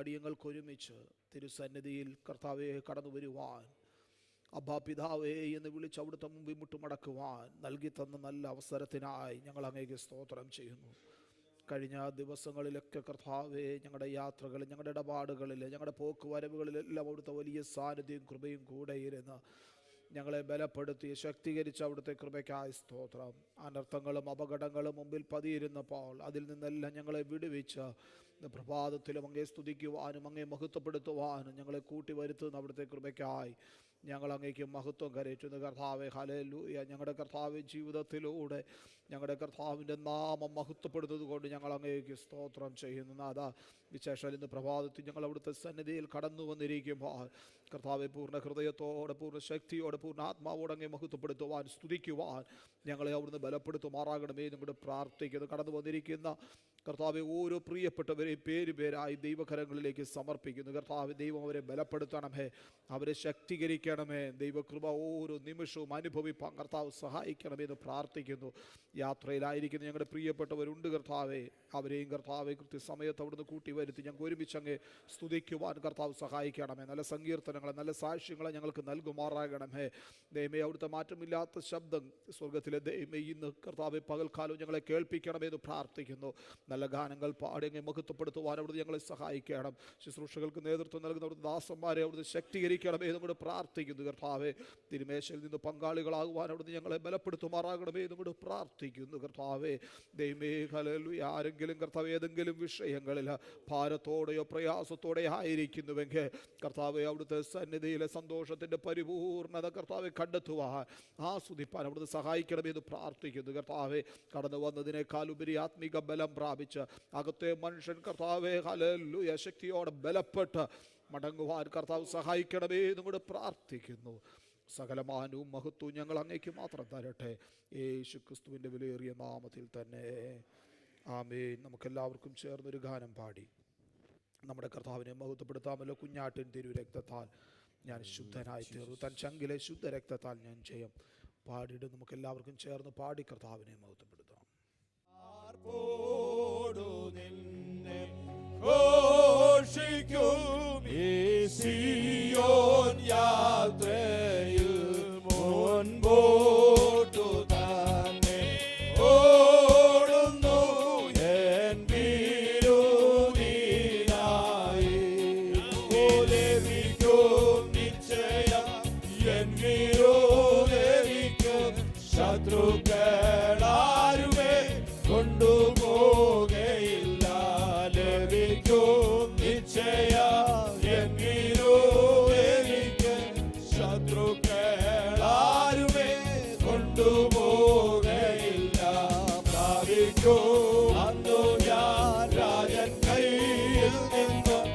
അടിയങ്ങൾക്ക് ഒരുമിച്ച് തിരുസന്നിധിയിൽ കർത്താവെ കടന്നു വരുവാൻ, അബ്ബാ പിതാവേ എന്ന് വിളിച്ച് അവിടുത്തെ മുമ്പിൽ മുട്ടുമടക്കുവാൻ നൽകി തന്ന നല്ല അവസരത്തിനായി ഞങ്ങൾ അങ്ങേക്ക് സ്തോത്രം ചെയ്യുന്നു. കഴിഞ്ഞ ദിവസങ്ങളിലൊക്കെ കർത്താവേ ഞങ്ങളുടെ യാത്രകളിൽ, ഞങ്ങളുടെ ഇടപാടുകളിൽ, ഞങ്ങളുടെ പോക്കുവരവുകളിലെല്ലാം അവിടുത്തെ വലിയ സാന്നിധ്യവും കൃപയും കൂടെ ഇരുന്ന് ഞങ്ങളെ ബലപ്പെടുത്തി ശക്തീകരിച്ച അവിടുത്തെ കൃപയ്ക്കായി സ്തോത്രം. അനർത്ഥങ്ങളും അപകടങ്ങളും മുമ്പിൽ പതിയിരുന്നപ്പോൾ അതിൽ നിന്നെല്ലാം ഞങ്ങളെ വിടുവിച്ച് പ്രഭാതത്തിലും അങ്ങേ സ്തുതിക്കുവാനും അങ്ങേ മഹത്വപ്പെടുത്തുവാനും ഞങ്ങളെ കൂട്ടി വരുത്തുന്ന അവിടുത്തെ കൃപയ്ക്കായി ഞങ്ങൾ അങ്ങേക്ക് മഹത്വം കരയറ്റുന്നു കർത്താവേ. ഹല്ലേലൂയ. ഞങ്ങളുടെ കർത്താവ് ജീവിതത്തിലൂടെ ഞങ്ങളുടെ കർത്താവിൻ്റെ നാമം മഹത്വപ്പെടുന്നത് കൊണ്ട് ഞങ്ങൾ അങ്ങേക്ക് സ്തോത്രം ചെയ്യുന്നു. നാഥാ, വിശേഷം ഇന്ന് പ്രഭാതത്തിൽ ഞങ്ങൾ അവിടുത്തെ സന്നിധിയിൽ കടന്നു വന്നിരിക്കുമ്പോൾ കർത്താവെ പൂർണ്ണ ഹൃദയത്തോടെ, പൂർണ്ണ ശക്തിയോടെ, പൂർണ്ണ ആത്മാവോടെ അങ്ങേ മഹത്വപ്പെടുത്തുവാൻ, സ്തുതിക്കുവാൻ ഞങ്ങളെ അവിടുന്ന് ബലപ്പെടുത്തുമാറാകണമേ നിങ്ങളുടെ പ്രാർത്ഥിക്കുന്നു. കടന്നു വന്നിരിക്കുന്ന കർത്താവെ ഓരോ പ്രിയപ്പെട്ടവരെയും പേരായി ദൈവകരങ്ങളിലേക്ക് സമർപ്പിക്കുന്നു. കർത്താവ് ദൈവം അവരെ ബലപ്പെടുത്തണമേ, അവരെ ശക്തീകരിക്കണമേ. ദൈവകൃപ ഓരോ നിമിഷവും അനുഭവിപ്പാൻ കർത്താവ് സഹായിക്കണമേ എന്ന് പ്രാർത്ഥിക്കുന്നു. യാത്രയിലായിരിക്കുന്ന ഞങ്ങളുടെ പ്രിയപ്പെട്ടവരുണ്ട് കർത്താവെ, അവരെയും കർത്താവെ കൃത്യസമയത്ത് അവിടുന്ന് കൂട്ടി വരുത്തി ഞങ്ങൾക്ക് ഒരുമിച്ച് അങ്ങ് സ്തുതിക്കുവാൻ കർത്താവ് സഹായിക്കണമേ. നല്ല സങ്കീർത്തനങ്ങളെ, നല്ല സാക്ഷ്യങ്ങളെ ഞങ്ങൾക്ക് നൽകുമാറാകണമേ. ദൈവമേ, അവിടുത്തെ മാറ്റമില്ലാത്ത ശബ്ദം സ്വർഗത്തിലെ ദൈവമേ ഇന്ന് കർത്താവെ പകൽക്കാലം ഞങ്ങളെ കേൾപ്പിക്കണമേ എന്ന് പ്രാർത്ഥിക്കുന്നു. നല്ല ഗാനങ്ങൾ പാടി അങ്ങ് മഹത്വപ്പെടുത്തുവാൻ അവിടുന്ന് ഞങ്ങളെ സഹായിക്കണം. ശുശ്രൂഷകൾക്ക് നേതൃത്വം നൽകുന്ന അവിടുത്തെ ദാസന്മാരെ അവിടുന്ന് ശക്തീകരിക്കണമേ എന്നും കൂടെ പ്രാർത്ഥിക്കുന്നു കർത്താവെ. തിരുമേശയിൽ നിന്ന് പങ്കാളികളാകുവാൻ അവിടുന്ന് ഞങ്ങളെ ബലപ്പെടുത്തുമാറാകണമേ എന്നും കൂടെ പ്രാർത്ഥിക്കുന്നു കർത്താവെ. ദൈവമേ, ഹല്ലേലൂയ. ആരെങ്കിലും കർത്താവ് ഏതെങ്കിലും വിഷയങ്ങളിൽ ഭാരത്തോടെയോ പ്രയാസത്തോടെയോ ആയിരിക്കുന്നുവെങ്കിൽ കർത്താവെ അവിടുത്തെ സന്നിധിയിലെ സന്തോഷത്തിൻ്റെ പരിപൂർണത കർത്താവെ കണ്ടെത്തുവാൻ, ആസ്വദിപ്പാൻ അവിടുന്ന് സഹായിക്കണമേ എന്ന് പ്രാർത്ഥിക്കുന്നു കർത്താവെ. കടന്നു വന്നതിനേക്കാൾ ഉപരി ആത്മീക ബലം പ്രാപിച്ച് അകത്തെ മനുഷ്യൻ കർത്താവെ ഹല്ലേലൂയ ശക്തിയോടെ ബലപ്പെട്ട് മടങ്ങുവാൻ കർത്താവ് സഹായിക്കണമേ എന്നും കൂടെ പ്രാർത്ഥിക്കുന്നു. സകലമാനവും മഹത്വവും ഞങ്ങൾ അങ്ങേക്ക് മാത്രം തരട്ടെ, യേശു ക്രിസ്തുവിൻ്റെ വിലയേറിയ നാമത്തിൽ തന്നെ, ആമേൻ. നമുക്കെല്ലാവർക്കും ചേർന്നൊരു ഗാനം പാടി നമ്മുടെ കർത്താവിനെ മഹത്വപ്പെടുത്താമല്ലോ. കുഞ്ഞാട്ടിൻ തിരുരക്തത്താൽ ഞാൻ ശുദ്ധനായി തീർന്നു, തൻ ചങ്കിലെ ശുദ്ധരക്തത്താൽ ഞാൻ ജയം. പാടിയിട്ട് നമുക്കെല്ലാവർക്കും ചേർന്ന് പാടി കർത്താവിനെ മഹത്വപ്പെടുത്താം. നിന്നെ ഘോഷിക്കും ഈ സിയോൻ യാത്രയിൽ മുൻപോട്ടു തന്നെ ഓടുന്നു എൻ വിരോധിനായി. ലഭിക്കും നിശ്ചയം എൻ വിരോധിക്കും ശത്രുക്കളാരുമേ കൊണ്ടുപോകയില്ല. ലഭിക്കും നിശ്ചയം എൻ വിരോധിക്കും ശത്രുക്കളാരുമേ കൊണ്ടുപോകയില്ല. പ്രാപിക്കും അന്നു ഞാൻ രാജൻ കയ്യിൽ നിന്നും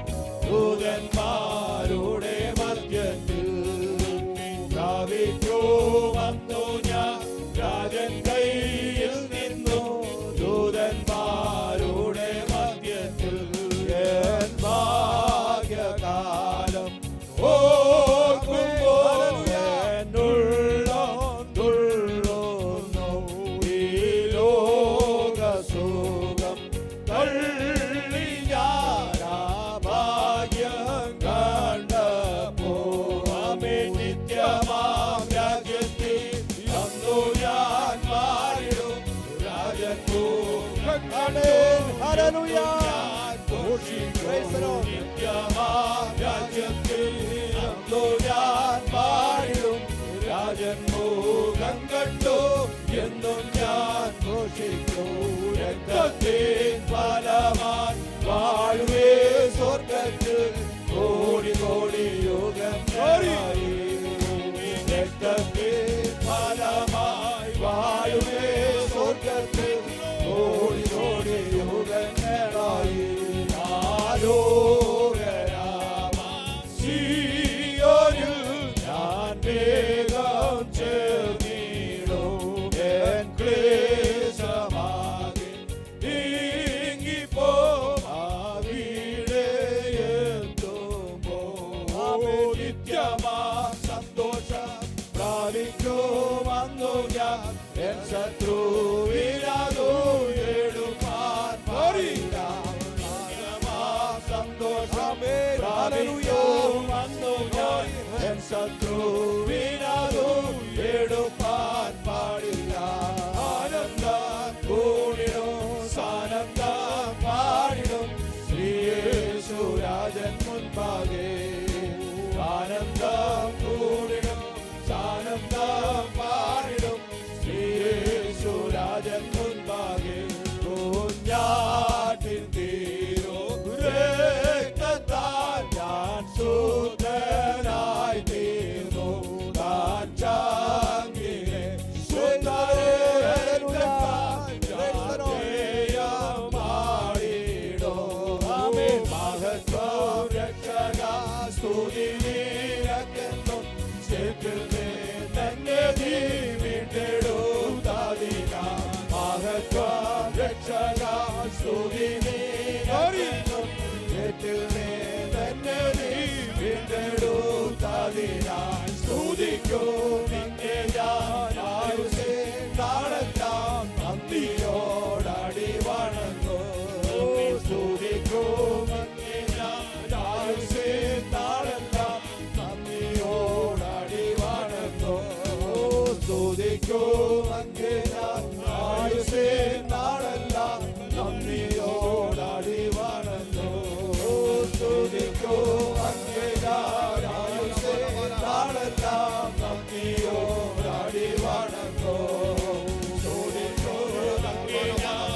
ദൂതന്മാരുടെ മധ്യത്തിൽ. പ്രാപിക്കും അന്നു ഞാൻ രാജൻ കയ്യിൽ നിന്നും ദൂതന്മാരുടെ മധ്യത്തിൽ. എൻ ഭാഗ്യകാലം ഓർക്കുമ്പോൾ എന്നുള്ളം തുള്ളുന്നു. ഈ ലോകസുഖം തള്ളി ഞാനാ ഭാഗ്യം കണ്ടപ്പോൾ നിത്യമാം രാജ്യത്തിൽ അന്നു ഞാൻ മാറിടും. രാജൻ നിത്യമാം രാജ്യത്തിൽ അന്നു ഞാൻ മാറിടും. രാജൻ മുഖം കണ്ടു എന്നും ഞാൻ ഘോഷിക്കും. രക്തത്തിൻ ഫലമായി വാഴുവേ സ്വർഗത്തിൽ കോടി കോടി യുഗങ്ങളായി. രക്തത്തിൻ ഫലമായി വാഴുവേ സ്വർഗത്തിൽ കോടി കോടി യുഗങ്ങളായി. സിയോനിൽ ഞാൻ വേഗം ചേർന്നിടും. എൻ ക്ലേശമാകെ നീങ്ങി പ്രാപിക്കും അന്നു ഞാൻ എൻ ശത്രുവിനതു എടുപ്പാൻ പാടില്ല. ആനന്ദം കൂടിടും സാനന്ദം പാടിടും ശ്രീയേശുരാജൻ മുൻപാകെ. ആനന്ദം കൂടിടും സാനന്ദം പാടിടും ശ്രീയേശുരാജൻ മുൻപാകെ. കുഞ്ഞാട്ടിൻ രക്തത്താൽ ഞാൻ ശുദ്ധനായി തീർന്നു. താൻ ചാങ്ങിനെ മാടിടോ. മഹത്വം രക്ഷക സ്തുതി നിനക്കെന്നും ചേർക്കുന്നേ തന്നെ വീണ്ടെടുത്താതിന. മഹത്വം രക്ഷക സ്തുതി നിനക്കെന്നും ചേർക്കുന്നേ തന്നെ വീണ്ടെടുത്താതിനാൽ. സ്തുതിക്കും നിന്നെ ഞാൻ ആയുസ്സേ നാളെല്ലാം നന്ദിയോടടി വണങ്ങും. സ്തുതിക്കും നിന്നെ ഞാൻ ആയുസ്സേ നാളെല്ലാം നന്ദിയോടടി വണങ്ങും. സ്തുതിക്കും നിന്നെ ഞാൻ ആയുസ്സേ നാളെല്ലാം നന്ദിയോടടി വണങ്ങും. സ്തുതിക്കും നിന്നെ ഞാൻ ആയുസ്സേ നാളെല്ലാം നന്ദിയോടടി വണങ്ങും. സ്തുതിക്കും നിന്നെ ഞാൻ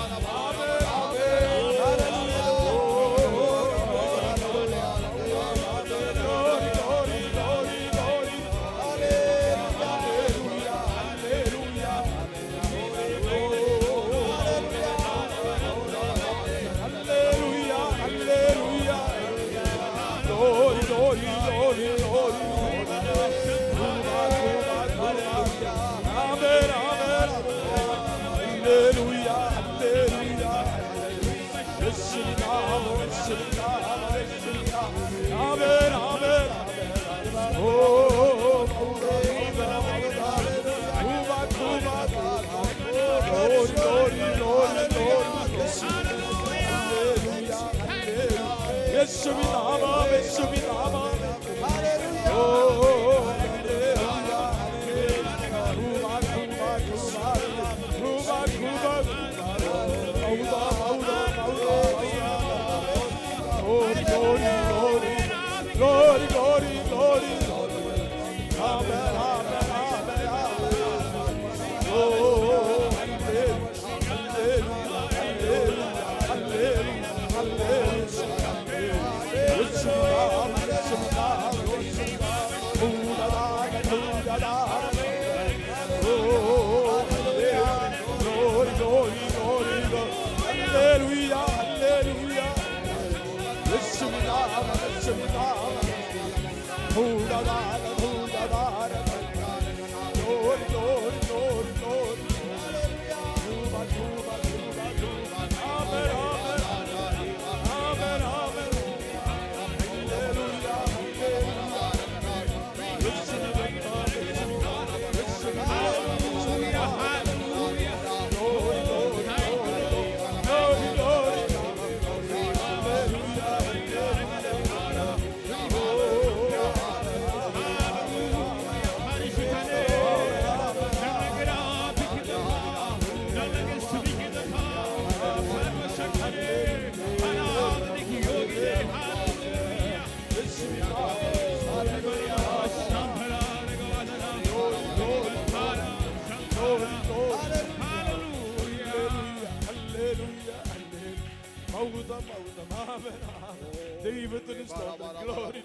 ദൈവത്തിന് സ്തോത്രം. Glory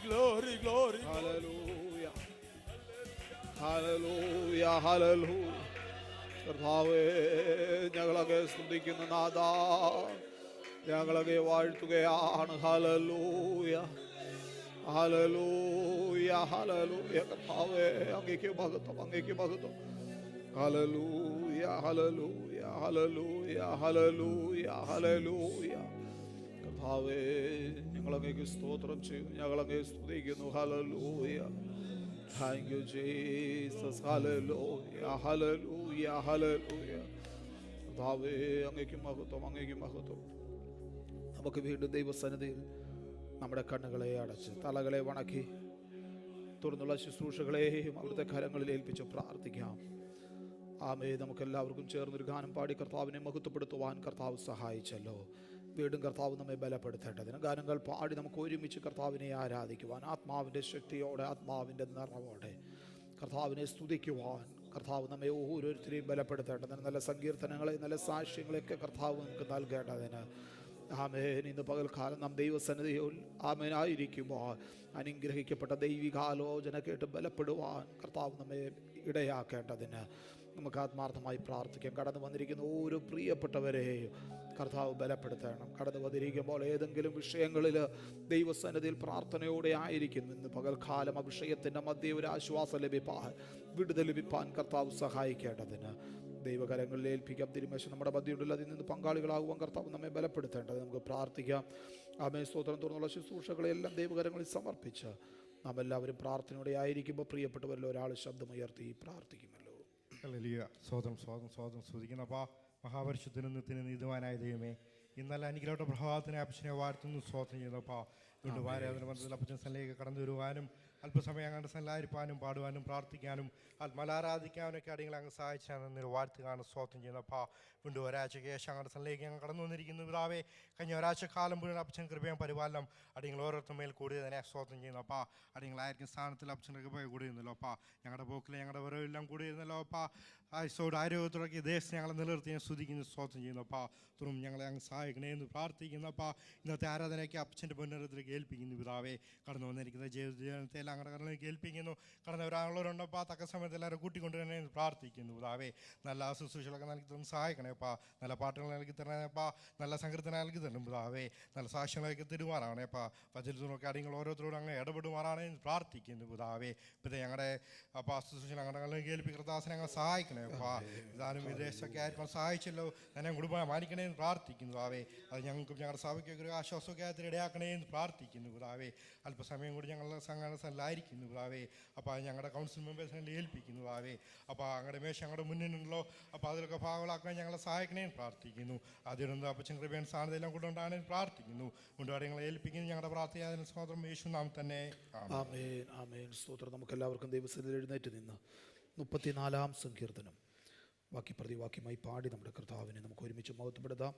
glory glory. Hallelujah hallelujah hallelujah. കർത്താവേ, ഞങ്ങളങ്ങേ സ്തുതിക്കുന്ന നാഥാ, ഞങ്ങളങ്ങേ വാഴ്ത്തുകയാണ്. Hallelujah hallelujah hallelujah. കർത്താവേ, അങ്ങേക്ക് മഹത്വം, അങ്ങേക്ക് മഹത്വം. Hallelujah hallelujah hallelujah hallelujah hallelujah. കർത്താവേ, ഞങ്ങളങ്ങേക്ക് സ്തോത്രം ചെയ്യുന്നു, ഞങ്ങളങ്ങേ സ്തുതിക്കുന്നു. Hallelujah. Thank you, Jesus. Hallelujah. Hallelujah. Hallelujah. കർത്താവേ, അങ്ങേക്ക് മഹത്വം, അങ്ങേക്ക് മഹത്വം. നമുക്ക് വീണ്ടും ദൈവസന്നിധിയിൽ നമ്മുടെ കണ്ണുകളെ അടച്ച് തലകളെ വണക്കി തുടർന്നുള്ള ശുശ്രൂഷകളെയും അവിടുത്തെ കരങ്ങളിൽ ഏൽപ്പിച്ച് പ്രാർത്ഥിക്കാം. ആമേ. നമുക്കെല്ലാവർക്കും ചേർന്നൊരു ഗാനം പാടി കർത്താവിനെ മഹത്വപ്പെടുത്തുവാൻ കർത്താവ് സഹായിച്ചല്ലോ. വീണ്ടും കർത്താവ് നമ്മെ ബലപ്പെടുത്തേണ്ടതിന് ഗാനങ്ങൾ പാടി നമുക്ക് ഒരുമിച്ച് കർത്താവിനെ ആരാധിക്കുവാൻ, ആത്മാവിൻ്റെ ശക്തിയോടെ, ആത്മാവിൻ്റെ നിറവോടെ കർത്താവിനെ സ്തുതിക്കുവാൻ കർത്താവ് നമ്മെ ഓരോരുത്തരെയും ബലപ്പെടുത്തേണ്ടതിന്, നല്ല സങ്കീർത്തനങ്ങളെ, നല്ല സാക്ഷ്യങ്ങളെയൊക്കെ കർത്താവ് നമുക്ക് നൽകേണ്ടതിന്. ആമേൻ. ഇന്ന് പകൽക്കാലം നാം ദൈവസന്നിധിയിൽ ആമേനായിരിക്കുമ്പോൾ അനുഗ്രഹിക്കപ്പെട്ട ദൈവികാലോചന കേട്ട് ബലപ്പെടുവാൻ കർത്താവ് നമ്മെ ഇടയാക്കേണ്ടതിന് നമുക്ക് ആത്മാർത്ഥമായി പ്രാർത്ഥിക്കാം. കടന്നു വന്നിരിക്കുന്ന ഓരോ പ്രിയപ്പെട്ടവരെയും കർത്താവ് ബലപ്പെടുത്തണം. കടന്നു വന്നിരിക്കുമ്പോൾ ഏതെങ്കിലും വിഷയങ്ങളിൽ ദൈവസന്നിധിയിൽ പ്രാർത്ഥനയോടെ ആയിരിക്കുന്നു. ഇന്ന് പകൽക്കാലം ആ വിഷയത്തിൻ്റെ മധ്യേ ഒരു ആശ്വാസം ലഭിപ്പാൻ, വിടുതൽ ലഭിപ്പാൻ കർത്താവ് സഹായിക്കേണ്ടതിന് ദൈവകരങ്ങളിൽ ഏൽപ്പിക്കാം. തിരുമേശം നമ്മുടെ മധ്യമുണ്ടല്ലോ, അതിൽ നിന്ന് പങ്കാളികളാകുവാൻ കർത്താവ് നമ്മെ ബലപ്പെടുത്തേണ്ടത് നമുക്ക് പ്രാർത്ഥിക്കാം. ആമേ. സ്തോത്രം. തുടർന്നുള്ള ശുശ്രൂഷകളെല്ലാം ദൈവകരങ്ങളിൽ സമർപ്പിച്ച് നാം എല്ലാവരും പ്രാർത്ഥനയോടെ ആയിരിക്കുമ്പോൾ പ്രിയപ്പെട്ടവരിൽ ഒരാൾ ശബ്ദമുയർത്തി പ്രാർത്ഥിക്കുമല്ലോ. സ്വതം സ്വതം സ്വതം സ്തുതിക്കുന്നപ്പാ മഹാപരിശുദ്ധനും നിത്യന് നീതിവാനായ ദൈവമേ, ഇന്നലെ അനുഗ്രഹയുടെ പ്രഭാതത്തിനെ അപ്പച്ചനെ വാഴ്ത്തുന്നു, സ്തോത്രം ചെയ്യുന്നപ്പാ. വീണ്ടും വാരാധന ബന്ധത്തിൽ അപ്പച്ചൻ സ്ഥലത്തേക്ക് കടന്നു വരുവാനും അല്പസമയം അങ്ങയുടെ സ്ഥലമായിരിക്കാനും പാടുവാനും പ്രാർത്ഥിക്കാനും ആത്മാരാധിക്കാനൊക്കെ അടിയങ്ങളെ അങ്ങ് സഹായിച്ചാൽ വാഴ്ത്തുകയാണ്, സ്തോത്രം ചെയ്യുന്നപ്പാ. വീണ്ടും ഒരാഴ്ചയ്ക്ക് ശേഷം അങ്ങയുടെ സ്ഥലത്തേക്ക് ഞങ്ങൾ കടന്നു വന്നിരിക്കുന്നു പിതാവേ. കഴിഞ്ഞ ഒരാഴ്ചക്കാലം മുഴുവൻ അപ്പച്ചൻ കൃപയും പരിപാലനം അടിയങ്ങൾ ഓരോരുത്തർ മേൽ കൂടി തന്നെ സ്തോത്രം ചെയ്യുന്നപ്പാ. അടിയങ്ങളായിരിക്കും സ്ഥാനത്തിൽ അപ്പച്ചൻ്റെ കൃപ കൂടിയിരുന്നല്ലോ അപ്പാ. ഞങ്ങളുടെ പോക്കിൽ ഞങ്ങളുടെ വരവെല്ലാം കൂടിയിരുന്നല്ലോ അപ്പാ. ആയുസോട് ആരോഗ്യത്തോടൊക്കെ ദേശം ഞങ്ങളെ നിലനിർത്തി ഞാൻ സ്തുതിക്കുന്നു, സ്തോത്രം ചെയ്യുന്നപ്പാ. തുറന്ന് ഞങ്ങളെ അങ്ങ് സഹായിക്കണേ എന്ന് പ്രാർത്ഥിക്കുന്നപ്പാ. ഇന്നത്തെ ആരാധനയ്ക്ക് അപ്പച്ചൻ്റെ പൊന്നരത്തിലേക്ക് ഏൽപ്പിക്കുന്നു പിതാവേ. കടന്നു വന്നിരിക്കുന്ന ജീവിതത്തെ എല്ലാം അങ്ങയുടെ കടലിലേക്ക് ഏൽപ്പിക്കുന്നു. കടന്നു വരാനുള്ളവരുണ്ടപ്പാ, തക്ക സമയത്ത് എല്ലാവരും കൂട്ടിക്കൊണ്ടുവരണേ എന്ന് പ്രാർത്ഥിക്കുന്നു പിതാവേ. നല്ല ശുശ്രൂഷകളൊക്കെ നൽകി തരണം, സഹായിക്കണേപ്പാ. നല്ല പാട്ടുകൾ നൽകി തരണേപ്പാ, നല്ല സങ്കീർത്തന നൽകി തരണം പിതാവേ. നല്ല സാക്ഷ്യങ്ങളൊക്കെ തരുമാറാണേപ്പാ. വചനത്തിനൊക്കെ അടിയങ്ങൾ ഓരോരുത്തരോടും അങ്ങ് ഇടപെടുമാറാണേ എന്ന് പ്രാർത്ഥിക്കുന്നു പിതാവേ. പിന്നെ ഞങ്ങളുടെ അപ്പാ ശുശ്രൂഷ ഞങ്ങളുടെ കടലിലേക്ക് ഏൽപ്പിക്കുന്ന ദാസനെ ഞങ്ങൾ സഹായിക്കണേപ്പാ. ഇതാനും വിദേശത്തൊക്കെ ആയിരിക്കും സഹായിച്ചല്ലോ, തന്നെ കുടുംബം മാനിക്കണേ എന്ന് പ്രാർത്ഥിക്കുന്നു പിതാവേ. അത് ഞങ്ങൾക്കും ഞങ്ങളുടെ സഭയ്ക്കൊക്കെ ഒരു ആശ്വാസമൊക്കെ ആയത്തിൽ ഇടയാക്കണേ എന്ന് പ്രാർത്ഥിക്കുന്നു പിതാവേ. അല്പസമയം കൂടി ഞങ്ങളുടെ സംഘടനയിലായിരിക്കുന്നു പിതാവേ. അപ്പോൾ ഞങ്ങളുടെ കൗൺസിൽ മെമ്പേഴ്സിനെ ഏൽപ്പിക്കുന്നു പിതാവേ. അപ്പോൾ അങ്ങയുടെ മേശ ഞങ്ങളുടെ മുന്നിലുണ്ടല്ലോ, അപ്പോൾ അതിലൊക്കെ ഭാഗങ്ങളാക്കാൻ ഞങ്ങളെ സഹായിക്കണേ എന്ന് പ്രാർത്ഥിക്കുന്നു. അതിനൊന്ന് അപ്പച്ചൻ കൃപയും സ്ഥാനത്തെല്ലാം കൊണ്ടുണ്ടാകാൻ പ്രാർത്ഥിക്കുന്നു. കൊണ്ടുവാടിങ്ങളെ ഏൽപ്പിക്കുന്നു ഞങ്ങളുടെ പ്രാർത്ഥന സ്തോത്രം യേശു നാം തന്നെ. ആമേൻ. ആമേൻ. സ്തോത്രം. നമുക്ക് എല്ലാവർക്കും ദൈവസന്നിധിയിൽ എഴുന്നേറ്റ് നിന്ന് 34-ാം സങ്കീർത്തനം വാക്യപ്രതിവാക്യമായി പാടി നമ്മുടെ കർത്താവിനെ നമുക്ക് ഒരുമിച്ച് മഹത്വപ്പെടുത്താം.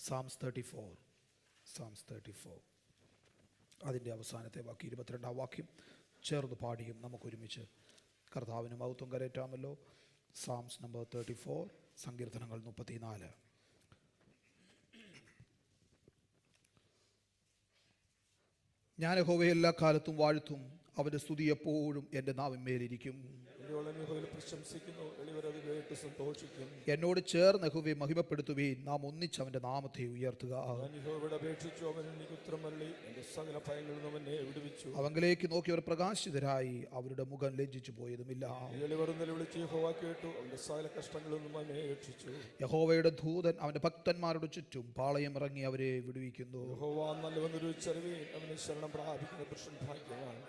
സാംസ് 34 അതിൻ്റെ അവസാനത്തെ വാക്യം 22-ാം വാക്യം ചേർന്ന് പാടിയും നമുക്കൊരുമിച്ച് കർത്താവിന് മഹത്വം കരയറ്റാമല്ലോ. സാംസ് നമ്പർ 34, സങ്കീർത്തനങ്ങൾ 34. ഞാൻ യഹോവയെ എല്ലാ കാലത്തും വാഴ്ത്തും, അവൻ്റെ സ്തുതി എപ്പോഴും എൻ്റെ നാവിന്മേലിരിക്കും. എന്നോട് ചേർന്ന് യഹോവയെ മഹിമപ്പെടുത്തുകയും നാം ഒന്നിച്ച് അവൻ്റെ നാമത്തെ ഉയർത്തുക. അവങ്കിലേക്ക് നോക്കിയവർ പ്രകാശിതരായി, അവരുടെ മുഖം ലജ്ജിച്ചു പോയതുമില്ല. യഹോവയുടെ ദൂതൻ അവൻ്റെ ഭക്തന്മാരുടെ ചുറ്റും പാളയം ഇറങ്ങി അവരെ വിടുവിക്കുന്നു.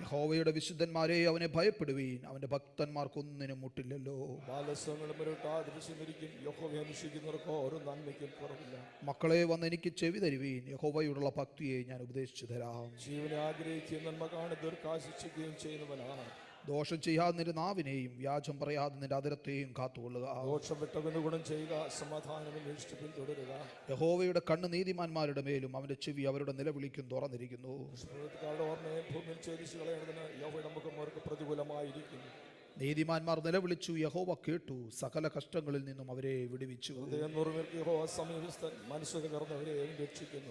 യഹോവയുടെ വിശുദ്ധന്മാരെ അവനെ ഭയപ്പെടുവീൻ, അവൻ്റെ ഭക്തന്മാർക്കൊന്നിനും മുട്ടില്ലല്ലോ. മക്കളെ വന്ന് എനിക്ക് ചെവി തരുവീൻ, യഹോവയോടുള്ള ഭക്തിയെ ഞാൻ ഉപദേശിച്ചു തരാം. ജീവനെ ആഗ്രഹിക്കുകയും നന്മ കാണി ദീർഘാശിക്കുകയും ചെയ്യുന്നവനാണ്. ദോഷം ചെയ്യാതെ നിന്റെ നാവിനെയും വ്യാജം പറയാതെ നിന്റെ അതിരത്തെയും കാത്തുകൊള്ളുക. ദോഷം വിട്ടവന് ഗുണം ചെയ്യുക, സമാധാനം തുടരുക. യഹോവയുടെ കണ്ണ് നീതിമാന്മാരുടെ മേലും അവന്റെ ചെവി അവരുടെ നിലവിളിക്കും തുറന്നിരിക്കുന്നു. നീതിമാന്മാർ നിലവിളിച്ചു, യഹോവ കേട്ടു, സകല കഷ്ടങ്ങളിൽ നിന്നും അവരെ വിടുവിച്ചു.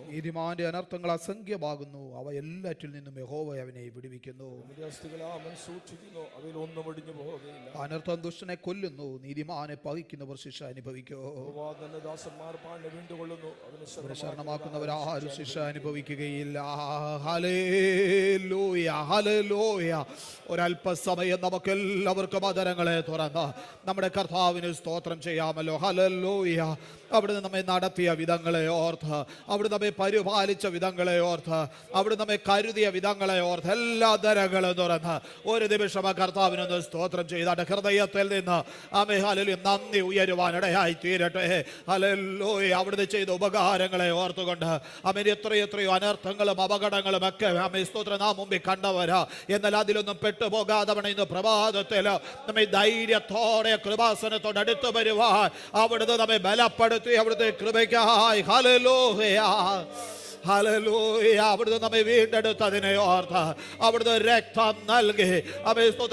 നീതിമാന്റെ അനർത്ഥങ്ങൾ അസംഖ്യമാകുന്നു, അവ എല്ലാറ്റിൽ നിന്നും യഹോവ അവനെ വിടുവിക്കുന്നു. അനർത്ഥം ദുഷ്ടനെ കൊല്ലുന്നു, നീതിമാനെ പകിക്കുന്നവർ ശിക്ഷ അനുഭവിക്കോ. ശരണമാക്കുന്നവരാരും ശിക്ഷ അനുഭവിക്കുകയില്ല. Hallelujah, hallelujah. ഒരല്പസമയം നമുക്കെല്ലാം എല്ലാവർക്കും അതരങ്ങളെ തുറന്ന് നമ്മുടെ കർത്താവിന് സ്തോത്രം ചെയ്യാമല്ലോ. ഹല്ലേലൂയ. അവിടുന്ന് നമ്മെ നടത്തിയ വിധങ്ങളെ ഓർത്ത്, അവിടെ നമ്മെ പരിപാലിച്ച വിധങ്ങളെ ഓർത്ത്, അവിടെ നമ്മെ കരുതിയ വിധങ്ങളെ ഓർത്ത് എല്ലാ ദരങ്ങളും തുറന്ന് ഒരു നിമിഷം ആ കർത്താവിനൊന്ന് സ്തോത്രം ചെയ്താട്ട് ഹൃദയത്തിൽ നിന്ന് ആമേ ഹല്ലേലൂയ നന്ദി ഉയരുവാനിടയായി തീരട്ടെ. ഹല്ലേലൂയ. അവിടുന്ന് ചെയ്ത ഉപകാരങ്ങളെ ഓർത്തുകൊണ്ട് ആമേൻ എത്രയോ അനർത്ഥങ്ങളും അപകടങ്ങളും ഒക്കെ ആമേ സ്തോത്രം നാം മുമ്പിൽ കണ്ടവരാ. എന്നാൽ അതിലൊന്നും പെട്ടുപോകാതെ ഇന്ന് പ്രഭാതത്തിൽ നമ്മെ ധൈര്യത്തോടെ കൃപാസനത്തോടെ അടുത്ത് വരുവാൻ അവിടുന്ന് നമ്മെ ബലപ്പെടുത്തി അവിടുത്തെ കൃപയ്ക്കായി. ഹല്ലേലൂയ. ഹല്ലേലൂയ. അവിടുന്ന് നമ്മെ വീണ്ടെടുത്തതിനെ ഓർത്ത്, അവിടുന്ന് രക്തം നൽകി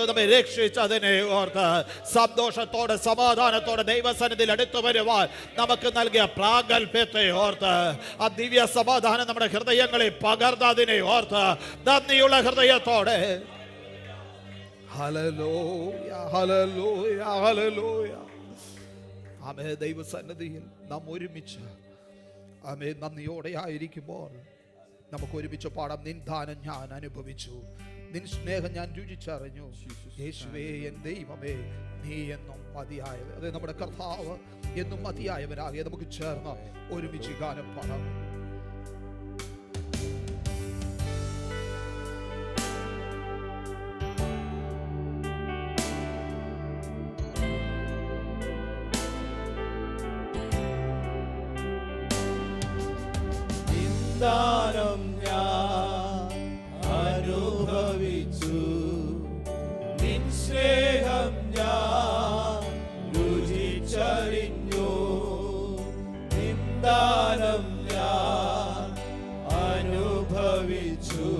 നമ്മെ രക്ഷിച്ചതിനെ ഓർത്ത് സന്തോഷത്തോടെ സമാധാനത്തോടെ ദൈവസന്നിധിയിൽ അടുത്തു വരുവാൻ നമുക്ക് നൽകിയ പ്രാഗൽഭ്യത്തെ ഓർത്ത്, ആ ദിവ്യ സമാധാനം നമ്മുടെ ഹൃദയങ്ങളിൽ പകർന്നതിനെ ഓർത്ത് നന്ദിയുള്ള ഹൃദയത്തോടെ ഹല്ലേലൂയ, ഹല്ലേലൂയ, ഹല്ലേലൂയ. ആമേ ദൈവസന്നിധിയിൽ നാം ഒരുമിച്ച് ആമേ നന്ദിയോടെ ആയിരിക്കുമ്പോൾ നമുക്ക് ഒരുമിച്ച് പാടാം. നിൻ ദാനം ഞാൻ അനുഭവിച്ചു, നിൻ സ്നേഹം ഞാൻ രുചിച്ചറിഞ്ഞു, യേശുവേ എൻ ദൈവമേ നീ എന്നും മതിയായവൻ. അതെ, നമ്മുടെ കർത്താവ് എന്നും മതിയായവനാകെ നമുക്ക് ചേർന്ന് ഒരുമിച്ച് ഗാനം പാടാം. ദാനം ഞാൻ അനുഭവിച്ചു, നിൻ സ്നേഹം ഞാൻ രുചിച്ചറിഞ്ഞു. നിൻ ദാനം ഞാൻ അനുഭവിച്ചു,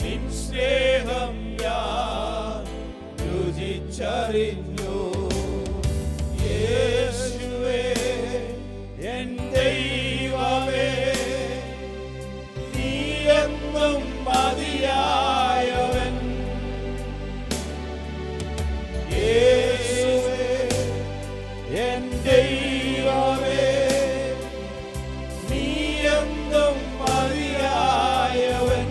നിൻ സ്നേഹം ഞാൻ രുചിച്ചറിഞ്ഞു. യേശുവേ എൻ ദൈവമേ എന്നും മതിയായവൻ. യേശുവേ എൻ ദൈവമേ നീ എന്നും മതിയായവൻ.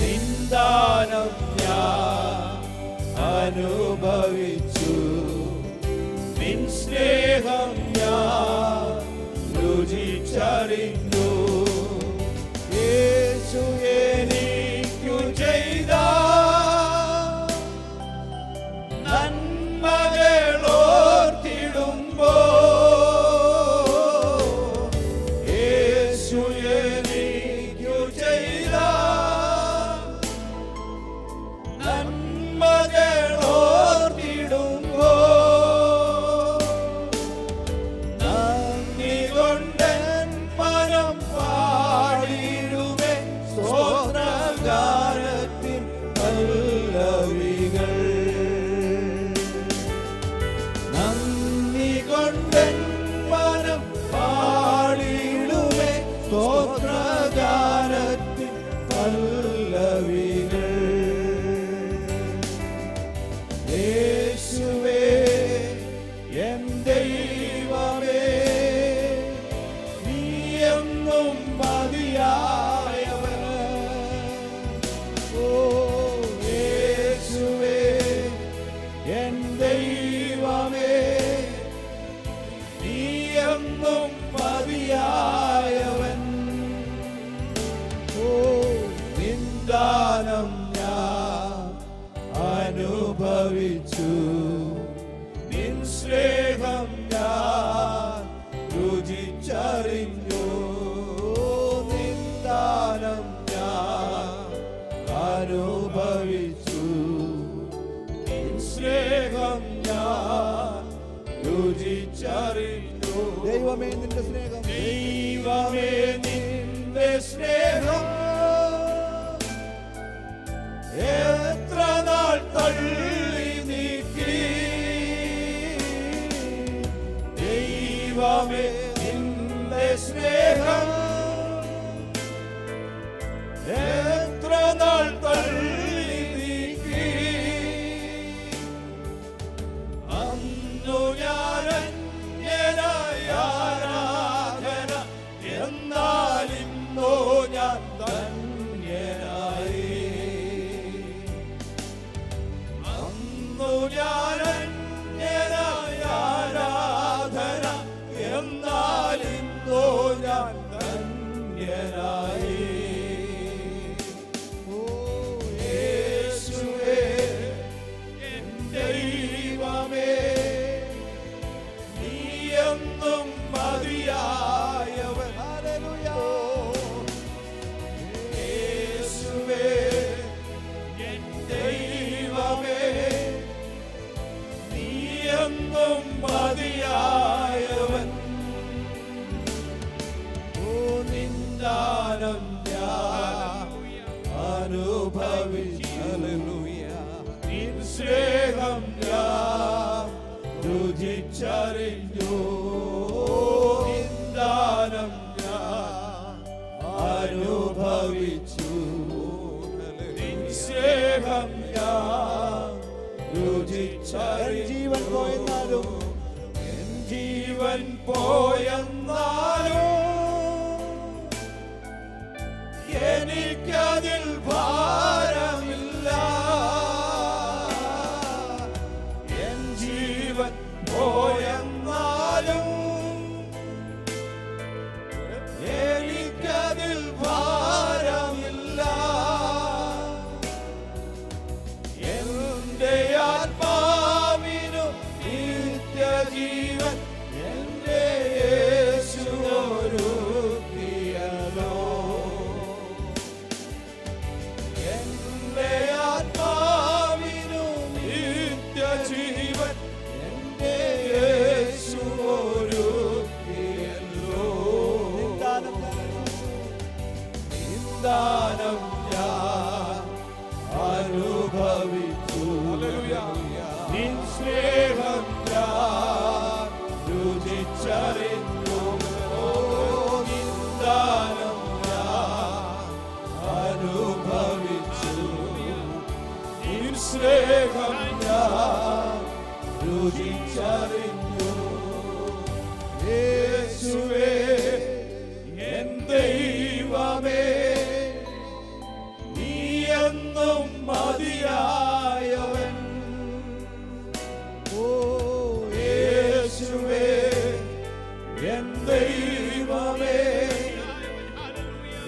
നിൻ ദാനം ഞാൻ അനുഭവിച്ചു, നിൻ സ്നേഹം ഞാൻ രുചിച്ചറിഞ്ഞു. യേശു എനിക്കു ചെയ്ത നന്മകളോർത്തിടുമ്പോ, യേശു എനിക്കു ചെയ്ത നന്മകളോർത്തിടുമ്പോ നന്ദി കൊണ്ടൻ മനം പാടിടുമേ സ്തോത്രഗാനത്തിൻ പല്ലവികൾ. നന്ദി കൊണ്ടൻ മനം പാടിടുമേ സ്തോത്രഗാനത്തിൻ പല്ലവികൾ. യേശുവേ എൻ ദൈവമേ നീ എന്നും മതിയായവൻ. ഓ യേശുവേ എൻ ദൈവമേ നീ എന്നും മതിയായവൻ. ഓ നിൻ ദാനം ഞാൻ അനുഭവിച്ചു, നിൻ സ്നേഹം ഞാൻ രുചിച്ചറിഞ്ഞു. നിൻ ദാനം ഞാൻ അനുഭവിച്ചു, നിൻ സ്നേഹം ഞാൻ രുചിച്ചറിഞ്ഞു. ദൈവമേ നിന്റെ സ്നേഹം, ദൈവമേ നിന്റെ സ്നേഹം എത്ര നാൾ തള്ളി നീക്കി. ദൈവമേ നിന്റെ സ്നേഹം എത്ര നാൾ തള്ളി നീക്കി. അന്നു ഞാൻ അന്യനായ ആരാധന, എന്നാൽ ഇന്നോ ഞാൻ ധന്യനായി. ഓ യേശുവേ എൻ ദൈവമേ നീ എന്നും മതിയായവൻ. ഹല്ലേലൂയ. യേശുവേ എൻ ദൈവമേ നീ എന്നും മതിയായവൻ. ഓ നിന്ദാനം ഞാൻ അനുഭവിച്ചു. നിൻ സ്നേഹം ഞാൻ രുചിച്ചറിഞ്ഞു. നിന്ദാനം ഞാൻ അനുഭവിച്ചു. നിൻ സ്നേഹം ഞാൻ രുചിച്ചറിഞ്ഞു. ജീവൻ പോയെന്നാലും എൻ ജീവൻ പോയെന്നാലും എനിക്കതിൽ ഭാരമില്ല. എൻ ജീവൻ പോയെന്നാലും എനിക്കതിൽ ഭാരമില്ല. എന്റെ ആത്മാവിനു നിത്യജീവൻ എന്റെ യേശു ഒരുക്കിയല്ലോ. എന്റെ ആത്മാവിനു നിത്യജീവൻ എന്റെ യേശു ഒരുക്കിയല്ലോ. നിന്ദാനം ഞാൻ അനുഭവിച്ചു. നിൻ സ്നേഹം ഞാൻ രുചിച്ചറിഞ്ഞു. നിന്ദാനം ഞാൻ അനുഭവിച്ചു. നിൻ സ്നേഹം ഞാൻ രുചിച്ചറിഞ്ഞു. യേശുവേ എൻ ദൈവമേ നീ എന്നും മതിയായവൻ. ഓ യേശുവേ എൻ ദൈവമേ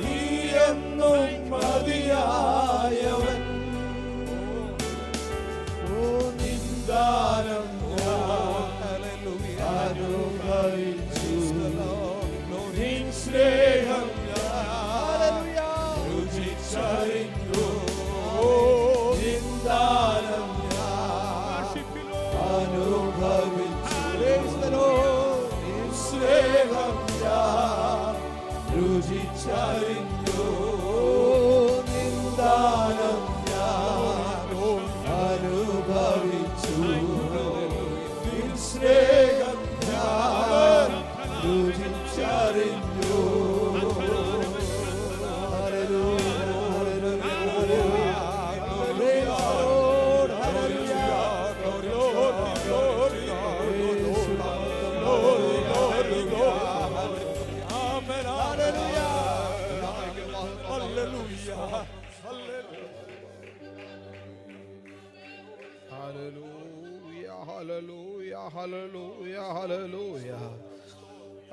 നീ എന്നും മതിയായവൻ. ഓ നിന്ദാനം അനുഭവിച്ചു. നിൻ സ്നേഹം രുചിച്ചറിഞ്ഞു. നിന്ദാനം അനുഭവിച്ചു. നിൻ സ്നേഹം രുചിച്ചറിഞ്ഞു. നിന്ദാനം അനുഭവിച്ചു. നിൻ സ്നേഹം രുചിച്ചറിഞ്ഞു.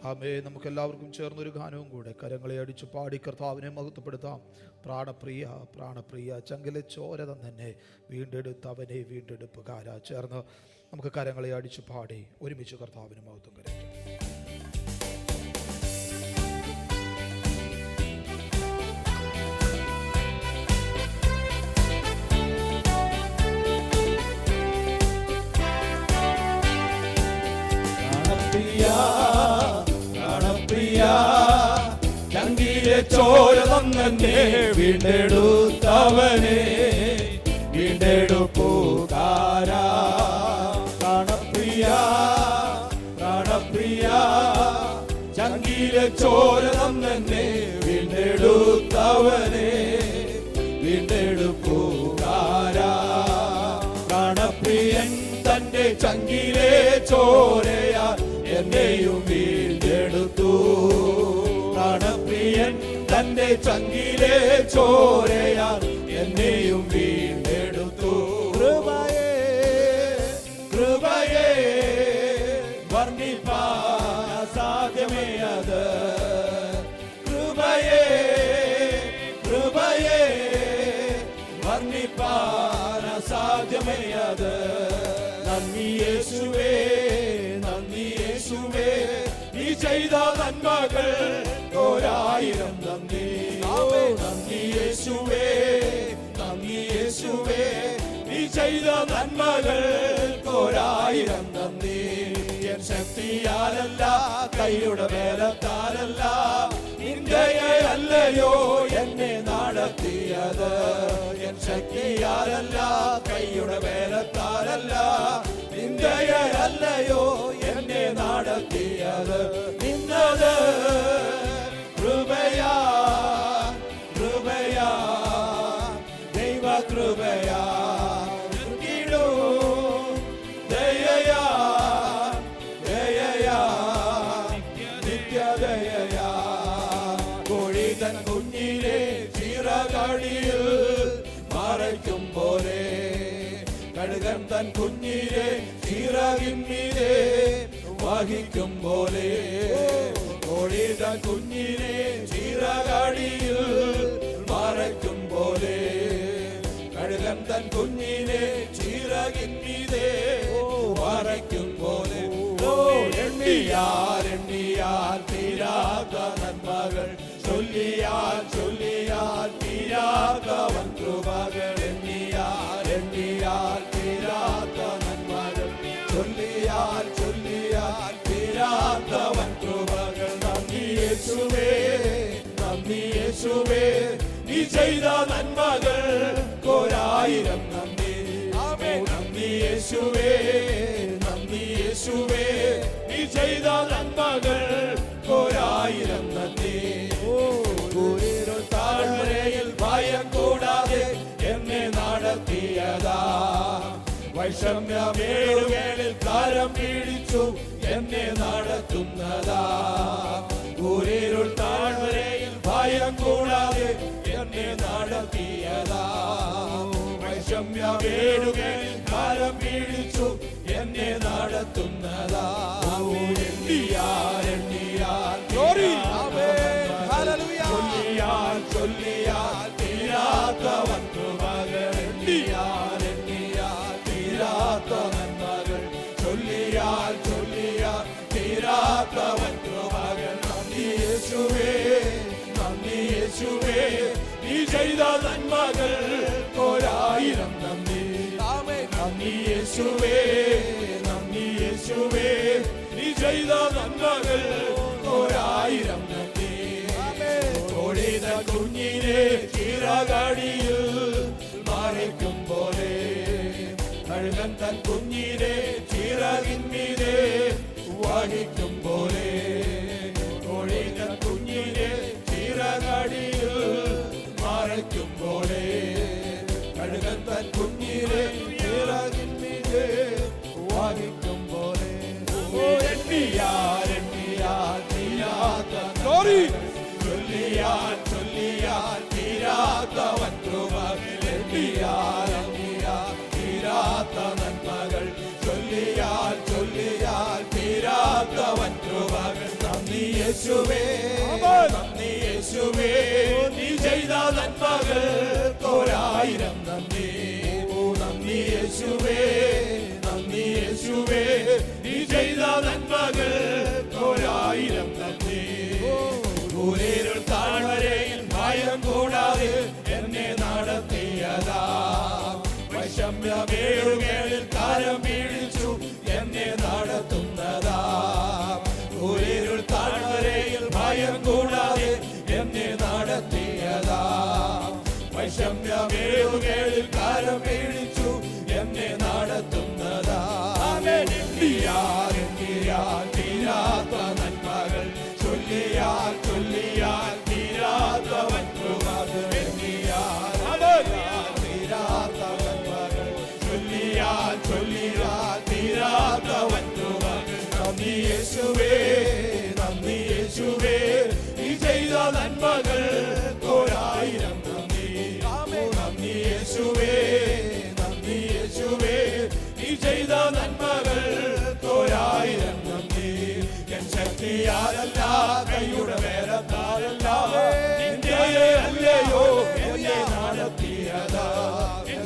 ആമേ. നമുക്ക് എല്ലാവർക്കും ചേർന്നൊരു ഗാനവും കൂടെ കരങ്ങളെ അടിച്ചു പാടി കർത്താവിനെ മഹത്വപ്പെടുത്താം. പ്രാണപ്രിയ പ്രാണപ്രിയ ചങ്കിലെ ചോര തന്നെ വീണ്ടെടുത്തവനെ വീണ്ടെടുപ്പുകാര. ചേർന്ന് നമുക്ക് കരങ്ങളെ അടിച്ചു പാടി ഒരുമിച്ച് കർത്താവിന് മഹത്വം കരട്ടെ. ചങ്കിലെ ചോര തന്നെ വീണ്ടെടുത്തവനെ വീണ്ടെടുപ്പുകാരാ. പ്രാണപ്രിയ പ്രാണപ്രിയ ചങ്കിലെ ചോര തന്നെ വീണ്ടെടുത്തവനെ വീണ്ടെടുപ്പുകാരാ. പ്രാണപ്രിയൻ തന്റെ ചങ്കിലെ ചോരയാ എന്നെയും വീണ്ടെടുത്തു. പ്രാണപ്രിയൻ തന്റെ ചങ്കിലെ ചോരയാൽ എന്നെയും വീണ്ടെടുത്തു. കൃപയേ കൃപയേ വർണ്ണിപ്പാൻ അസാധ്യമേ അത്. കൃപയേ വർണ്ണിപ്പാൻ അസാധ്യമേ അത്. നന്ദി യേശുവേ, നന്ദി യേശുവേ, നീ ചെയ്ത നന്മകൾ ഒരായിരം നന്ദി. നന്ദി യേശുവേ, നന്ദി യേശുവേ, നീ ചെയ്ത നന്മകൾ ഒരായിരം നന്ദി. എൻ ശക്തിയാലല്ല, കൈയുടെ ബലത്താലല്ല, നിന്റെ അല്ലയോ എന്നെ നടത്തിയത്. എൻ ശക്തിയാലല്ല, കൈയുടെ ബലത്താലല്ല, നിന്റെ അല്ലയോ എന്നെ നടത്തിയത്. നിന്നത് കൃപയാ, കൃപയാ, ദൈവ കൃപയാ, ദയയാ, ദയയാ, നിത്യദയയാ. കോഴി തൻ കുഞ്ഞിനെ ചിറകടിയിൽ മറയ്ക്കും പോലെ, കഴുകൻ തൻ കുഞ്ഞിനെ ചിറകിന്മീതെ വഹിക്കും പോലെ, കോഴി തൻ കുഞ്ഞിനെ ചിറകടിയിൽ മറയ്ക്കും പോലെ, കഴുകൻ തൻ കുഞ്ഞിനെ ചിറകിന്മീതെ വഹിക്കും പോലെ. എണ്ണിയാൽ എണ്ണിയാൽ തീരാത്ത നന്മകൾ, ചൊല്ലിയാൽ ചൊല്ലിയാൽ തീരാത്ത വൻ കൃപകൾ. എണ്ണിയാൽ എണ്ണിയാൽ തീരാത്ത നന്മകൾ, ചൊല്ലിയാൽ ചൊല്ലിയാൽ തീരാത്ത വൻ കൃപകൾ. നന്ദി യേശുവേ, നന്ദി യേശുവേ, നീ ചെയ്ത നന്മകൾ ഒരായിരം നന്ദി. നന്ദി യേശുവേ, നന്ദി യേശുവേ, നീ ചെയ്ത നന്മകൾ ഒരായിരം നന്ദി. ഒരു താഴ്വരയിൽ ഭയം കൂടാതെ എന്നെ നടത്തിയതാ, വൈഷമ്യമേടുകളിൽ കാരം പീഡിച്ചു എന്നെ നടത്തുന്നതാ. ഒരു താഴ്വരയിൽ ഭയം കൂടാതെ എന്നെ നടത്തിയതാ, വൈഷമ്യമേടുകളിൽ കാരം പീഡിച്ചു എന്നെ നടത്തുന്നതാ. എണ്ണിയാൽ എണ്ണിയാൽ ചൊല്ലിയാൽ ചൊല്ലിയാൽ തീരാത്ത വൻ കൃപകൾ. എണ്ണിയാൽ എണ്ണിയാൽ തീരാത്ത നന്മകൾ, ചൊല്ലിയാൽ ചൊല്ലിയാൽ തീരാത്ത വൻ കൃപകൾ. നന്ദി യേശുവേ, നന്ദി യേശുവേ, നീ ചെയ്ത നന്മകൾ ഒരായിരം നന്ദി. നന്ദി യേശുവേ, നന്ദി യേശുവേ, നീ ചെയ്ത നന്മകൾ ഒരായിരം നന്ദി. കോഴിത കുഞ്ഞിനെ ചിറകടിയിൽ മറയ്ക്കും പോലെ, കഴുകൻ തൻ കുഞ്ഞിനെ ചിറകിന്മീതെ വഹിക്കും പോലെ, കോഴിത കുഞ്ഞിനെ ചിറകടിയിൽ മറയ്ക്കും പോലെ, കഴുകൻ തൻ കുഞ്ഞിനെ ചിറകിന്മീതെ വഹിക്കും പോലെ. എണ്ണിയാൽ എണ്ണിയാൽ തീരാത്ത, ചൊല്ലിയാൽ ചൊല്ലിയാൽ തീരാത്ത വൻ കൃപകൾ. എണ്ണിയാൽ എണ്ണിയാൽ തീരാത്ത നന്മകൾ, ചൊല്ലിയാൽ ചൊല്ലിയാൽ തീരാത്ത വൻ കൃപകൾ. നന്ദി യേശുവേ, നന്ദി യേശുവേ, നീ ചെയ്ത നന്മകൾ ഒരായിരം നന്ദി. നന്ദി യേശുവേ, നന്ദി യേശുവേ, നീ ചെയ്ത നന്മകൾ ഒരായിരം നന്ദി. ഒരു താഴ്വരയിൽ ഭയം കൂടാതെ എന്നെ നടത്തിയതാ, വൈഷമ്യമേടുകളിൽ കാരം പീഡിച്ചു എന്നെ നടത്തുന്നതാ. ഒരു താഴ്വരയിൽ ഭയം കൂടാതെ എന്നെ നടത്തിയതാ, വൈഷമ്യമേടുകളിൽ കാരം പീഡിച്ചു എന്നെ നടത്തുന്നതാ. എണ്ണിയാൽ എണ്ണിയാൽ തീരാത്ത നന്മകൾ, ചൊല്ലിയാൽ ചൊല്ലിയാൽ തീരാത്ത വൻ കൃപകൾ. എണ്ണിയാൽ തീരാത്ത നന്മകൾ, ചൊല്ലിയാൽ ചൊല്ലിയാൽ തീരാത്ത വൻ കൃപകൾ. നന്ദി യേശുവേ, നന്ദി യേശുവേ, നീ ചെയ്ത നന്മകൾ ഒരായിരം നന്ദി. നന്ദി യേശുവേ, നന്ദി യേശുവേ, നീ ചെയ്ത നന്മകൾ ഒരായിരം നന്ദി. എൻ ശക്തിയാലല്ല, കൈയുടെ ബലത്താലല്ല, നിന്റെ അല്ലയോ എന്നെ നടത്തിയതാ. എൻ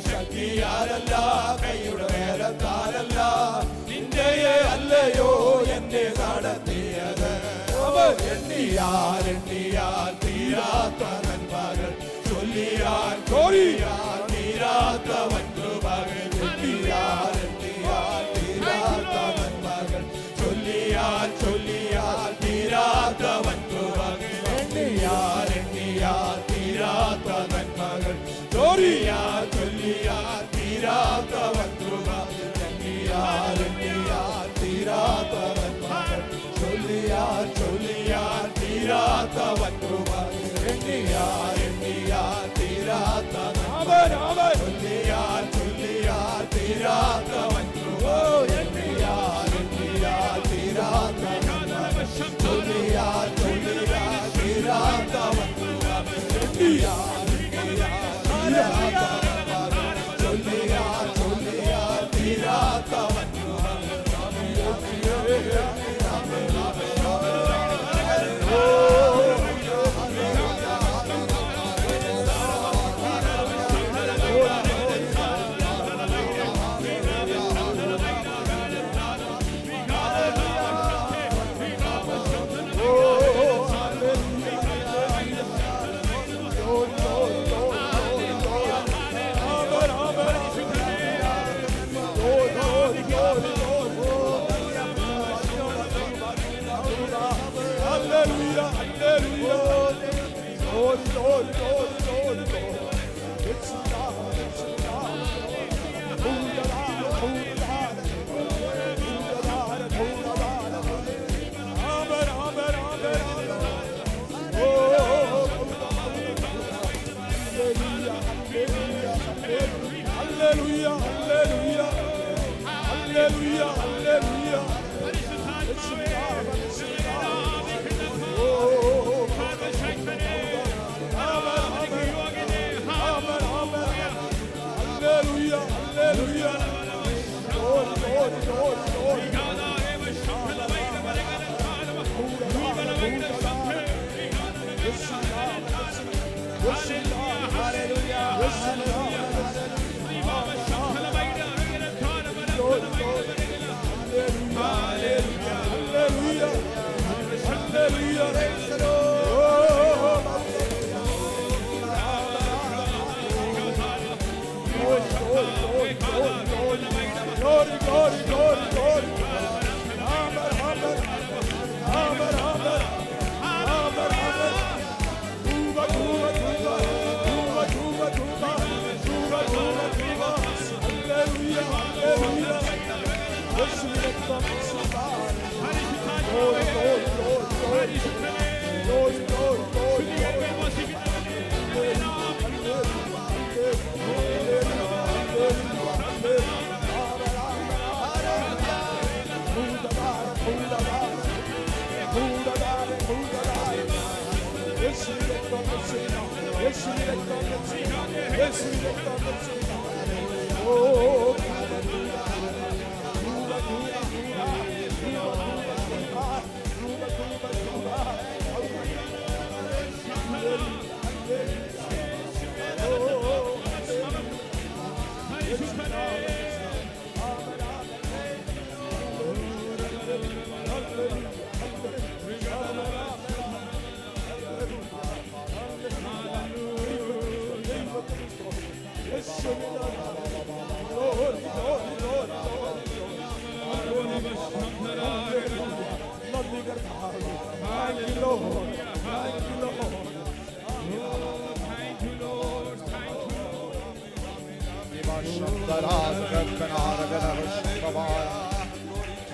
എണ്ണിയാൽ എണ്ണിയാൽ തീരാത്ത നന്മകൾ ചൊല്ലിയാൽ ചൊല്ലിയാൽ തീരാത്ത വൻകൃപകൾ എണ്ണിയാൽ എണ്ണിയാൽ തീരാത്ത നന്മകൾ ചൊല്ലിയാൽ ചൊല്ലിയാൽ തീരാത്ത വൻകൃപകൾ എണ്ണിയാൽ എണ്ണിയാൽ തീരാത്ത നന്മകൾ ചൊല്ലിയാൽ ചൊല്ലിയാൽ തീരാത്ത വൻകൃപകൾ എണ്ണിയാൽ എണ്ണിയാൽ തീരാത്ത നന്മകൾ ചൊല്ലിയാൽ ചൊല്ലിയാൽ തീരാത്ത വൻകൃപകൾ എണ്ണിയാൽ എണ്ണിയാൽ തീരാത്ത നന്മകൾ ചൊല്ലിയാൽ ചൊല്ലിയാൽ തീരാത്ത വൻകൃപകൾ എണ്ണിയാൽ എണ്ണിയാൽ തീരാത്ത നന്മകൾ ചൊല്ലിയാൽ ചൊല്ലിയാൽ തീരാത്ത വൻകൃപകൾ എണ്ണിയാൽ എണ്ണിയാൽ തീരാത്ത നന്മകൾ ചൊല്ലിയാൽ ചൊല്ലിയാൽ തീരാത്ത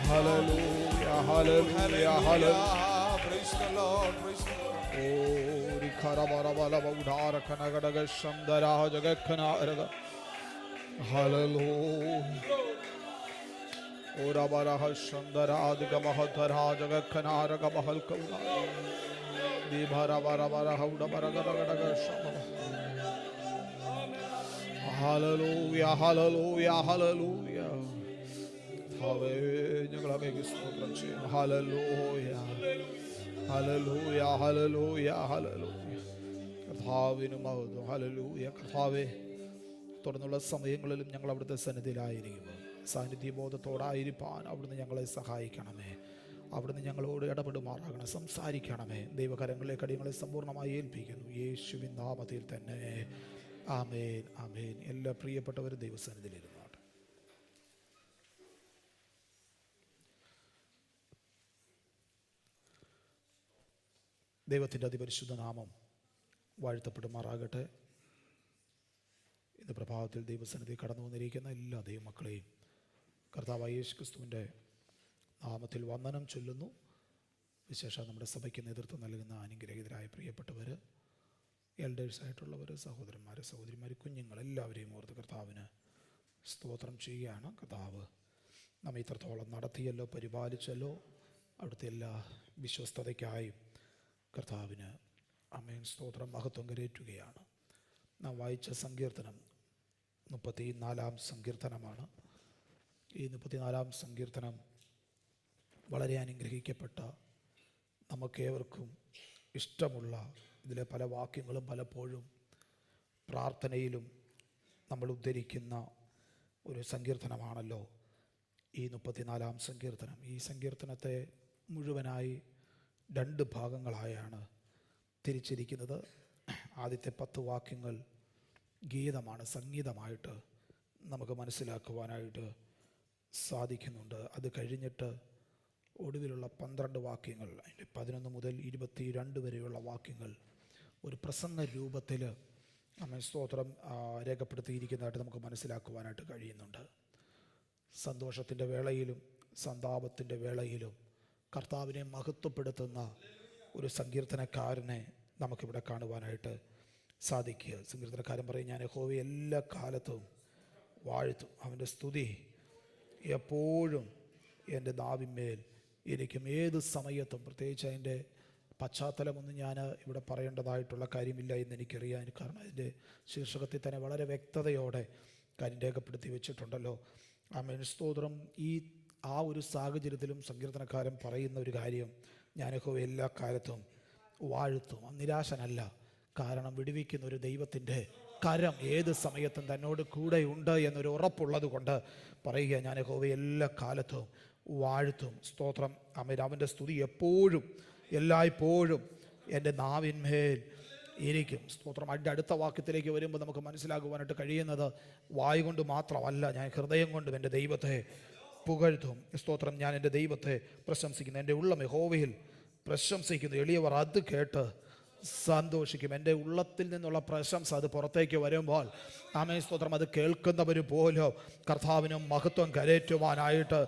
Hallelujah, hallelujah, hallelujah. Praise the Lord, praise the Lord. Oh, Rikarabala Udara Kanagadaga Shandara Jagakanaraga. Hallelujah. Ora Baraha Shandara Digamahatara Jagakanaraga Bahalkana. Dibara Barabara Hauda Baragadaga Shama. Hallelujah, hallelujah, hallelujah. Hallelujah, hallelujah, hallelujah, hallelujah. Hallelujah. തുടർന്നുള്ള സമയങ്ങളിലും ഞങ്ങൾ അവിടുത്തെ സന്നിധിയിലായിരിക്കും. സാന്നിധ്യബോധത്തോടായിരിക്കാൻ അവിടുന്ന് ഞങ്ങളെ സഹായിക്കണമേ. അവിടുന്ന് ഞങ്ങളോട് ഇടപെടുമാറാകണം, സംസാരിക്കണമേ. ദൈവകരങ്ങളിലേക്ക് അടിയങ്ങളെ സമ്പൂർണ്ണമായി ഏൽപ്പിക്കുന്നു, യേശുവിൻ നാമത്തിൽ തന്നെ. ആമേൻ, ആമേൻ. എല്ലാ പ്രിയപ്പെട്ടവരും ദൈവസന്നിധിയിലിരുന്നാട്ടെ. ദൈവത്തിൻ്റെ അതിപരിശുദ്ധ നാമം വാഴ്ത്തപ്പെടുമാറാകട്ടെ. ഇന്ന് പ്രഭാതത്തിൽ ദൈവസന്നിധി കടന്നു വന്നിരിക്കുന്ന എല്ലാ ദൈവമക്കളെയും കർത്താവായ യേശു ക്രിസ്തുവിൻ്റെ നാമത്തിൽ വന്ദനം ചൊല്ലുന്നു. വിശേഷം നമ്മുടെ സഭയ്ക്ക് നേതൃത്വം നൽകുന്ന അനുഗ്രഹീതരായ പ്രിയപ്പെട്ടവർ, എൽഡേഴ്സായിട്ടുള്ളവർ, സഹോദരന്മാർ, സഹോദരിമാർ, കുഞ്ഞുങ്ങൾ എല്ലാവരെയും ഓർത്ത് കർത്താവിന് സ്തോത്രം ചെയ്യുകയാണ്. കർത്താവ് നമ്മെ ഇത്രത്തോളം നടത്തിയല്ലോ, പരിപാലിച്ചല്ലോ. അവിടുത്തെ എല്ലാ വിശ്വസ്തതയ്ക്കായും കർത്താവിന് ആമേൻ സ്തോത്രം, മഹത്വം കരേറ്റുകയാണ്. നാം വായിച്ച സങ്കീർത്തനം 34-ാം സങ്കീർത്തനമാണ്. ഈ 34-ാം സങ്കീർത്തനം വളരെ അനുഗ്രഹിക്കപ്പെട്ട, നമുക്കേവർക്കും ഇഷ്ടമുള്ള, ഇതിലെ പല വാക്യങ്ങളും പലപ്പോഴും പ്രാർത്ഥനയിലും നമ്മൾ ഉദ്ധരിക്കുന്ന ഒരു സങ്കീർത്തനമാണല്ലോ ഈ 34-ാം സങ്കീർത്തനം. ഈ സങ്കീർത്തനത്തെ മുഴുവനായി 2 ഭാഗങ്ങളായാണ് തിരിച്ചിരിക്കുന്നത്. ആദ്യത്തെ 10 വാക്യങ്ങൾ ഗീതമാണ്, സംഗീതമായിട്ട് നമുക്ക് മനസ്സിലാക്കുവാനായിട്ട് സാധിക്കുന്നുണ്ട്. അത് കഴിഞ്ഞിട്ട് ഒടുവിലുള്ള 12 വാക്യങ്ങൾ, അതിൻ്റെ 11 മുതൽ 22 വരെയുള്ള വാക്യങ്ങൾ ഒരു പ്രസംഗ രൂപത്തിൽ നമ്മെ സ്തോത്രം രേഖപ്പെടുത്തിയിരിക്കുന്നതായിട്ട് നമുക്ക് മനസ്സിലാക്കുവാനായിട്ട് കഴിയുന്നുണ്ട്. സന്തോഷത്തിൻ്റെ വേളയിലും സന്താപത്തിൻ്റെ വേളയിലും കർത്താവിനെ മഹത്വപ്പെടുത്തുന്ന ഒരു സങ്കീർത്തനക്കാരനെ നമുക്കിവിടെ കാണുവാനായിട്ട് സാധിക്കുക. സങ്കീർത്തനക്കാരൻ പറയും, ഞാൻ യഹോവയെ എല്ലാ കാലത്തും വാഴ്ത്തും, അവൻ്റെ സ്തുതി എപ്പോഴും എൻ്റെ നാവിന്മേൽ ഇരിക്കും. ഏത് സമയത്തും, പ്രത്യേകിച്ച് അതിൻ്റെ പശ്ചാത്തലമൊന്നും ഞാൻ ഇവിടെ പറയേണ്ടതായിട്ടുള്ള കാര്യമില്ല എന്ന് എനിക്കറിയാം. കാരണം അതിൻ്റെ ശീർഷകത്തിൽ തന്നെ വളരെ വ്യക്തതയോടെ കാര്യം രേഖപ്പെടുത്തി വെച്ചിട്ടുണ്ടല്ലോ. ആമേൻ സ്തോത്രം. ആ ഒരു സാഹചര്യത്തിലും സങ്കീർത്തനക്കാരൻ പറയുന്ന ഒരു കാര്യം, ഞാൻ യഹോവയെ എല്ലാ കാലത്തും വാഴ്ത്തും. നിരാശനല്ല, കാരണം വിടുവിക്കുന്ന ഒരു ദൈവത്തിൻ്റെ കരം ഏത് സമയത്തും തന്നോട് കൂടെ ഉണ്ട് എന്നൊരു ഉറപ്പുള്ളത് കൊണ്ട് പറയുക, ഞാൻ യഹോവയെ എല്ലാ കാലത്തും വാഴ്ത്തും. സ്തോത്രം. ആമേൻ. അവൻ്റെ സ്തുതി എപ്പോഴും എല്ലായ്പ്പോഴും എൻ്റെ നാവിന്മേൽ ഇരിക്കും. സ്തോത്രം. അതിൻ്റെ അടുത്ത വാക്യത്തിലേക്ക് വരുമ്പോൾ നമുക്ക് മനസ്സിലാക്കുവാനായിട്ട് കഴിയുന്നത്, വായ് കൊണ്ട് മാത്രമല്ല, ഞാൻ ഹൃദയം കൊണ്ടും എൻ്റെ ദൈവത്തെ പുകഴ്ത്തും. സ്തോത്രം. ഞാൻ എൻ്റെ ദൈവത്തെ പ്രശംസിക്കുന്നു, എൻ്റെ ഉള്ളം യഹോവയിൽ പ്രശംസിക്കുന്നു, എളിയവർ അത് കേട്ട് സന്തോഷിക്കും. എൻ്റെ ഉള്ളത്തിൽ നിന്നുള്ള പ്രശംസ അത് പുറത്തേക്ക് വരുമ്പോൾ ആമേൻ സ്തോത്രം, അത് കേൾക്കുന്നവർ പോലും കർത്താവിനും മഹത്വം കരേറ്റുവാനായിട്ട്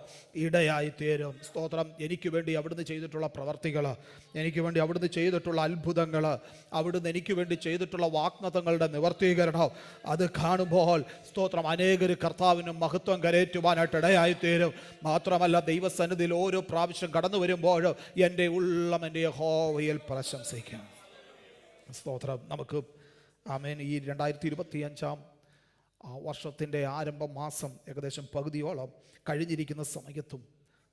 ഇടയായി തീരും. സ്തോത്രം. എനിക്ക് വേണ്ടി അവിടുന്ന് ചെയ്തിട്ടുള്ള പ്രവർത്തികൾ, എനിക്ക് വേണ്ടി അവിടുന്ന് ചെയ്തിട്ടുള്ള അത്ഭുതങ്ങൾ, അവിടുന്ന് എനിക്ക് വേണ്ടി ചെയ്തിട്ടുള്ള വാഗ്ദത്തങ്ങളുടെ നിവർത്തീകരണം, അത് കാണുമ്പോൾ സ്തോത്രം അനേകർ കർത്താവിനും മഹത്വം കരേറ്റുവാനായിട്ട് ഇടയായി തീരും. മാത്രമല്ല, ദൈവസന്നിധിയിൽ ഓരോ പ്രാവശ്യം കടന്നു വരുമ്പോഴും എൻ്റെ ഉള്ളം എൻ്റെ യഹോവയിൽ പ്രശംസിക്കും. സ്തോത്രം. നമുക്ക് ആമേൻ ഈ 2025 വർഷത്തിൻ്റെ ആരംഭ മാസം ഏകദേശം പകുതിയോളം കഴിഞ്ഞിരിക്കുന്ന സമയത്തും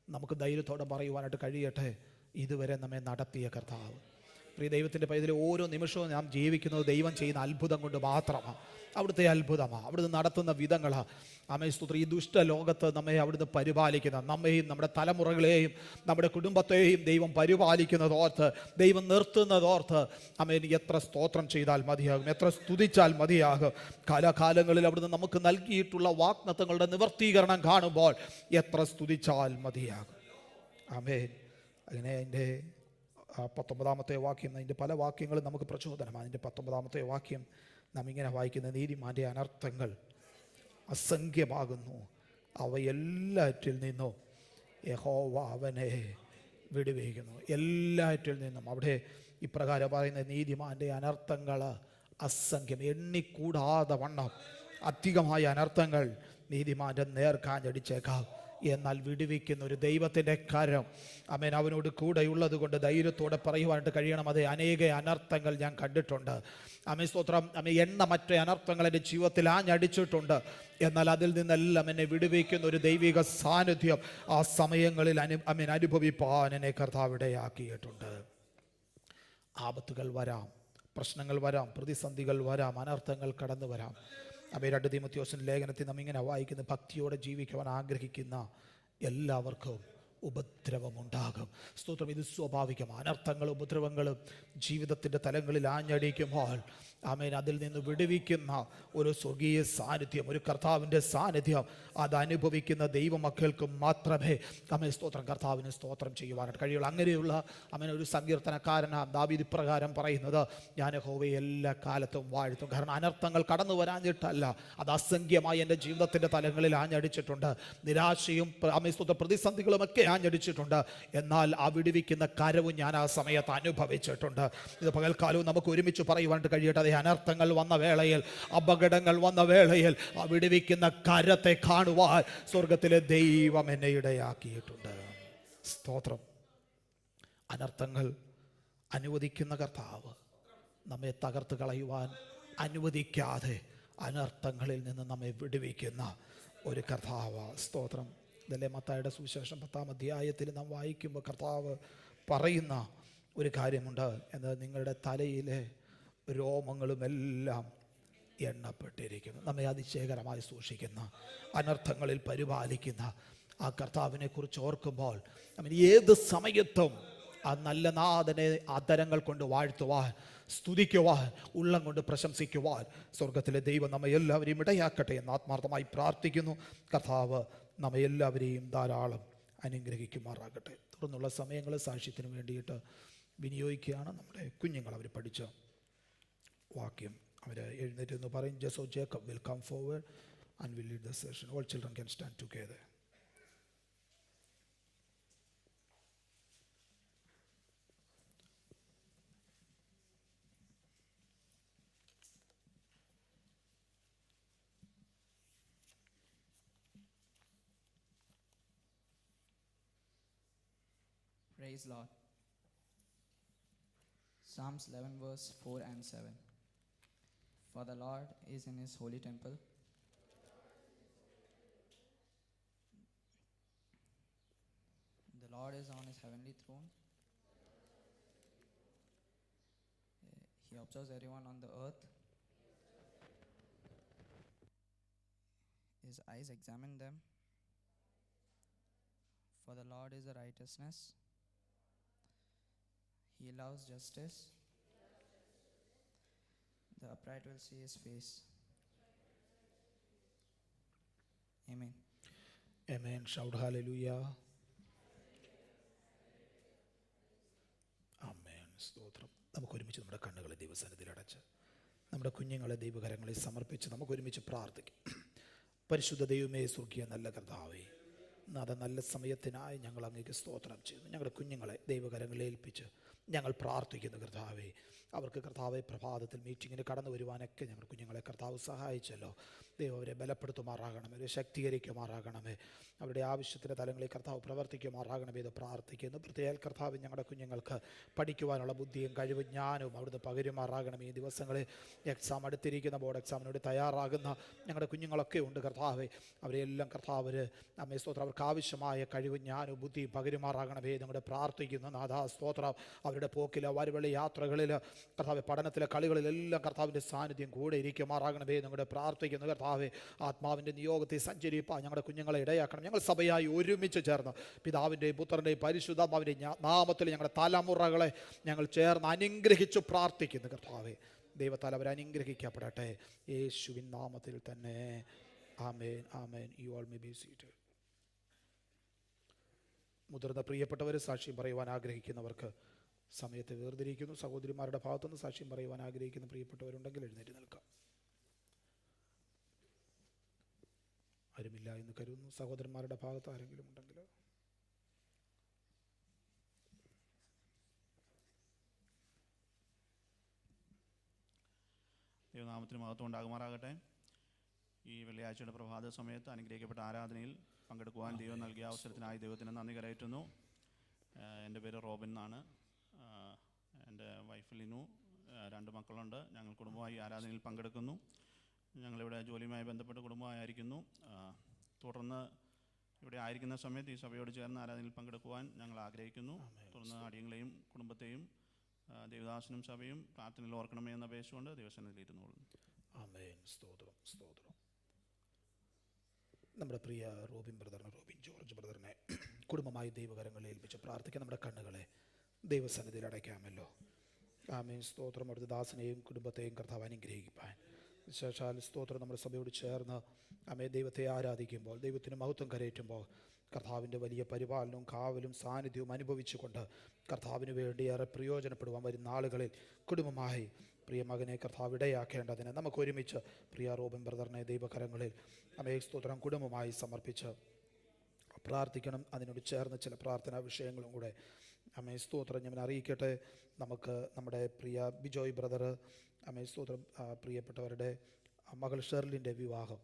നമുക്ക് ധൈര്യത്തോടെ പറയുവാനായിട്ട് കഴിയട്ടെ, ഇതുവരെ നമ്മെ നടത്തിയ കർത്താവ്. പ്രിയ ദൈവത്തിൻ്റെ പൈതൽ, ഓരോ നിമിഷവും നാം ജീവിക്കുന്നത് ദൈവം ചെയ്യുന്ന അത്ഭുതം കൊണ്ട് മാത്രമാണ്. അവിടുത്തെ അത്ഭുതമാണ്, അവിടുന്ന് നടത്തുന്ന വിധങ്ങളാണ്. ആമേൻ സ്തോത്രം. ഈ ദുഷ്ടലോകത്ത് നമ്മെ അവിടുന്ന് പരിപാലിക്കുന്ന, നമ്മെയും നമ്മുടെ തലമുറകളെയും നമ്മുടെ കുടുംബത്തെയും ദൈവം പരിപാലിക്കുന്നതോർത്ത്, ദൈവം നിർത്തുന്നതോർത്ത് ആമേൻ എത്ര സ്തോത്രം ചെയ്താൽ മതിയാകും, എത്ര സ്തുതിച്ചാൽ മതിയാകും. കാലാകാലങ്ങളിൽ അവിടുന്ന് നമുക്ക് നൽകിയിട്ടുള്ള വാഗ്ദത്തങ്ങളുടെ നിവർത്തീകരണം കാണുമ്പോൾ എത്ര സ്തുതിച്ചാൽ മതിയാകും. ആമേൻ. അങ്ങനെ അതിൻ്റെ 19-ാമത്തെ വാക്യം, അതിൻ്റെ പല വാക്യങ്ങളും നമുക്ക് പ്രചോദനമാണ്. അതിൻ്റെ 19-ാമത്തെ വാക്യം നാം ഇങ്ങനെ വായിക്കുന്ന, നീതിമാൻ്റെ അനർത്ഥങ്ങൾ അസംഖ്യമാകുന്നു, അവയെല്ലാറ്റിൽ നിന്നും യഹോവ അവനെ വിടുവിക്കുന്നു. എല്ലാറ്റിൽ നിന്നും. അവിടെ ഇപ്രകാരം പറയുന്ന, നീതിമാൻ്റെ അനർത്ഥങ്ങൾ അസംഖ്യം, എണ്ണിക്കൂടാതെ വണ്ണം അധികമായ അനർത്ഥങ്ങൾ നീതിമാൻ്റെ നേർക്കാഞ്ഞടിച്ചേക്കാം. എന്നാൽ വിടുവിക്കുന്ന ഒരു ദൈവത്തിൻ്റെ കരം ആമേൻ അവനോട് കൂടെയുള്ളത് കൊണ്ട് ധൈര്യത്തോടെ പറയുവാനായിട്ട് കഴിയണം. അതേ, അനേക അനർത്ഥങ്ങൾ ഞാൻ കണ്ടിട്ടുണ്ട്. ആമേൻ സ്തോത്രം. എണ്ണമറ്റ അനർത്ഥങ്ങൾ എൻ്റെ ജീവിതത്തിൽ ആഞ്ഞടിച്ചിട്ടുണ്ട്. എന്നാൽ അതിൽ നിന്നെല്ലാം എന്നെ വിടുവിക്കുന്ന ഒരു ദൈവിക സാന്നിധ്യം ആ സമയങ്ങളിൽ അനുഭവിപ്പാൻ എന്നെ കർത്താവിടയാക്കിയിട്ടുണ്ട്. ആപത്തുകൾ വരാം, പ്രശ്നങ്ങൾ വരാം, പ്രതിസന്ധികൾ വരാം, അനർത്ഥങ്ങൾ കടന്നു വരാം. അവയെ 2 തീമോഥെയോസിന്റെ ലേഖനത്തിൽ നാം ഇങ്ങനെ വായിക്കുന്നത്, ഭക്തിയോടെ ജീവിക്കുവാൻ ആഗ്രഹിക്കുന്ന എല്ലാവർക്കും ഉപദ്രവമുണ്ടാകും. സ്തോത്രം. ഇത് സ്വാഭാവികമാണ്. അനർത്ഥങ്ങളും ഉപദ്രവങ്ങളും ജീവിതത്തിൻ്റെ തലങ്ങളിൽ ആഞ്ഞടിക്കുമ്പോൾ ആമേൻ അതിൽ നിന്ന് വിടുവിക്കുന്ന ഒരു സ്വർഗീയ സാന്നിധ്യം, ഒരു കർത്താവിൻ്റെ സാന്നിധ്യം അത് അനുഭവിക്കുന്ന ദൈവമക്കൾക്ക് മാത്രമേ ആമേൻ സ്തോത്രം കർത്താവിന് സ്തോത്രം ചെയ്യുവാനായിട്ട് കഴിയുള്ളൂ. അങ്ങനെയുള്ള ആമേൻ ഒരു സങ്കീർത്തനക്കാരനാണ് ദാവീദ് ഇപ്രകാരം പറയുന്നത്, ഞാൻ യഹോവയെ എല്ലാ കാലത്തും വാഴ്ത്തും. കാരണം അനർത്ഥങ്ങൾ കടന്നു വരാഞ്ഞിട്ടല്ല, അത് അസംഖ്യമായി എൻ്റെ ജീവിതത്തിൻ്റെ തലങ്ങളിൽ ആഞ്ഞടിച്ചിട്ടുണ്ട്. നിരാശയും ആമേൻ സ്തോത്രം പ്രതിസന്ധികളുമൊക്കെ ആഞ്ഞടിച്ചിട്ടുണ്ട്. എന്നാൽ ആ വിടുവിക്കുന്ന കരവും ഞാൻ ആ സമയത്ത് അനുഭവിച്ചിട്ടുണ്ട്. ഇത് പകൽക്കാലവും നമുക്ക് ഒരുമിച്ച് പറയുവാനായിട്ട് കഴിയട്ടെ. അതേ അനർത്ഥങ്ങൾ വന്ന വേളയിൽ, അപകടങ്ങൾ വന്ന വേളയിൽ ആ വിടുവിക്കുന്ന കരത്തെ കാണുവാൻ സ്വർഗത്തിലെ ദൈവം എന്നെ ഇടയാക്കിയിട്ടുണ്ട്. സ്തോത്രം. അനർത്ഥങ്ങൾ അനുവദിക്കുന്ന കർത്താവ് നമ്മെ തകർത്ത് കളയുവാൻ അനുവദിക്കാതെ അനർത്ഥങ്ങളിൽ നിന്ന് നമ്മെ വിടുവിക്കുന്ന ഒരു കർത്താവ്. സ്തോത്രം. ഇതല്ലേ മത്തായിയുടെ സുവിശേഷം 10-ാം അധ്യായത്തിൽ നാം വായിക്കുമ്പോൾ കർത്താവ് പറയുന്ന ഒരു കാര്യമുണ്ട്. എന്നാൽ നിങ്ങളുടെ തലയിലെ രോമങ്ങളുമെല്ലാം എണ്ണപ്പെട്ടിരിക്കുന്നു. നമ്മെ അതിശയകരമായി സൂക്ഷിക്കുന്ന, അനർത്ഥങ്ങളിൽ പരിപാലിക്കുന്ന ആ കർത്താവിനെ കുറിച്ച് ഓർക്കുമ്പോൾ ഏത് സമയത്തും ആ നല്ല നാഥനെ ആദരങ്ങൾ കൊണ്ട് വാഴ്ത്തുവാൻ, സ്തുതിക്കുവാൻ, ഉള്ളം കൊണ്ട് പ്രശംസിക്കുവാൻ സ്വർഗത്തിലെ ദൈവം നമ്മെ എല്ലാവരെയും ഇടയാക്കട്ടെ എന്ന് ആത്മാർത്ഥമായി പ്രാർത്ഥിക്കുന്നു. കർത്താവ് നമ്മെ എല്ലാവരെയും ധാരാളം അനുഗ്രഹിക്കുമാറാകട്ടെ. തുടർന്നുള്ള സമയങ്ങൾ സാക്ഷ്യത്തിന് വേണ്ടിയിട്ട് വിനിയോഗിക്കുകയാണ്. നമ്മുടെ കുഞ്ഞുങ്ങൾ അവർ പഠിച്ച വാക്യം അവർ എഴുന്നേറ്റ് എന്ന് പറയും. Jesso Jacob will come forward and will lead the session. All children can stand together. Praise Lord. Psalms 11 verse 4 and 7. For the Lord is in his holy temple. The Lord is on his heavenly throne. He observes everyone on the earth. His eyes examine them. For the Lord is the righteousness. He loves justice. The upright will see his face. Amen. Amen. Shout hallelujah. Amen. സ്തോത്രം. നമുക്ക് ഒരുമിച്ച് നമ്മുടെ കണ്ണുകളെ ദൈവസന്നിധിയിൽ അടച്ച് നമ്മുടെ കുഞ്ഞുങ്ങളെ ദൈവകരങ്ങളിൽ സമർപ്പിച്ച് നമുക്ക് ഒരുമിച്ച് പ്രാർത്ഥിക്കാം. പരിശുദ്ധ ദൈവമേ, സ്വർഗീയ നല്ല കർത്താവേ, അത് നല്ല സമയത്തിനായി ഞങ്ങൾ അങ്ങേക്ക് സ്തോത്രം ചെയ്യുന്നു. ഞങ്ങളുടെ കുഞ്ഞുങ്ങളെ ദൈവകരങ്ങളിൽ ഏൽപ്പിച്ച് ഞങ്ങൾ പ്രാർത്ഥിക്കുന്നു കർത്താവേ. അവർക്ക് കർത്താവെ പ്രഭാതത്തിൽ മീറ്റിങ്ങിന് കടന്നു വരുവാനൊക്കെ ഞങ്ങളുടെ കുഞ്ഞുങ്ങളെ കർത്താവ് സഹായിച്ചല്ലോ. ദൈവം അവരെ ബലപ്പെടുത്തുമാറാകണമേ, അവരെ ശക്തീകരിക്കുമാറാകണമേ, അവരുടെ ആവശ്യത്തിൻ്റെ തലങ്ങളിൽ കർത്താവ് പ്രവർത്തിക്കുമാറാകണമേ എന്ന് പ്രാർത്ഥിക്കുന്നു. പ്രത്യേക കർത്താവ് ഞങ്ങളുടെ കുഞ്ഞുങ്ങൾക്ക് പഠിക്കുവാനുള്ള ബുദ്ധിയും കഴിവും ജ്ഞാനവും അവിടുന്ന് പകരുമാറാകണമേ. ഈ ദിവസങ്ങളിൽ എക്സാം അടുത്തിരിക്കുന്ന, ബോർഡ് എക്സാമിനോട് തയ്യാറാകുന്ന ഞങ്ങളുടെ കുഞ്ഞുങ്ങളൊക്കെ ഉണ്ട് കർത്താവെ. അവരെല്ലാം കർത്താവ് നമ്മെ സ്തോത്രം അവർക്ക് ആവശ്യമായ കഴിവും ജ്ഞാനവും ബുദ്ധിയും പകരുമാറാകണമേ ഞങ്ങളുടെ പ്രാർത്ഥിക്കുന്നു. നാഥാ സ്തോത്രം. അവരുടെ പോക്കിലെ വരവളി യാത്രകളിൽ കർത്താവ്, പഠനത്തിലെ കളികളിലെല്ലാം കർത്താവിൻ്റെ സാന്നിധ്യം കൂടെ ഇരിക്കുമാറാകണമേ ഞങ്ങളുടെ പ്രാർത്ഥിക്കുന്നു. കർത്താവെ, ആത്മാവിൻ്റെ നിയോഗത്തെ സഞ്ചരിപ്പാൻ ഞങ്ങളുടെ കുഞ്ഞുങ്ങളെ ഇടയാക്കണം. ഞങ്ങൾ സഭയായി ഒരുമിച്ച് ചേർന്ന് പിതാവിൻ്റെയും പുത്രൻ്റെയും പരിശുദ്ധാത്മാവിൻ്റെയും നാമത്തിൽ ഞങ്ങളുടെ തലമുറകളെ ഞങ്ങൾ ചേർന്ന് അനുഗ്രഹിച്ചു പ്രാർത്ഥിക്കുന്നു. കർത്താവെ, ദൈവത്താൽ അവർ അനുഗ്രഹിക്കപ്പെടട്ടെ യേശുവിൻ നാമത്തിൽ തന്നെ. Amen, amen. You all may be seated. മുതിർന്ന പ്രിയപ്പെട്ടവർ സാക്ഷ്യം പറയുവാൻ ആഗ്രഹിക്കുന്നവർക്ക് സമയത്ത് വേർതിരിക്കുന്നു. സഹോദരിമാരുടെ ഭാഗത്തുനിന്ന് സാക്ഷ്യം പറയുവാൻ ആഗ്രഹിക്കുന്ന പ്രിയപ്പെട്ടവരുണ്ടെങ്കിൽ എഴുന്നേറ്റ് നിൽക്കാം. ആരുമില്ല എന്ന് കരുതുന്നു. സഹോദരന്മാരുടെ ഭാഗത്ത് ആരെങ്കിലും ഉണ്ടെങ്കിൽ ദൈവനാമത്തിന് മഹത്വം ഉണ്ടാകുമാറാകട്ടെ. ഈ വെള്ളിയാഴ്ചയുടെ പ്രഭാത സമയത്ത് അനുഗ്രഹിക്കപ്പെട്ട ആരാധനയിൽ പങ്കെടുക്കുവാൻ ദൈവം നൽകിയ അവസരത്തിനായി ദൈവത്തിന് നന്ദി കരയറ്റുന്നു. എൻ്റെ പേര് റോബിൻ എന്നാണ്. എൻ്റെ വൈഫ് ലിനു, 2 മക്കളുണ്ട്. ഞങ്ങൾ കുടുംബമായി ആരാധനയിൽ പങ്കെടുക്കുന്നു. ഞങ്ങളിവിടെ ജോലിയുമായി ബന്ധപ്പെട്ട് കുടുംബമായിരിക്കുന്നു. തുടർന്ന് ഇവിടെ ആയിരിക്കുന്ന സമയത്ത് ഈ സഭയോട് ചേർന്ന് ആരാധനയിൽ പങ്കെടുക്കുവാൻ ഞങ്ങൾ ആഗ്രഹിക്കുന്നു. തുടർന്ന് അടിയങ്ങളെയും കുടുംബത്തെയും ദേവദാസനും സഭയും പ്രാർത്ഥനയിൽ ഓർക്കണമേ എന്ന അപേക്ഷകൊണ്ട് ദിവസത്തിൽ ഇരുന്നോളൂ. ആമേൻ. സ്തോത്രം, സ്തോത്രം. നമ്മുടെ പ്രിയ റോബിൻ ജോർജ് ബ്രദറിനെ കുടുംബമായി ദൈവകരങ്ങളിൽ ഏൽപ്പിച്ച് പ്രാർത്ഥിക്കാം. നമ്മുടെ കണ്ണുകളെ ദൈവസന്നിധിയിൽ അടയ്ക്കാമല്ലോ. ആമേൻ. സ്തോത്രം. അവിടുത്തെ ദാസനെയും കുടുംബത്തെയും കർത്താവ് അനുഗ്രഹിക്കാൻ വിശേഷാൽ സ്തോത്രം. നമ്മുടെ സഭയോട് ചേർന്ന് ആമേൻ ദൈവത്തെ ആരാധിക്കുമ്പോൾ, ദൈവത്തിന് മഹത്വം കരയേറ്റുമ്പോൾ കർത്താവിൻ്റെ വലിയ പരിപാലനവും കാവലും സാന്നിധ്യവും അനുഭവിച്ചുകൊണ്ട് കർത്താവിന് വേണ്ടി ഏറെ പ്രയോജനപ്പെടുവാൻ വരുന്ന ആളുകളിൽ കുടുംബമായി പ്രിയ മകനെ കർത്താവ് ഇടയാക്കേണ്ടതിന് നമുക്ക് ഒരുമിച്ച് പ്രിയ റോബിൻ ബ്രദറിനെ ദൈവകരങ്ങളിൽ ആമേൻ സ്തോത്രം കുടുംബമായി സമർപ്പിച്ച് പ്രാർത്ഥിക്കണം. അതിനോട് ചേർന്ന് ചില പ്രാർത്ഥനാ വിഷയങ്ങളും കൂടെ ആമേൻ സ്തോത്രം ഞാൻ അറിയിക്കട്ടെ. നമുക്ക് നമ്മുടെ പ്രിയ ബിജോയ് ബ്രദർ ആമേൻ സ്തോത്രം പ്രിയപ്പെട്ടവരുടെ മകൾ ഷെർലിൻ്റെ വിവാഹം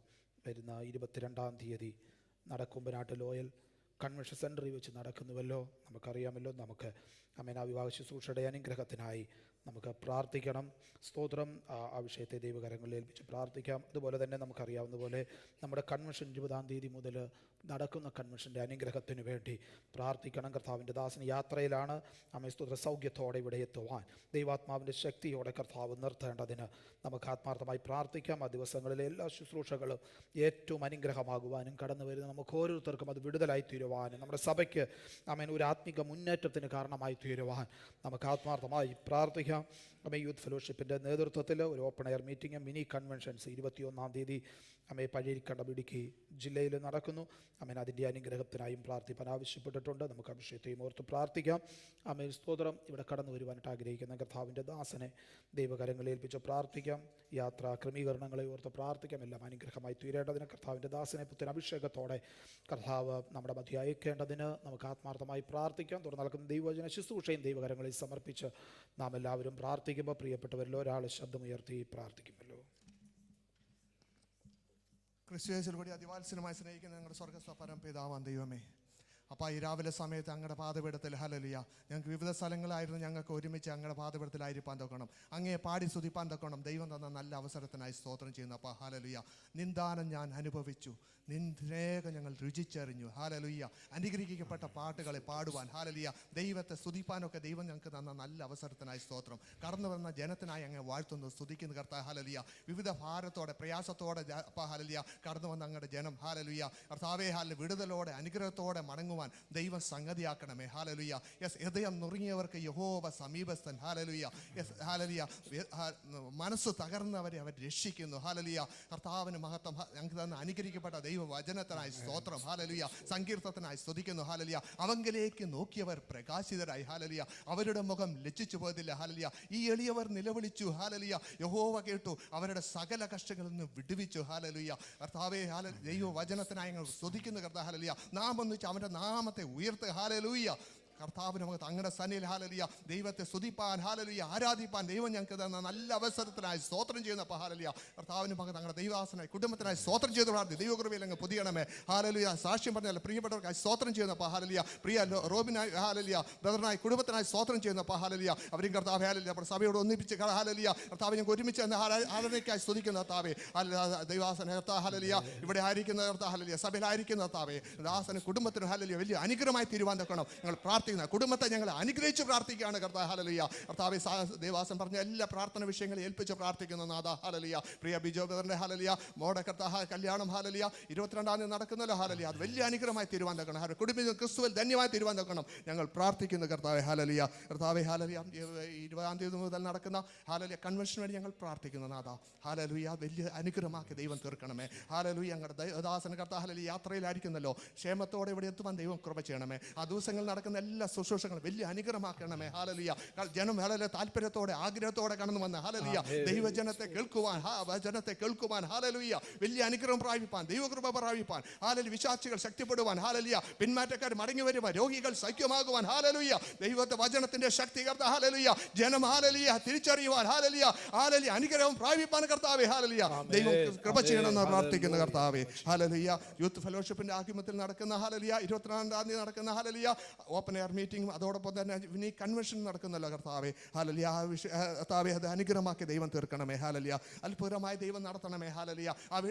വരുന്ന 22-ാം തീയതി നടക്കുമ്പനാട്ട് ലോയൽ കൺവെൻഷൻ സെൻറ്ററിൽ വെച്ച് നടക്കുന്നുവല്ലോ. നമുക്കറിയാമല്ലോ. നമുക്ക് ആമേൻ ആ വിവാഹ ശുശ്രൂഷയുടെ അനുഗ്രഹത്തിനായി നമുക്ക് പ്രാർത്ഥിക്കണം. സ്തോത്രം. ആ വിഷയത്തെ ദൈവകരങ്ങളിൽ ഏൽപ്പിച്ച് പ്രാർത്ഥിക്കാം. അതുപോലെ തന്നെ നമുക്കറിയാവുന്ന പോലെ നമ്മുടെ കൺവെൻഷൻ 20-ാം തീയതി മുതൽ നടക്കുന്ന കൺവെൻഷൻ്റെ അനുഗ്രഹത്തിന് വേണ്ടി പ്രാർത്ഥിക്കണം. കർത്താവിൻ്റെ ദാസന് യാത്രയിലാണ്. ആമേൻ സ്തോത്ര സൗഖ്യത്തോടെ ഇവിടെ എത്തുവാൻ ദൈവാത്മാവിൻ്റെ ശക്തിയോടെ കർത്താവ് നിർത്തേണ്ടതിന് നമുക്ക് ആത്മാർത്ഥമായി പ്രാർത്ഥിക്കാം. ആ ദിവസങ്ങളിലെ എല്ലാ ശുശ്രൂഷകളും ഏറ്റവും അനുഗ്രഹമാകുവാനും കടന്നു വരുന്ന നമുക്ക് ഓരോരുത്തർക്കും അത് വിടുതലായി തീരുവാനും നമ്മുടെ സഭയ്ക്ക് ആമേൻ ഒരു ആത്മിക മുന്നേറ്റത്തിന് കാരണമായി തീരുവാൻ നമുക്ക് ആത്മാർത്ഥമായി പ്രാർത്ഥിക്കാം. അമ്മ യൂത്ത് ഫെലോഷിപ്പിൻ്റെ നേതൃത്വത്തിൽ ഒരു open air meeting mini conventions 21-ാം തീയതി അമ്മയെ പഴയരിക്കണ്ടം ഇടുക്കി ജില്ലയിൽ നടക്കുന്നു. അമ്മേൻ അതിൻ്റെ അനുഗ്രഹത്തിനായും പ്രാർത്ഥിപ്പാൻ ആവശ്യപ്പെട്ടിട്ടുണ്ട്. നമുക്ക് ആ വിഷയത്തെയും ഓർത്ത് പ്രാർത്ഥിക്കാം. അമ്മേൻ സ്തോത്രം. ഇവിടെ കടന്നു വരുവാനായിട്ട് ആഗ്രഹിക്കുന്ന കർത്താവിൻ്റെ ദാസനെ ദൈവകരങ്ങളിൽ ഏൽപ്പിച്ച് പ്രാർത്ഥിക്കാം. യാത്രാ ക്രമീകരണങ്ങളെ ഓർത്ത് പ്രാർത്ഥിക്കാം. എല്ലാം അനുഗ്രഹമായി തീരേണ്ടതിന് കർത്താവിൻ്റെ ദാസനെ പുത്തൻ അഭിഷേകത്തോടെ കർത്താവ് നമ്മുടെ മധ്യ അയക്കേണ്ടതിന് നമുക്ക് ആത്മാർത്ഥമായി പ്രാർത്ഥിക്കാം. തുടർന്ന് നടക്കുന്ന ദൈവവചന ശുശ്രൂഷയും ദൈവകരങ്ങളിൽ സമർപ്പിച്ച് നാം എല്ലാവരും പ്രാർത്ഥിക്കുമ്പോൾ പ്രിയപ്പെട്ടവരിൽ ഒരാൾ ശബ്ദമുയർത്തി പ്രാർത്ഥിക്കുമല്ലോ. ക്രിസ്തുയേശുവിൽ കൂടി അതിവാത്സല്യമായി സ്നേഹിക്കുന്ന ഞങ്ങളുടെ സ്വർഗ്ഗസ്ഥ പരമപിതാവാം ദൈവമേ, അപ്പോൾ ഈ രാവിലെ സമയത്ത് അങ്ങയുടെ പാദപീഠത്തിൽ ഹല്ലേലൂയ ഞങ്ങൾക്ക് വിവിധ സ്ഥലങ്ങളായിരുന്നു ഞങ്ങൾക്ക് ഒരുമിച്ച് അങ്ങയുടെ പാദപീഠത്തിലായിരിക്കാൻ തൊക്കണം, അങ്ങയെ പാടി സ്തുതിപ്പാൻ തൊക്കണം. ദൈവം തന്ന നല്ല അവസരത്തിനായി സ്തോത്രം ചെയ്യുന്നു. അപ്പോൾ ഹല്ലേലൂയ നിന്ദാനം ഞാൻ അനുഭവിച്ചു, നിന്നേകം ഞങ്ങൾ രുചിച്ചറിഞ്ഞു. ഹല്ലേലൂയ അനുഗ്രഹിക്കപ്പെട്ട പാട്ടുകളെ പാടുവാൻ ഹല്ലേലൂയ ദൈവത്തെ സ്തുതിപ്പാനൊക്കെ ദൈവം ഞങ്ങൾക്ക് തന്ന നല്ല അവസരത്തിനായി സ്തോത്രം. കടന്നു വന്ന ജനത്തിനായി അങ്ങ് വാഴ്ത്തുന്നു, സ്തുതിക്കുന്നു കർത്താവ്. ഹല്ലേലൂയ വിവിധ ഭാരത്തോടെ പ്രയാസത്തോടെ അപ്പോൾ ഹല്ലേലൂയ കടന്നു വന്ന അങ്ങയുടെ ജനം ഹല്ലേലൂയ കർത്താവേ ഹല്ലേലൂയ വിടുതലോടെ അനുഗ്രഹത്തോടെ മടങ്ങുവാൻ ദൈവം സംഗതിയാക്കണമേ. ഹല്ലേലൂയ യെസ് ഹൃദയം നുറുങ്ങിയവർക്ക് യഹോവ സമീപസ്ഥൻ. ഹല്ലേലൂയ യെസ് ഹല്ലേലൂയ മനസ്സ് തകർന്നവരെ അവർ രക്ഷിക്കുന്നു. ഹല്ലേലൂയ കർത്താവിന് മഹത്വം. ഞങ്ങൾക്ക് തന്ന അനുഗ്രഹിക്കപ്പെട്ട ദൈവവചനത്തിനായി സ്തോത്രം. ഹല്ലേലൂയ സങ്കീർത്തനത്തിനായി സ്തുതിക്കുന്നു. ഹല്ലേലൂയ അവങ്കിലേക്ക് നോക്കിയവർ പ്രകാശിതരായി. ഹല്ലേലൂയ അവരുടെ മുഖം ലജ്ജിച്ചു പോയതില്ല. ഹല്ലേലൂയ ഈ എളിയവർ നിലവിളിച്ചു. ഹല്ലേലൂയ യഹോവ കേട്ടു, അവരുടെ സകല കഷ്ടങ്ങളിൽ നിന്ന് വിടുവിച്ചു. ഹല്ലേലൂയ കർത്താവേ ദൈവവചനത്തിനായി ഞങ്ങൾ സ്തുതിക്കുന്നു കർത്താവ്. ഹല്ലേലൂയ നാം ഒന്നിച്ച് അവൻ്റെ നാമത്തെ ഉയർത്തുക. ഹല്ലേലൂയ കർത്താവിന് നമുക്ക് അങ്ങയുടെ സന്നിധിയിൽ ഹല്ലേലൂയ ദൈവത്തെ സ്തുതിപ്പാൻ ഹല്ലേലൂയ ആരാധിപ്പാൻ ദൈവം ഞങ്ങൾക്ക് തന്ന നല്ല അവസരത്തിനായി സ്തോത്രം ചെയ്യുന്നപ്പോൾ ഹല്ലേലൂയ കർത്താവിന് നമുക്ക് തങ്ങളുടെ ദൈവദാസനായി കുടുംബത്തിനായി സ്തോത്രം ചെയ്ത് പ്രാർത്ഥി. ദൈവകൃപയിൽ അങ്ങ് പുതിയണമേ. ഹല്ലേലൂയ സാക്ഷ്യം പറഞ്ഞാൽ പ്രിയപ്പെട്ടവർക്കായി സ്തോത്രം ചെയ്യുന്നപ്പോൾ ഹല്ലേലൂയ പ്രിയ റോബിനായി ഹല്ലേലൂയ ബ്രദറിനായി കുടുംബത്തിനായി സ്തോത്രം ചെയ്യുന്നപ്പോൾ ഹല്ലേലൂയ അവരും കർത്താവ് ഹല്ലേലൂയ സഭയോട് ഒന്നിപ്പിച്ച് ഹല്ലേലൂയ കർത്താവ് ഞങ്ങൾക്ക് ഒരുമിച്ച് എന്ന ആരാധനയ്ക്കായി സ്തുതിക്കുന്ന കർത്താവേ. ദൈവദാസന കർത്താവ് ഹല്ലേലൂയ ഇവിടെ ആയിരിക്കുന്ന കർത്താവ് ഹല്ലേലൂയ സഭയിലായിരിക്കുന്ന കർത്താവേ ദാസന് കുടുംബത്തിന് ഹല്ലേലൂയ വലിയ അനുഗ്രഹമായി തീരുവാൻ തക്കണം ഞങ്ങൾ പ്രാർത്ഥിക്കുന്ന കുടുംബത്തെ ഞങ്ങൾ അനുഗ്രഹിച്ച് പ്രാർത്ഥിക്കുകയാണ് കർത്താവ്. ഹല്ലേലൂയ കർത്താവേ ദേവാസൻ പറഞ്ഞ എല്ലാ പ്രാർത്ഥന വിഷയങ്ങളും ഏൽപ്പിച്ച് പ്രാർത്ഥിക്കുന്നു നാഥ. ഹല്ലേലൂയ പ്രിയ ബിജോ ബ്രദറിന്റെ ഹല്ലേലൂയ മോടെ കർത്താവ് കല്യാണം ഹല്ലേലൂയ 22-ാം തീയതി നടക്കുന്നല്ലോ. ഹല്ലേലൂയ അത് വലിയ അനുഗ്രഹമായി തീരുവാൻ തക്കണം. കുടുംബം ക്രിസ്തുവിൽ ധന്യമായി തീരുവാൻ തക്കണം ഞങ്ങൾ പ്രാർത്ഥിക്കുന്നു കർത്താവേ. ഹല്ലേലൂയ കർത്താവേ ഹല്ലേലൂയ 20-ാം തീയതി മുതൽ നടക്കുന്ന ഹല്ലേലൂയ കൺവെൻഷൻ വേണ്ടി ഞങ്ങൾ പ്രാർത്ഥിക്കുന്നു നാഥ. ഹല്ലേലൂയ വലിയ അനുഗ്രഹമാക്കി ദൈവം തീർക്കണമേ. ഹല്ലേലൂയ ഞങ്ങളുടെ ദാസൻ കർത്താവ് ഹല്ലേലൂയ യാത്രയിലായിരിക്കുന്നല്ലോ, ക്ഷേമത്തോടെ ഇവിടെ എത്തുവാൻ ദൈവം കൃപ ചെയ്യണമേ. ആ ദിവസങ്ങളിൽ നടക്കുന്ന എല്ലാ ശുശ്രൂഷകളും വലിയ അനുഗ്രഹമാക്കണമേ. ഹല്ലേലൂയ ജനം വളരെ താല്പര്യത്തോടെ ആഗ്രഹത്തോടെ കടന്നു വന്ന ഹല്ലേലൂയ ദൈവജനത്തെ കേൾക്കുവാൻ വചനത്തെ കേൾക്കുവാൻ ഹല്ലേലൂയ വലിയ അനുഗ്രഹം പ്രാപിപ്പാൻ ദൈവകൃപ പ്രാപിപ്പാൻ ഹല്ലേലൂയ വിശ്വാസികൾ ശക്തിപ്പെടുവാൻ ഹല്ലേലൂയ പിന്മാറ്റക്കാർ മടങ്ങി വരുവാൻ രോഗികൾ സൗഖ്യമാകുവാൻ ഹല്ലേലൂയ ദൈവത്തെ വചനത്തിന്റെ ശക്തി കർത്താവ് ഹല്ലേലൂയ ജനം ഹല്ലേലൂയ തിരിച്ചറിയുവാൻ ഹല്ലേലൂയ ഹല്ലേലൂയ അനുഗ്രഹം പ്രാപിപ്പാൻ കർത്താവേ. ഹല്ലേലൂയ ദൈവം കൃപ ചെയ്യണമെന്ന് പ്രാർത്ഥിക്കുന്ന കർത്താവേ. ഹല്ലേലൂയ യൂത്ത് ഫെലോഷിപ്പിന്റെ ആഭിമുഖ്യത്തിൽ നടക്കുന്ന ഹല്ലേലൂയ 22-ാം തീയതി നടക്കുന്ന ഹല്ലേലൂയ ഓപ്പൺ എയർ മീറ്റിംഗും അതോടൊപ്പം തന്നെ ഇനി കൺവെൻഷൻ നടക്കുന്നല്ലോ കർത്താവെ. ഹാലലിയ കർത്താവെ അത് അനുഗ്രഹമാക്കി ദൈവം തീർക്കണമേ. ഹാലലിയ അത്ഭുതമായി ദൈവം നടത്തണമേ. ഹാലലിയ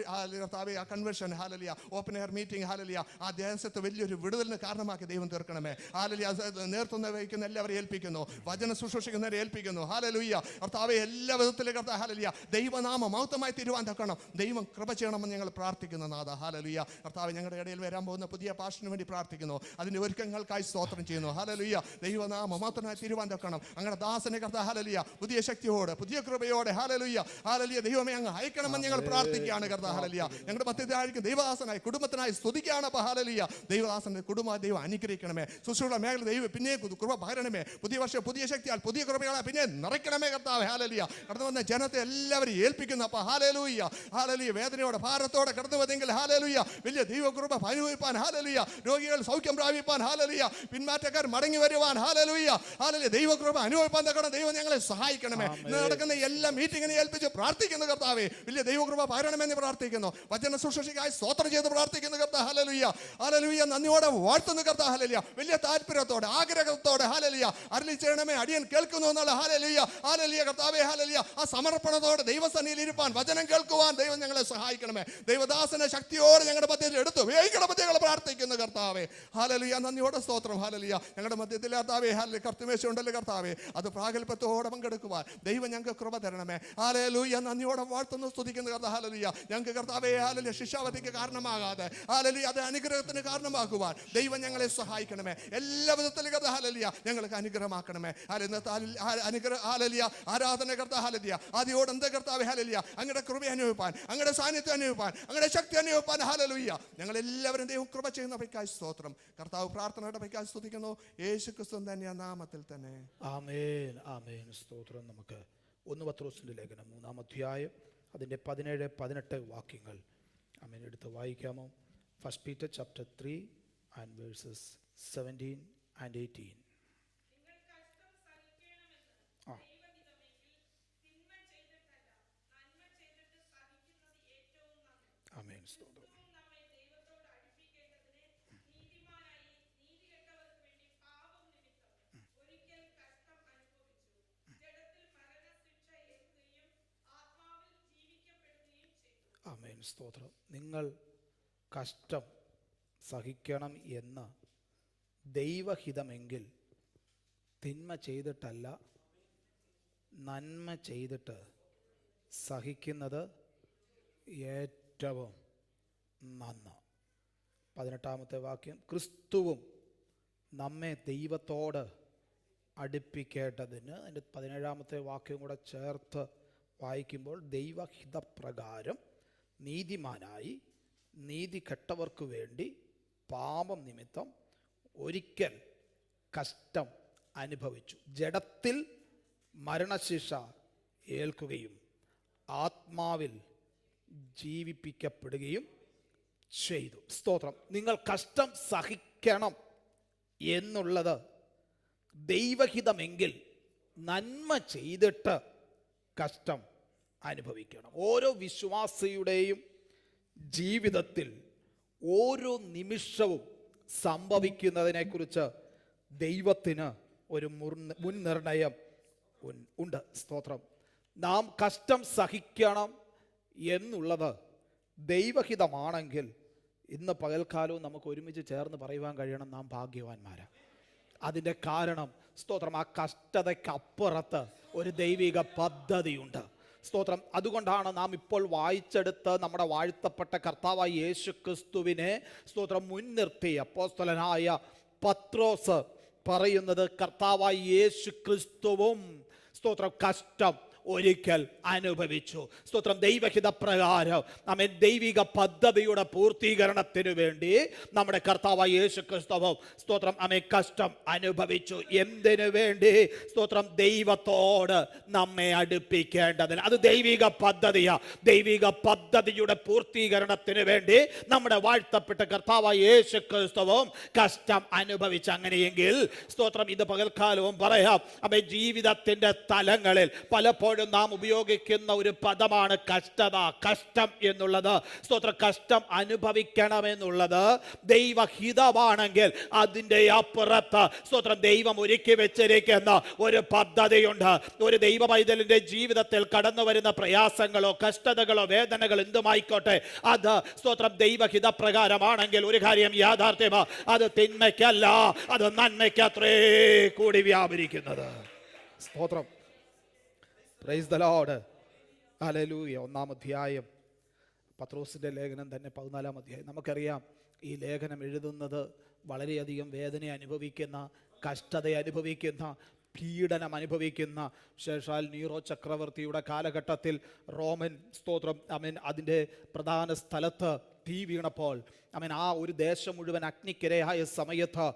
കർത്താവെ ആ കൺവെൻഷൻ ഹാലലിയ ഓപ്പൺ എയർ മീറ്റിംഗ് ഹാലലിയ ആ ദേശത്ത് വലിയൊരു വിടുതലിന് കാരണമാക്കി ദൈവം തീർക്കണമേ. ഹാലലിയ നേതൃത്വം വഹിക്കുന്ന എല്ലാവരെയും ഏൽപ്പിക്കുന്നു, വചന ശുശ്രൂഷിക്കുന്നവരെ ഏൽപ്പിക്കുന്നു. ഹാലലുയ്യ കർത്താവെ എല്ലാ വിധത്തിലും കർത്താവ് ഹാലലിയ ദൈവനാമ മഹത്വമായി തീരുവാൻ തക്കണം ദൈവം കൃപ ചെയ്യണമെന്ന് ഞങ്ങൾ പ്രാർത്ഥിക്കുന്നു നാഥ. ഹാലലുയ്യ കർത്താവ് ഞങ്ങളുടെ ഇടയിൽ വരാൻ പോകുന്ന പുതിയ പാഷന് വേണ്ടി പ്രാർത്ഥിക്കുന്നു, അതിന്റെ ഒരുക്കങ്ങൾക്കായി സ്തോത്രം ചെയ്യുന്നു. ഹാലലുയ്യ ദൈവനാമ മഹത്വമായി തീരുവാൻ തക്കണം അങ്ങനെ ദാസനെ കർത്താവ് ഹാലലിയ പുതിയ ശക്തിയോടെ പുതിയ കൃപയോടെ ഹാലലുയ്യ ഹാലലിയ ദൈവമേ അങ്ങ് അയക്കണമെന്ന് ഞങ്ങൾ പ്രാർത്ഥിക്കുകയാണ് കർത്താവ്. ഹാലലിയ ഞങ്ങളുടെ മധ്യത്തിലായിരിക്കും ദൈവദാസനായി കുടുംബത്തിനായി സ്തുതിക്കുകയാണ്. അപ്പോൾ ഹാലലിയ ദൈവദാസന്റെ കുടുംബ ദൈവം അനുഗ്രഹിക്കണമേ. ശുശ്രൂഷ മേഖല ദൈവം പിന്നെ കൃപ പകരണമേ. പുതിയ വർഷം പുതിയ ശക്തിയാൽ പുതിയ കൃപകളെ പിന്നെ നിറയ്ക്കണമേ കർത്താവ്. ഹാലലിയ കടന്നു വന്ന ജനത്തെ എല്ലാവരും ഏൽപ്പിക്കുന്നു. അപ്പോൾ ഹാലലൂയ്യ ഹാലലിയ വേദനയോടെ ഭാരത്തോടെ കടന്നു വന്നെങ്കിൽ ഹാലലുയ്യ വലിയ ദൈവകൃപ അനുഭവിപ്പാൻ. ഹാലലിയ രോഗികൾ സൗഖ്യം പ്രാപിപ്പാൻ. ഹാലലിയ പിന്മാറ്റക്കാർ മടങ്ങി വരുവാൻ. ഹാലലുയ്യ ഹാലലിയ ദൈവകൃപ അനുഭവിപ്പാൻ തക്കണം ദൈവം ഞങ്ങളെ സഹായിക്കണമേ. ഇന്ന് നടക്കുന്ന എല്ലാ മീറ്റിങ്ങിനെ ഏൽപ്പിച്ച് പ്രാർത്ഥിക്കുന്നു കർത്താവേ. വലിയ ദൈവകൃപ പകരണമെന്ന് പ്രാർത്ഥിക്കുന്നു. വചന ശുശ്രൂഷയ്ക്കായി സ്തോത്രം ചെയ്ത് പ്രാർത്ഥിക്കുന്നു കർത്താവ്. ഹാലലുയ്യ ഹാലലുയ്യ നന്ദിയോടെ വാഴ്ത്തുന്നു കർത്താവ്. ഹാലലിയ വലിയ താല്പര്യത്തോടെ ആഗ്രഹത്തോടെ ഹാലലിയ അരുളി ചെയ്യണമേ അടിയൻ കേൾക്കുന്നു എന്നുള്ള ഹാലലിയ ഹാലലിയ കർത്താവേ. ഹാലലിയ ആ സമർപ്പണത്തോടെ ദൈവസന്നിധിയിൽ ഇരുപ്പാൻ വചനം കേൾക്കുവാൻ ദൈവം ഞങ്ങളെ സഹായിക്കണമേ. ദൈവദാസനെ ശക്തിയോടെ ഞങ്ങളുടെ മധ്യത്തിൽ എടുത്തു ഉപയോഗിക്കണ മധ്യങ്ങൾ പ്രാർത്ഥിക്കുന്നു കർത്താവേ. ഹാലലിയ നന്ദിയോടെ സ്തോത്രം. ഹാലലിയ ഞങ്ങളുടെ മധ്യത്തിൽ കർത്താവേ ഹാലലിയ കർത്തുമേശ ഉണ്ടല്ലോ കർത്താവേ. അത് പ്രാഗൽഭ്യത്തോടെ പങ്കെടുക്കുവാൻ ദൈവം ഞങ്ങൾക്ക് കൃപ തരണമേ. ഹാലലൂയ നന്ദിയോടെ വാഴ്ത്തുന്നു സ്തുതിക്കുന്നു കർത്താവ്. ഹാലലിയ ഞങ്ങൾക്ക് കർത്താവേ ഹാലലിയ ശിക്ഷാവധിക്ക് കാരണമാകാതെ ഹാലലിയ അത് അനുഗ്രഹത്തിന് കാരണമാക്കുവാൻ ദൈവം ഞങ്ങളെ സഹായിക്കണമേ. എല്ലാ വിധത്തിലും കർത്താവ് ഹാലലിയ ഞങ്ങൾക്ക് അനുഗ്രഹമാക്കണമേ. അനുഗ്രഹ ഹാലലിയ ആരാധന കർത്താവ്. ഹാലലിയ ആദ്യോട് എന്താ കർത്താവേ ഹാലലിയ അങ്ങയുടെ കൃപ അനുഭവിപ്പാൻ അങ്ങയുടെ സാന്നിധ്യം അനുഭവിപ്പാൻ അങ്ങയുടെ ശക്തി അനുഭവിപ്പാൻ. ഹാലലൂയ ഞങ്ങൾ എല്ലാവരും ദൈവം കൃപ ചെയ്യുന്നവയ്ക്കായി സ്തോത്രം കർത്താവ്. പ്രാർത്ഥനയുടെ വയ്ക്കായി സ്തുതിക്കുന്നു യേശു ക്രിസ്തു തന്നെ നാമത്തിൽ തന്നെ. ആമേൻ ആമേൻ സ്തോത്രം. നമുക്ക് 1 പത്രോസിന്റെ ലേഖനം 3-ാം അധ്യായം അതിൻ്റെ 17-18 വാക്യങ്ങൾ ആമേൻ എടുത്ത് വായിക്കാമോ? 1 Peter chapter 3 and verses 17 and 18. ആമേൻ സ്തോത്രം. ആമേൻ സ്തോത്രം. നിങ്ങൾ കഷ്ടം സഹിക്കണം എന്ന് ദൈവഹിതമെങ്കിൽ തിന്മ ചെയ്തിട്ടല്ല നന്മ ചെയ്തിട്ട് സഹിക്കുന്നത് ഏറ്റവും നന്ന്. 18-ാമത്തെ വാക്യം ക്രിസ്തുവും നമ്മെ ദൈവത്തോട് അടുപ്പിക്കേണ്ടതിന്. അതിൻ്റെ 17-ാമത്തെ വാക്യം കൂടെ ചേർത്ത് വായിക്കുമ്പോൾ ദൈവഹിതപ്രകാരം നീതിമാനായി നീതി കെട്ടവർക്ക് വേണ്ടി പാപം നിമിത്തം ഒരിക്കൽ കഷ്ടം അനുഭവിച്ചു, ജഡത്തിൽ മരണശിക്ഷ ഏൽക്കുകയും ആത്മാവിൽ ജീവിപ്പിക്കപ്പെടുകയും ചെയ്തു. സ്തോത്രം. നിങ്ങൾ കഷ്ടം സഹിക്കണം എന്നുള്ളത് ദൈവഹിതമെങ്കിൽ നന്മ ചെയ്തിട്ട് കഷ്ടം അനുഭവിക്കണം. ഓരോ വിശ്വാസിയുടെയും ജീവിതത്തിൽ ഓരോ നിമിഷവും സംഭവിക്കുന്നതിനെക്കുറിച്ച് ദൈവത്തിന് ഒരു മുൻനിർണയം ഉണ്ട്. സ്തോത്രം. നാം കഷ്ടം സഹിക്കണം എന്നുള്ളത് ദൈവഹിതമാണെങ്കിൽ ഇന്ന് പകൽക്കാലവും നമുക്ക് ഒരുമിച്ച് ചേർന്ന് പറയുവാൻ കഴിയണം നാം ഭാഗ്യവാന്മാരാണ്. അതിൻ്റെ കാരണം സ്തോത്രം ആ കഷ്ടതയ്ക്കപ്പുറത്ത് ഒരു ദൈവിക പദ്ധതിയുണ്ട്. സ്തോത്രം. അതുകൊണ്ടാണ് നാം ഇപ്പോൾ വായിച്ചെടുത്ത് നമ്മുടെ വാഴ്ത്തപ്പെട്ട കർത്താവായ യേശു ക്രിസ്തുവിനെ സ്തോത്രം മുൻനിർത്തി അപ്പോസ്തലനായ പത്രോസ് പറയുന്നത് കർത്താവായ യേശു ക്രിസ്തുവും സ്തോത്രം കഷ്ടം ഒരിക്കൽ അനുഭവിച്ചു. സ്തോത്രം. ദൈവഹിത പ്രകാരം നമ്മെ ദൈവിക പദ്ധതിയുടെ പൂർത്തീകരണത്തിന് വേണ്ടി നമ്മുടെ കർത്താവായ യേശു ക്രിസ്തുവും സ്തോത്രം നമ്മെ കഷ്ടം അനുഭവിച്ചു. എന്തിനു വേണ്ടി? സ്തോത്രം. ദൈവത്തോട് നമ്മെ അടുപ്പിക്കേണ്ടതിന്. അത് ദൈവിക പദ്ധതിയാ. ദൈവിക പദ്ധതിയുടെ പൂർത്തീകരണത്തിന് വേണ്ടി നമ്മുടെ വാഴ്ത്തപ്പെട്ട കർത്താവായ യേശു ക്രിസ്തുവും കഷ്ടം അനുഭവിച്ചു. അങ്ങനെയെങ്കിൽ സ്തോത്രം ഇത് പകൽക്കാലവും പറയാം. നമ്മെ ജീവിതത്തിന്റെ തലങ്ങളിൽ പലപ്പോഴും പലപ്പോഴും നാം ഉപയോഗിക്കുന്ന ഒരു പദമാണ് കഷ്ടത. കഷ്ടം എന്നുള്ളത്, സ്തോത്രം, കഷ്ടം അനുഭവിക്കണമെന്നുള്ളത് ദൈവഹിതമാണെങ്കിൽ അതിൻ്റെ അപ്പുറത്ത്, സ്തോത്രം, ദൈവം ഒരുക്കി വെച്ചിരിക്കുന്ന ഒരു പദ്ധതിയുണ്ട്. ഒരു ദൈവ പൈതലിന്റെ ജീവിതത്തിൽ കടന്നു വരുന്ന പ്രയാസങ്ങളോ കഷ്ടതകളോ വേദനകളോ എന്തുമായിക്കോട്ടെ, അത്, സ്തോത്രം, ദൈവഹിത പ്രകാരമാണെങ്കിൽ ഒരു കാര്യം യാഥാർത്ഥ്യമാ, അത് തിന്മയ്ക്കല്ല, അത് നന്മയ്ക്കത്രേ കൂടി വ്യാപരിക്കുന്നത്. സ്തോത്രം. Praise the Lord. ഹല്ലേലൂയ. 1-ാം അധ്യായം പത്രോസിന്റെ ലേഖനം തന്നെ 14-ാം അധ്യായം. നമുക്കറിയാം ഈ ലേഖനം എഴുതുന്നത് വളരെയധികം വേദന അനുഭവിക്കുന്ന, കഷ്ടത അനുഭവിക്കുന്ന, പീഡനം അനുഭവിക്കുന്ന, ശേഷാൽ നീറോ ചക്രവർത്തിയുടെ കാലഘട്ടത്തിൽ റോമൻ, സ്തോത്രം, അതിൻ്റെ പ്രധാന സ്ഥലത്ത് തീ വീണപ്പോൾ, ആ ഒരു ദേശം മുഴുവൻ അഗ്നിക്കിരയായ സമയത്ത്,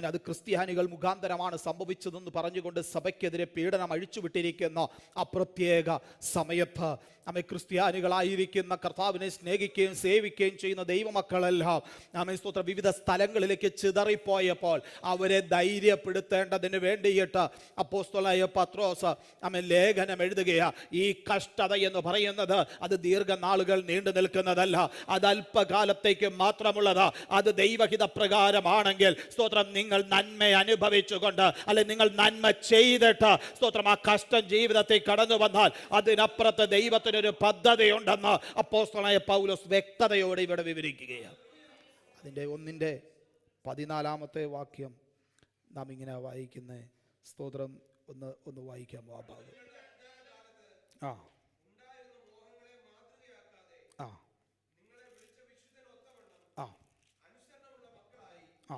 അത് ക്രിസ്ത്യാനികൾ മുഖാന്തരമാണ് സംഭവിച്ചതെന്ന് പറഞ്ഞുകൊണ്ട് സഭയ്ക്കെതിരെ പീഡനം അഴിച്ചുവിട്ടിരിക്കുന്ന ആ പ്രത്യേക സമയത്ത് ക്രിസ്ത്യാനികളായിരിക്കുന്ന, കർത്താവിനെ സ്നേഹിക്കുകയും സേവിക്കുകയും ചെയ്യുന്ന ദൈവമക്കളെല്ലാം സ്തോത്രം വിവിധ സ്ഥലങ്ങളിലേക്ക് ചിതറിപ്പോയപ്പോൾ അവരെ ധൈര്യപ്പെടുത്തേണ്ടതിന് വേണ്ടിയിട്ട് അപ്പോസ്തലനായ പത്രോസ് ലേഖനം എഴുതുകയാ. ഈ കഷ്ടത എന്ന് പറയുന്നത് അത് ദീർഘനാളുകൾ നീണ്ടു നിൽക്കുന്നതല്ല, അത് അല്പകാലത്തേക്ക് മാത്രമുള്ളത്. അത് ദൈവഹിത പ്രകാരമാണെങ്കിൽ, സ്തോത്രം, നിങ്ങൾ നന്മ അനുഭവിച്ചുകൊണ്ട്, അല്ലെ നിങ്ങൾ നന്മ ചെയ്തിട്ട്, സ്തോത്രം, ആ കഷ്ടം ജീവിതത്തിൽ കടന്നു വന്നാൽ അതിനപ്പുറത്ത് ദൈവത്തിനൊരു പദ്ധതിയുണ്ടെന്ന് അപ്പോസ്തലനായ പൗലോസ് വ്യക്തതയോടെ ഇവിടെ വിവരിക്കുകയാണ്. അതിൻ്റെ 1-ാമത്തെ വാക്യം നാം ഇങ്ങനെ വായിക്കുന്നത്. സ്തോത്രം, ഒന്ന് വായിക്കാമോ ആ ഭാഗം? ആ ആ ആ ആ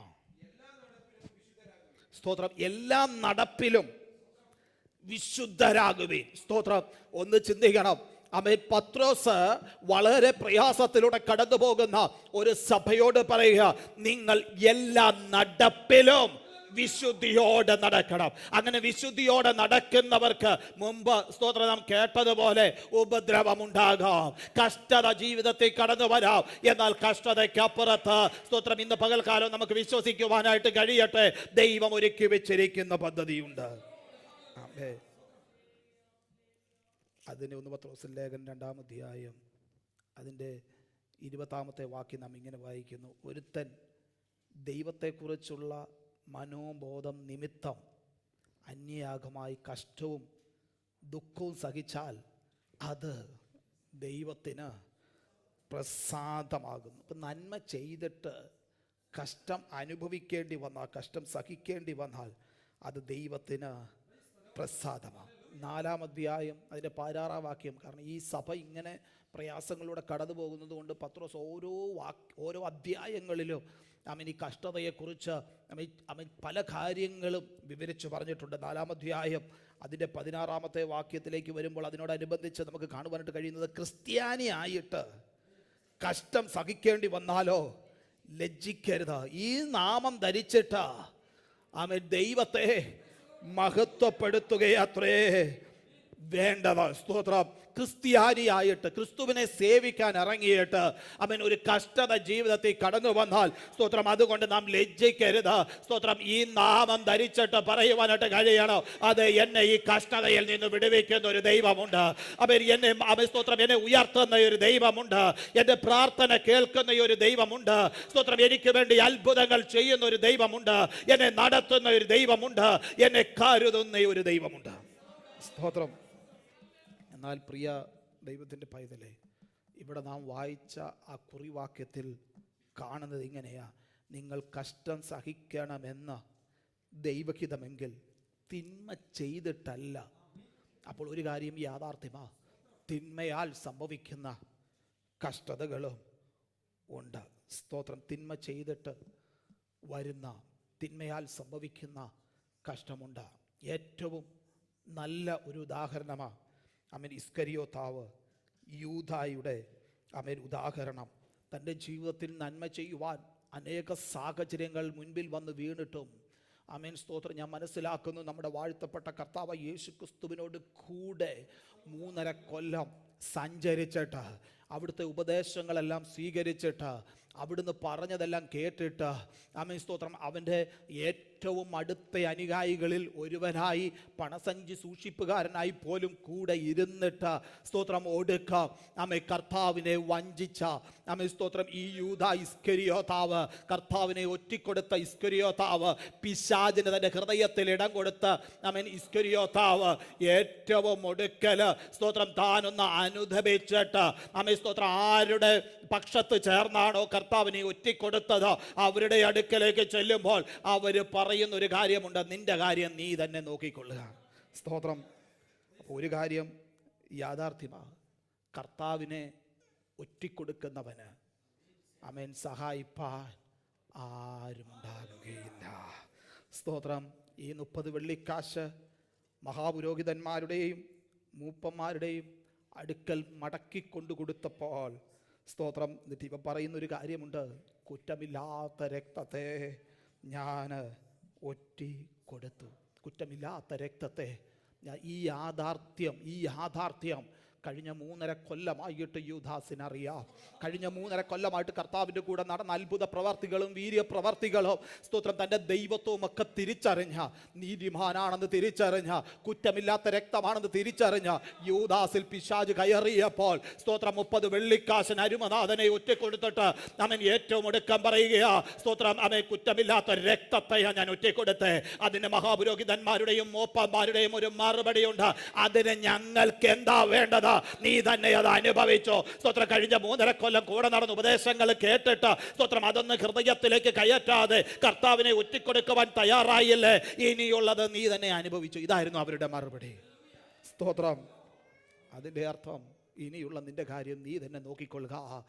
സ്തോത്രം, എല്ലാ നടപ്പിലും വിശുദ്ധരാകുവിൻ. സ്തോത്രം. ഒന്ന് ചിന്തിക്കണം. പത്രോസ് വളരെ പ്രയാസത്തിലൂടെ കടന്നു പോകുന്ന ഒരു സഭയോട് പറയുക, നിങ്ങൾ എല്ലാ നടപ്പിലും വിശുദ്ധിയോടെ നടക്കണം. അങ്ങനെ വിശുദ്ധിയോടെ നടക്കുന്നവർക്ക് മുമ്പ്, സ്തോത്രം, നാം കേട്ടതുപോലെ ഉപദ്രവമുണ്ടാകാം, കഷ്ടത ജീവിതത്തിൽ കടന്നു വരാം. എന്നാൽ കഷ്ടതയ്ക്കപ്പുറത്ത്, സ്തോത്രം, ഇന്ന് പകൽക്കാലം നമുക്ക് വിശ്വസിക്കുവാനായിട്ട് കഴിയട്ടെ, ദൈവം ഒരുക്കി വെച്ചിരിക്കുന്ന പദ്ധതിയുണ്ട്. അതിന് 1 പത്രോസ് ലേഖനം 2-ാം അധ്യായം അതിൻ്റെ 20-ാമത്തെ വാക്യം നാം ഇങ്ങനെ വായിക്കുന്നു. ഒരുത്തൻ ദൈവത്തെക്കുറിച്ചുള്ള മനോബോധം നിമിത്തം അന്യയാഗമായി കഷ്ടവും ദുഃഖവും സഹിച്ചാൽ അത് ദൈവത്തിന് പ്രസാദമാകുന്നു. ഇപ്പം നന്മ ചെയ്തിട്ട് കഷ്ടം അനുഭവിക്കേണ്ടി വന്നാൽ, കഷ്ടം സഹിക്കേണ്ടി വന്നാൽ അത് ദൈവത്തിന് പ്രസാദമാണ്. 4-ാം അധ്യായം അതിൻ്റെ 16-ാം വാക്യം. കാരണം ഈ സഭ ഇങ്ങനെ പ്രയാസങ്ങളിലൂടെ കടന്നു പോകുന്നത് കൊണ്ട് പത്രോസ് ഓരോ അധ്യായങ്ങളിലും ഈ കഷ്ടതയെക്കുറിച്ച് പല കാര്യങ്ങളും വിവരിച്ച് പറഞ്ഞിട്ടുണ്ട്. 4-ാം അധ്യായം അതിൻ്റെ 16-ാമത്തെ വാക്യത്തിലേക്ക് വരുമ്പോൾ അതിനോടനുബന്ധിച്ച് നമുക്ക് കാണുവാനായിട്ട് കഴിയുന്നത്, ക്രിസ്ത്യാനിയായിട്ട് കഷ്ടം സഹിക്കേണ്ടി വന്നാലോ ലജ്ജിക്കരുത്. ഈ നാമം ധരിച്ചിട്ട് ദൈവത്തെ മഹത്വപ്പെടുത്തുകയത്രേ വേണ്ടത്. സ്തോത്രം. ക്രിസ്ത്യാനിയായിട്ട്, ക്രിസ്തുവിനെ സേവിക്കാൻ ഇറങ്ങിയിട്ട് ഒരു കഷ്ടത ജീവിതത്തിൽ കടന്നു വന്നാൽ, സ്തോത്രം, അതുകൊണ്ട് നാം ലജ്ജിക്കരുത്. സ്തോത്രം. ഈ നാമം ധരിച്ചിട്ട് പറയുവാനായിട്ട് കഴിയണം, അത് എന്നെ ഈ കഷ്ടതയിൽ നിന്ന് വിടുവിക്കുന്ന ഒരു ദൈവമുണ്ട്. സ്തോത്രം, എന്നെ ഉയർത്തുന്ന ഒരു ദൈവമുണ്ട്. എൻ്റെ പ്രാർത്ഥന കേൾക്കുന്ന ഒരു ദൈവമുണ്ട്. സ്തോത്രം. എനിക്ക് വേണ്ടി അത്ഭുതങ്ങൾ ചെയ്യുന്ന ഒരു ദൈവമുണ്ട്. എന്നെ നടത്തുന്ന ഒരു ദൈവമുണ്ട്. എന്നെ കരുതുന്ന ഒരു ദൈവമുണ്ട്. സ്തോത്രം. എന്നാൽ പ്രിയ ദൈവത്തിൻ്റെ പൈതലേ, ഇവിടെ നാം വായിച്ച ആ കുറിവാക്യത്തിൽ കാണുന്നത് ഇങ്ങനെയാ: നിങ്ങൾ കഷ്ടം സഹിക്കണമെന്ന് ദൈവഹിതമെങ്കിൽ തിന്മ ചെയ്തിട്ടല്ല. അപ്പോൾ ഒരു കാര്യം യാഥാർത്ഥ്യമാ, തിന്മയാൽ സംഭവിക്കുന്ന കഷ്ടതകളും ഉണ്ട്. സ്തോത്രം. തിന്മ ചെയ്തിട്ട് വരുന്ന, തിന്മയാൽ സംഭവിക്കുന്ന കഷ്ടമുണ്ട്. ഏറ്റവും നല്ല ഒരു ഉദാഹരണമാണ് ഇസ്കരിയോത്താവ്, യൂദായുടെ ഉദാഹരണം. തൻ്റെ ജീവിതത്തിൽ നന്മ ചെയ്യുവാൻ അനേക സാഹചര്യങ്ങൾ മുൻപിൽ വന്ന് വീണിട്ടും, സ്തോത്രം, ഞാൻ മനസ്സിലാക്കുന്നു, നമ്മുടെ വാഴ്ത്തപ്പെട്ട കർത്താവ് യേശു ക്രിസ്തുവിനോട് കൂടെ 3.5 കൊല്ലം സഞ്ചരിച്ചിട്ട്, അവിടുത്തെ ഉപദേശങ്ങളെല്ലാം സ്വീകരിച്ചിട്ട്, അവിടുന്ന് പറഞ്ഞതെല്ലാം കേട്ടിട്ട്, സ്തോത്രം, അവൻ്റെ ഏറ്റവും ഏറ്റവും അടുത്ത അനുയായികളിൽ ഒരുവനായി, പണസഞ്ചി സൂക്ഷിപ്പുകാരനായി പോലും കൂടെ ഇരുന്നിട്ട് സ്തോത്രം ഒടുക്കം ആമേ കർത്താവിനെ വഞ്ചിച്ച ആമേ സ്തോത്രം ഈ യൂദ ഇസ്കരിയോത്താവ്, കർത്താവിനെ ഒറ്റിക്കൊടുത്ത ഇസ്കരിയോത്താവ്, പിശാചിന് തൻ്റെ ഹൃദയത്തിൽ ഇടം കൊടുത്ത് ആമേൻ ഇസ്കരിയോത്താവ് ഏറ്റവും ഒടുക്കല് സ്തോത്രം താനൊന്ന് അനുദപിച്ചിട്ട് ആമേ സ്തോത്രം ആരുടെ പക്ഷത്ത് ചേർന്നാണോ കർത്താവിനെ ഒറ്റിക്കൊടുത്തത് അവരുടെ അടുക്കലേക്ക് ചെല്ലുമ്പോൾ അവർ പറയുന്ന ഒരു കാര്യമുണ്ട്, നിന്റെ കാര്യം നീ തന്നെ നോക്കിക്കൊള്ളുക. സ്തോത്രം. അപ്പോൾ ഒരു കാര്യം യാഥാർത്ഥ്യമാണ്, കർത്താവിനെ ഒറ്റിക്കൊടുക്കുന്നവന് ആമേൻ സഹായിപ്പാൻ ആരും ഉണ്ടാകുകയില്ല. സ്തോത്രം. ഈ 30 വെള്ളിക്കാശ് മഹാപുരോഹിതന്മാരുടെയും മൂപ്പന്മാരുടെയും അടുക്കൽ മടക്കിക്കൊണ്ടു കൊടുത്തപ്പോൾ സ്തോത്രം, എന്നിട്ട് ഇവ പറയുന്നൊരു കാര്യമുണ്ട്, കുറ്റമില്ലാത്ത രക്തത്തെ ഞാൻ ഒറ്റി കൊടുത്തു. കുറ്റമില്ലാത്ത രക്തത്തെ ഞാൻ ഈ യാഥാർത്ഥ്യം കഴിഞ്ഞ 3.5 കൊല്ലമായിട്ട് യൂദാസിനറിയാം. കഴിഞ്ഞ 3.5 കൊല്ലമായിട്ട് കർത്താവിൻ്റെ കൂടെ നടന്ന അത്ഭുത പ്രവർത്തികളും വീര്യപ്രവർത്തികളും സ്തോത്രം തൻ്റെ ദൈവത്വവും ഒക്കെ തിരിച്ചറിഞ്ഞ, നീതിമാനാണെന്ന് തിരിച്ചറിഞ്ഞ, കുറ്റമില്ലാത്ത രക്തമാണെന്ന് തിരിച്ചറിഞ്ഞ യൂദാസിൽ പിശാച് കയറിയപ്പോൾ സ്തോത്രം 30 വെള്ളിക്കാശിന് അരുമനാഥനെ ഒറ്റക്കൊടുത്തിട്ട് അവൻ ഏറ്റവും ഒടുക്കം പറയുകയാ, സ്തോത്രം അവൻ കുറ്റമില്ലാത്ത രക്തത്തെ ഞാൻ ഒറ്റക്കൊടുത്തേ. അതിന് മഹാപുരോഹിതന്മാരുടെയും മൂപ്പന്മാരുടെയും ഒരു മറുപടിയുണ്ട്, അതിന് ഞങ്ങൾക്ക് എന്താ വേണ്ടത്, നീ തന്നെ അത് അനുഭവിച്ചോ. സ്തോത്രം. കഴിഞ്ഞ 3.5 കൊല്ലം കൂടെ നടന്ന ഉപദേശങ്ങൾ കേട്ടിട്ട് സ്തോത്രം അതൊന്ന് ഹൃദയത്തിലേക്ക് കയറ്റാതെ കർത്താവിനെ ഒറ്റിക്കൊടുക്കുവാൻ തയ്യാറായില്ലേ, ഇനിയുള്ളത് നീ തന്നെ അനുഭവിച്ചു. ഇതായിരുന്നു അവരുടെ മറുപടി. സ്തോത്രം. അതിൻ്റെ അർത്ഥം ഇനിയുള്ള നിന്റെ കാര്യം നീ തന്നെ നോക്കിക്കൊള്ളുക.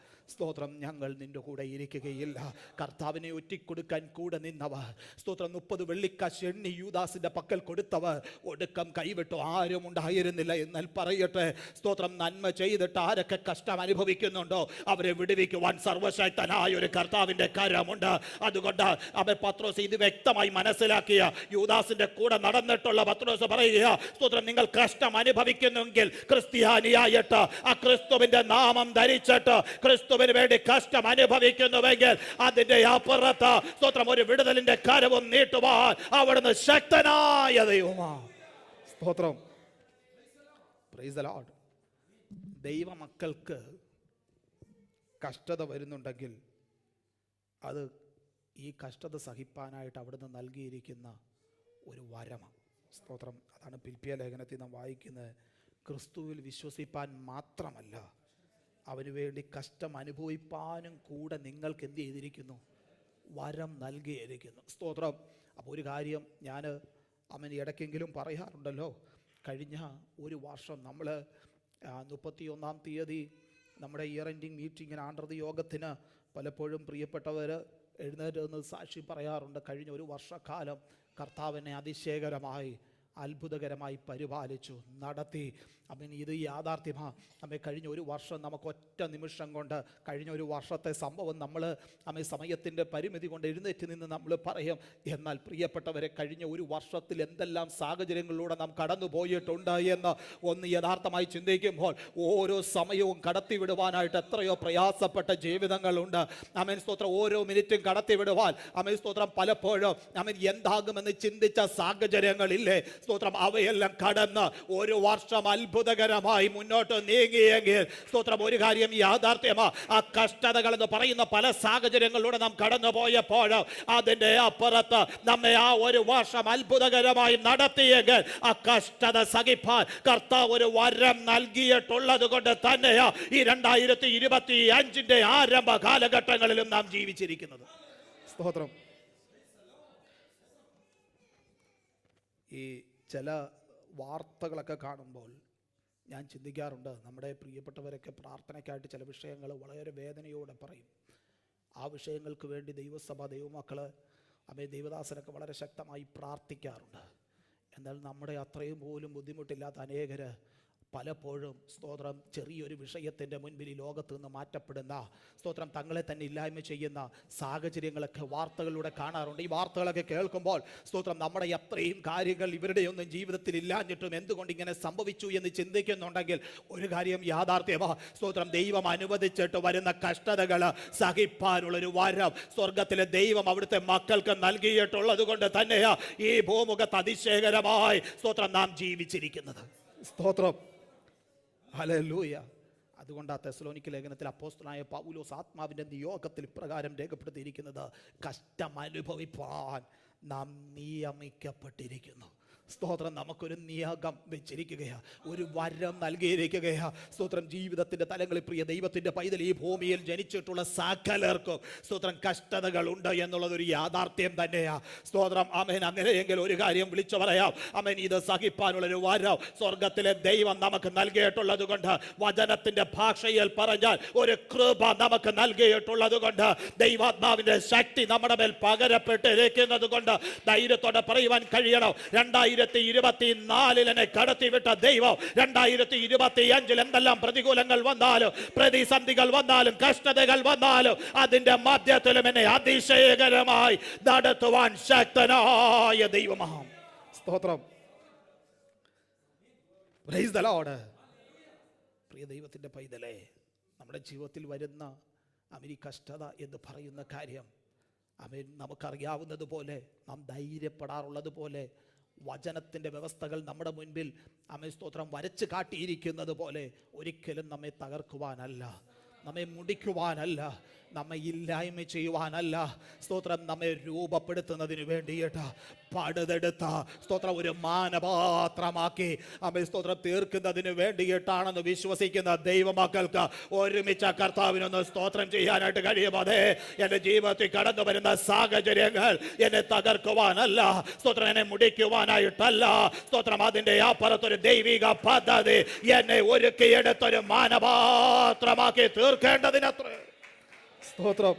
സ്തോത്രം. ഞങ്ങൾ നിന്റെ കൂടെ ഇരിക്കുകയില്ല. കർത്താവിനെ ഒറ്റിക്കൊടുക്കാൻ കൂടെ നിന്നവർ സ്തോത്രം 30 വെള്ളിക്കാശ് എണ്ണി യൂദാസിന്റെ പക്കൽ കൊടുത്തവർ ഒടുക്കം കൈവിട്ടു. ആരും ഉണ്ടായിരുന്നില്ല. എന്നാൽ പറയട്ടെ, സ്തോത്രം, നന്മ ചെയ്തിട്ട് ആരൊക്കെ കഷ്ടം അനുഭവിക്കുന്നുണ്ടോ അവരെ വിടുവിക്കുവാൻ സർവശക്തനായ ഒരു കർത്താവിന്റെ കരമുണ്ട്. അതുകൊണ്ട് അവൻ പത്രോസ് ഇത് വ്യക്തമായി മനസ്സിലാക്കിയ യൂദാസിന്റെ കൂടെ നടന്നിട്ടുള്ള പത്രോസ് പറയുക, സ്തോത്രം, നിങ്ങൾ കഷ്ടം അനുഭവിക്കുന്നെങ്കിൽ ക്രിസ്ത്യാനിയായിട്ട് ആ ക്രിസ്തുവിന്റെ നാമം ധരിച്ചിട്ട് ക്രിസ്തുവിന് വേണ്ടി കഷ്ടം അനുഭവിക്കുന്നുവെങ്കിൽ അതിന്റെ അപ്പുറത്ത് സ്തോത്രം ഒരു വിടുതലിന്റെ കരവും നീട്ടുവാൻ അവിടുന്ന് ശക്തനായ ദൈവമാണ്. സ്തോത്രം. Praise the Lord. ദൈവമക്കൾക്ക് കഷ്ടത വരുന്നുണ്ടെങ്കിൽ അത് ഈ കഷ്ടത സഹിപ്പാനായിട്ട് അവിടുന്ന് നൽകിയിരിക്കുന്ന ഒരു വരമാണ്. സ്തോത്രം. അതാണ് ഫിലിപ്പിയ ലേഖനത്തിൽ നാം വായിക്കുന്നത്. ക്രിസ്തുവിൽ വിശ്വസിപ്പാൻ മാത്രമല്ല, അവന് വേണ്ടി കഷ്ടം അനുഭവിപ്പാനും കൂടെ നിങ്ങൾക്ക് എന്ത് ചെയ്തിരിക്കുന്നു, വരം നൽകിയിരിക്കുന്നു. സ്തോത്രം. അപ്പോൾ ഒരു കാര്യം ഞാൻ അവൻ ഇടയ്ക്കെങ്കിലും പറയാറുണ്ടല്ലോ, കഴിഞ്ഞ ഒരു വർഷം നമ്മൾ 31-ാം തീയതി നമ്മുടെ ഇയർ എൻഡിങ് മീറ്റിങ്ങിന് ആണ്ടർതി യോഗത്തിന് പലപ്പോഴും പ്രിയപ്പെട്ടവർ എഴുന്നേറ്റ് നിന്ന് സാക്ഷി പറയാറുണ്ട്, കഴിഞ്ഞ ഒരു വർഷക്കാലം കർത്താവിനെ അതിശയകരമായി അത്ഭുതകരമായി പരിപാലിച്ചു, നടത്തി. അവൻ ഇത് യാഥാർത്ഥ്യമാണ്. അമ്മ കഴിഞ്ഞ ഒരു വർഷം നമുക്ക് ഒറ്റ നിമിഷം കൊണ്ട് കഴിഞ്ഞ ഒരു വർഷത്തെ സംഭവം നമ്മൾ അമ്മ സമയത്തിൻ്റെ പരിമിതി കൊണ്ട് എഴുന്നേറ്റ് നിന്ന് നമ്മൾ പറയും. എന്നാൽ പ്രിയപ്പെട്ടവരെ, കഴിഞ്ഞ ഒരു വർഷത്തിൽ എന്തെല്ലാം സാഹചര്യങ്ങളിലൂടെ നാം കടന്നു പോയിട്ടുണ്ട് എന്ന് ഒന്ന് യഥാർത്ഥമായി ചിന്തിക്കുമ്പോൾ ഓരോ സമയവും കടത്തിവിടുവാനായിട്ട് എത്രയോ പ്രയാസപ്പെട്ട ജീവിതങ്ങളുണ്ട്. അമേൻ സ്തോത്രം. ഓരോ മിനിറ്റും കടത്തിവിടുവാൻ അമേൻ സ്തോത്രം പലപ്പോഴും അമേൻ എന്താകുമെന്ന് ചിന്തിച്ച സാഹചര്യങ്ങളില്ലേ സ്തോത്രം, അവയെല്ലാം കടന്ന് ഒരു വർഷം അത്ഭുതകരമായി മുന്നോട്ട് നീങ്ങിയെങ്കിൽ സ്തോത്രം ഒരു കാര്യം യാഥാർത്ഥ്യമാണ്. ആ കഷ്ടതകൾ എന്ന് പറയുന്ന പല സാഹചര്യങ്ങളിലൂടെ നാം കടന്നു പോയപ്പോൾ അതിൻ്റെ അപ്പുറത്ത് നമ്മെ ആ ഒരു വർഷം അത്ഭുതകരമായി നടത്തിയെങ്കിൽ ആ കഷ്ടത സഹിപ്പാൻ കർത്താവ് ഒരു വരം നൽകിയിട്ടുള്ളത് കൊണ്ട് തന്നെയാ ഈ 2025 ആരംഭ കാലഘട്ടങ്ങളിലും നാം ജീവിച്ചിരിക്കുന്നത്. സ്തോത്രം. ഈ ചില വാർത്തകളൊക്കെ കാണുമ്പോൾ ഞാൻ ചിന്തിക്കാറുണ്ട്, നമ്മുടെ പ്രിയപ്പെട്ടവരൊക്കെ പ്രാർത്ഥനയ്ക്കായിട്ട് ചില വിഷയങ്ങൾ വളരെ വേദനയോടെ പറയും. ആ വിഷയങ്ങൾക്ക് വേണ്ടി ദൈവസഭ, ദൈവമക്കൾ, ദൈവദാസനൊക്കെ വളരെ ശക്തമായി പ്രാർത്ഥിക്കാറുണ്ട്. എന്നാൽ നമ്മുടെ അത്രയും പോലും ബുദ്ധിമുട്ടില്ലാത്ത അനേകർ പലപ്പോഴും സ്തോത്രം ചെറിയൊരു വിഷയത്തിൻ്റെ മുൻപിൽ ഈ ലോകത്ത് നിന്ന് മാറ്റപ്പെടുന്ന സ്തോത്രം തങ്ങളെ തന്നെ ഇല്ലായ്മ ചെയ്യുന്ന സാഹചര്യങ്ങളൊക്കെ വാർത്തകളിലൂടെ കാണാറുണ്ട്. ഈ വാർത്തകളൊക്കെ കേൾക്കുമ്പോൾ സ്തോത്രം നമ്മുടെ അത്രയും കാര്യങ്ങൾ ഇവരുടെയൊന്നും ജീവിതത്തിൽ ഇല്ലാഞ്ഞിട്ടും എന്തുകൊണ്ട് ഇങ്ങനെ സംഭവിച്ചു എന്ന് ചിന്തിക്കുന്നുണ്ടെങ്കിൽ ഒരു കാര്യം യാഥാർത്ഥ്യമാ. സ്തോത്രം ദൈവം അനുവദിച്ചിട്ട് വരുന്ന കഷ്ടതകൾ സഹിപ്പാനുള്ളൊരു വരം സ്വർഗത്തിലെ ദൈവം അവിടുത്തെ മക്കൾക്ക് നൽകിയിട്ടുള്ളത് കൊണ്ട് തന്നെയാ ഈ ഭൂമുഖത്ത് അതിശയകരമായി സ്തോത്രം നാം ജീവിച്ചിരിക്കുന്നത്. സ്തോത്രം, ഹല്ലേലൂയ. അതുകൊണ്ട് ആ തെസ്സലോനിക്ക ലേഖനത്തിൽ അപ്പോസ്തലനായ പൗലോസ് ആത്മാവിൻ്റെ നിയോഗത്തിൽ ഇപ്രകാരം രേഖപ്പെടുത്തിയിരിക്കുന്നത്, കഷ്ടം അനുഭവിപ്പാൻ നാം നിയമിക്കപ്പെട്ടിരിക്കുന്നു. സ്തോത്രം, നമുക്കൊരു നിയോഗം വെച്ചിരിക്കുകയാണ്, ഒരു വരം നൽകിയിരിക്കുകയാണ്. സ്തോത്രം, ജീവിതത്തിൻ്റെ തലങ്ങളിൽ പ്രിയ ദൈവത്തിൻ്റെ പൈതൽ ഈ ഭൂമിയിൽ ജനിച്ചിട്ടുള്ള സകലർക്കും സ്തോത്രം കഷ്ടതകളുണ്ട് എന്നുള്ളതൊരു യാഥാർത്ഥ്യം തന്നെയാണ്. സ്തോത്രം, ആമേൻ. അങ്ങനെയെങ്കിൽ ഒരു കാര്യം വിളിച്ചു പറയാം, ആമേൻ, ഇത് സഹിപ്പാനുള്ളൊരു വരം സ്വർഗത്തിലെ ദൈവം നമുക്ക് നൽകിയിട്ടുള്ളത് കൊണ്ട്, വചനത്തിൻ്റെ ഭാഷയിൽ പറഞ്ഞാൽ ഒരു കൃപ നമുക്ക് നൽകിയിട്ടുള്ളത് കൊണ്ട്, ദൈവാത്മാവിൻ്റെ ശക്തി നമ്മുടെ മേൽ പകരപ്പെട്ടിരിക്കുന്നത് കൊണ്ട് ധൈര്യത്തോടെ പറയുവാൻ കഴിയണം, 2024 എന്നെ കടത്തിവിട്ട ദൈവം 2025 എന്തെല്ലാം പ്രതികൂലങ്ങൾ വന്നാലും പ്രതിസന്ധികൾ വന്നാലും കഷ്ടതകൾ വന്നാലും അതിന്റെ മധ്യത്തിലും എന്നെ അതിശയകരമായി നടത്തുവാൻ ശക്തനായ ദൈവമാണ്. സ്തോത്രം, പ്രൈസ് ദി ലോർഡ്. പ്രിയ ദൈവത്തിന്റെ പൈതലേ, നമ്മുടെ ജീവിതത്തിൽ വരുന്ന ഈ കഷ്ടത എന്ന് പറയുന്ന കാര്യം നമുക്കറിയാവുന്നത് പോലെ, നാം ധൈര്യപ്പെടാറുള്ളത് പോലെ, വചനത്തിൻ്റെ വ്യവസ്ഥകൾ നമ്മുടെ മുൻപിൽ സ്തോത്രം വരച്ച് കാട്ടിയിരിക്കുന്നത് പോലെ ഒരിക്കലും നമ്മെ തകർക്കുവാനല്ല, നമ്മെ മുടിക്കുവാനല്ല, നമ്മെ ഇല്ലായ്മ ചെയ്യുവാനല്ല. സ്തോത്രം, നമ്മെ രൂപപ്പെടുത്തുന്നതിന് വേണ്ടിയിട്ട് പടുതെടുത്ത സ്തോത്രം ഒരു മാനപാത്രമാക്കി സ്തോത്രം തീർക്കുന്നതിന് വേണ്ടിയിട്ടാണെന്ന് വിശ്വസിക്കുന്ന ദൈവമക്കൾക്ക് ഒരുമിച്ച് കർത്താവിനൊന്ന് സ്തോത്രം ചെയ്യാനായിട്ട് കഴിയും. അതെ, എൻ്റെ ജീവിതത്തിൽ കടന്നു വരുന്ന സാഹചര്യങ്ങൾ എന്നെ തകർക്കുവാനല്ല, സ്തോത്രം എന്നെ മുടിക്കുവാനായിട്ടല്ല. സ്തോത്രം, അതിൻ്റെ അപ്പുറത്തൊരു ദൈവിക പദ്ധതി എന്നെ ഒരുക്കിയെടുത്തൊരു മാനപാത്രമാക്കി തീർക്കേണ്ടതിനത്ര. സ്തോത്രം,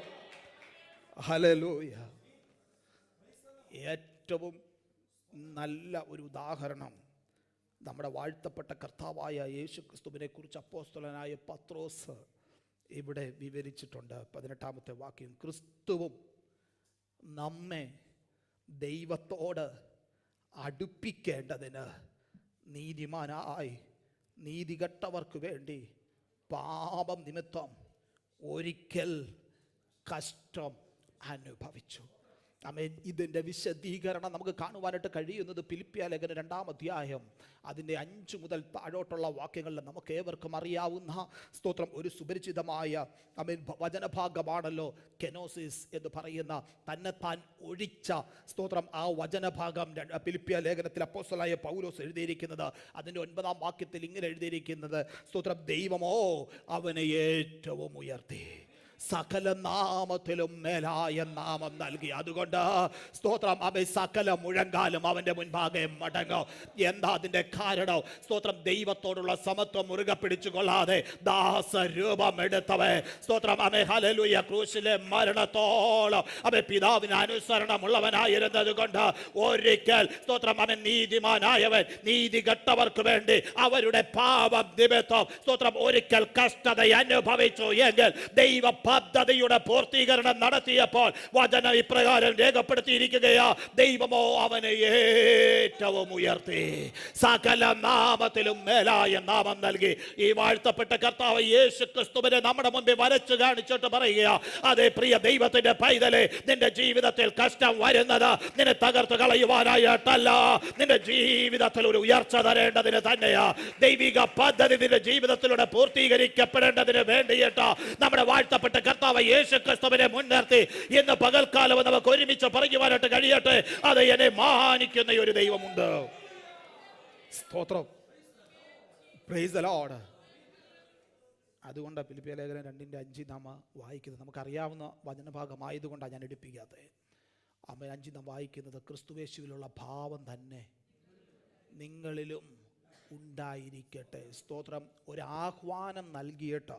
ഹല്ലേലൂയ. ഏറ്റവും നല്ല ഒരു ഉദാഹരണം നമ്മുടെ വാഴ്ത്തപ്പെട്ട കർത്താവായ യേശു ക്രിസ്തുവിനെ കുറിച്ച് അപ്പോസ്തലനായ പത്രോസ് ഇവിടെ വിവരിച്ചിട്ടുണ്ട്. 18-ാമത്തെ വാക്യം, ക്രിസ്തുവും നമ്മെ ദൈവത്തോട് അടുപ്പിക്കേണ്ടതിന് നീതിമാനായി നീതികെട്ടവർക്ക് വേണ്ടി പാപം നിമിത്തം ഒരിക്കൽ കഷ്ടം അനുഭവിച്ചു. ആമേൻ. ഇതിൻ്റെ വിശദീകരണം നമുക്ക് കാണുവാനായിട്ട് കഴിയുന്നത് ഫിലിപ്പിയ ലേഖനം 2-ാം അധ്യായം അതിൻ്റെ 5 മുതൽ താഴോട്ടുള്ള വാക്യങ്ങളിൽ നമുക്ക് ഏവർക്കും അറിയാവുന്ന സ്തോത്രം ഒരു സുപരിചിതമായ വചനഭാഗമാണല്ലോ കെനോസിസ് എന്ന് പറയുന്ന തന്നെത്താൻ ഒഴിച്ച സ്തോത്രം. ആ വചനഭാഗം ഫിലിപ്പിയ ലേഖനത്തിൽ അപ്പോസ്തലനായ പൗലോസ് എഴുതിയിരിക്കുന്നത് അതിൻ്റെ 9-ാം വാക്യത്തിൽ ഇങ്ങനെ എഴുതിയിരിക്കുന്നത്, സ്തോത്രം, ദൈവമോ അവനെ ഏറ്റവും ഉയർത്തി സകല നാമത്തിലും മേലായ നാമം നൽകി. അതുകൊണ്ട് സ്തോത്രം, അവൻ സകല മുഴങ്കാലും അവൻ്റെ മുൻപാകെ മടങ്ങും. എന്താ അതിൻ്റെ കാരണം? സ്തോത്രം, ദൈവത്തോടുള്ള സമത്വം മുറുകെ പിടിച്ചു കൊള്ളാതെ ദാസരൂപം എടുത്തവൻ സ്തോത്രം, അവൻ ഹല്ലേലൂയ ക്രൂശിലെ മരണത്തോളം അവൻ പിതാവിന് അനുസരണമുള്ളവനായിരുന്നത് കൊണ്ട് ഒരിക്കൽ സ്തോത്രം അവൻ നീതിമാനായവൻ നീതികെട്ടവർക്ക് വേണ്ടി അവരുടെ പാപം നിമിത്തം സ്തോത്രം ഒരിക്കൽ കഷ്ടത അനുഭവിച്ചു എങ്കിൽ ദൈവ പദ്ധതിയുടെ പൂർത്തീകരണം നടത്തിയപ്പോൾ വചനം ഇപ്രകാരം രേഖപ്പെടുത്തിയിരിക്കുകയാ, ദൈവമോ അവനെ ഏറ്റവും ഉയർത്തി സകല നാമത്തിലും മേലായ നാമം നൽകി. ഈ വാഴ്ത്തപ്പെട്ട കർത്താവ് യേശു ക്രിസ്തുവിനെ നമ്മുടെ മുൻപിൽ വരച്ചു കാണിച്ചിട്ട് പറയുക, അതേ പ്രിയ ദൈവത്തിന്റെ പൈതലേ, നിന്റെ ജീവിതത്തിൽ കഷ്ടം വരുന്നത് നിന്നെ തകർത്ത് കളയുവാനായിട്ടല്ല, നിന്റെ ജീവിതത്തിൽ ഒരു ഉയർച്ച തരേണ്ടതിന് തന്നെയാ. ദൈവിക പദ്ധതി നിന്റെ ജീവിതത്തിലൂടെ പൂർത്തീകരിക്കപ്പെടേണ്ടതിന് വേണ്ടിയിട്ട് നമ്മുടെ വാഴ്ത്തപ്പെട്ട കർത്താവ് യേശു ക്രിസ്തുവിനെ മുൻനിർത്തി ഇന്ന് പകൽക്കാലം നമുക്ക് ഒരുമിച്ച് പറയുവാനായിട്ട് കഴിയട്ടെ, അത് എന്നെ മാനിക്കുന്ന ഒരു ദൈവമുണ്ട്. സ്തോത്രം, പ്രൈസ് ദി ലോർഡ്. അതുകൊണ്ട് ഫിലിപ്പിയ ലേഖനം 2:5 നാം വായിക്കുന്നത് നമുക്കറിയാവുന്ന വചനഭാഗമായതുകൊണ്ടാണ് ഞാൻ എടുപ്പിക്കാത്തത്. 5 നാം വായിക്കുന്നത്, ക്രിസ്തുവേശുവിലുള്ള ഭാവം തന്നെ നിങ്ങളിലും ഉണ്ടായിരിക്കട്ടെ. സ്തോത്രം, ഒരു ആഹ്വാനം നൽകിയിട്ട്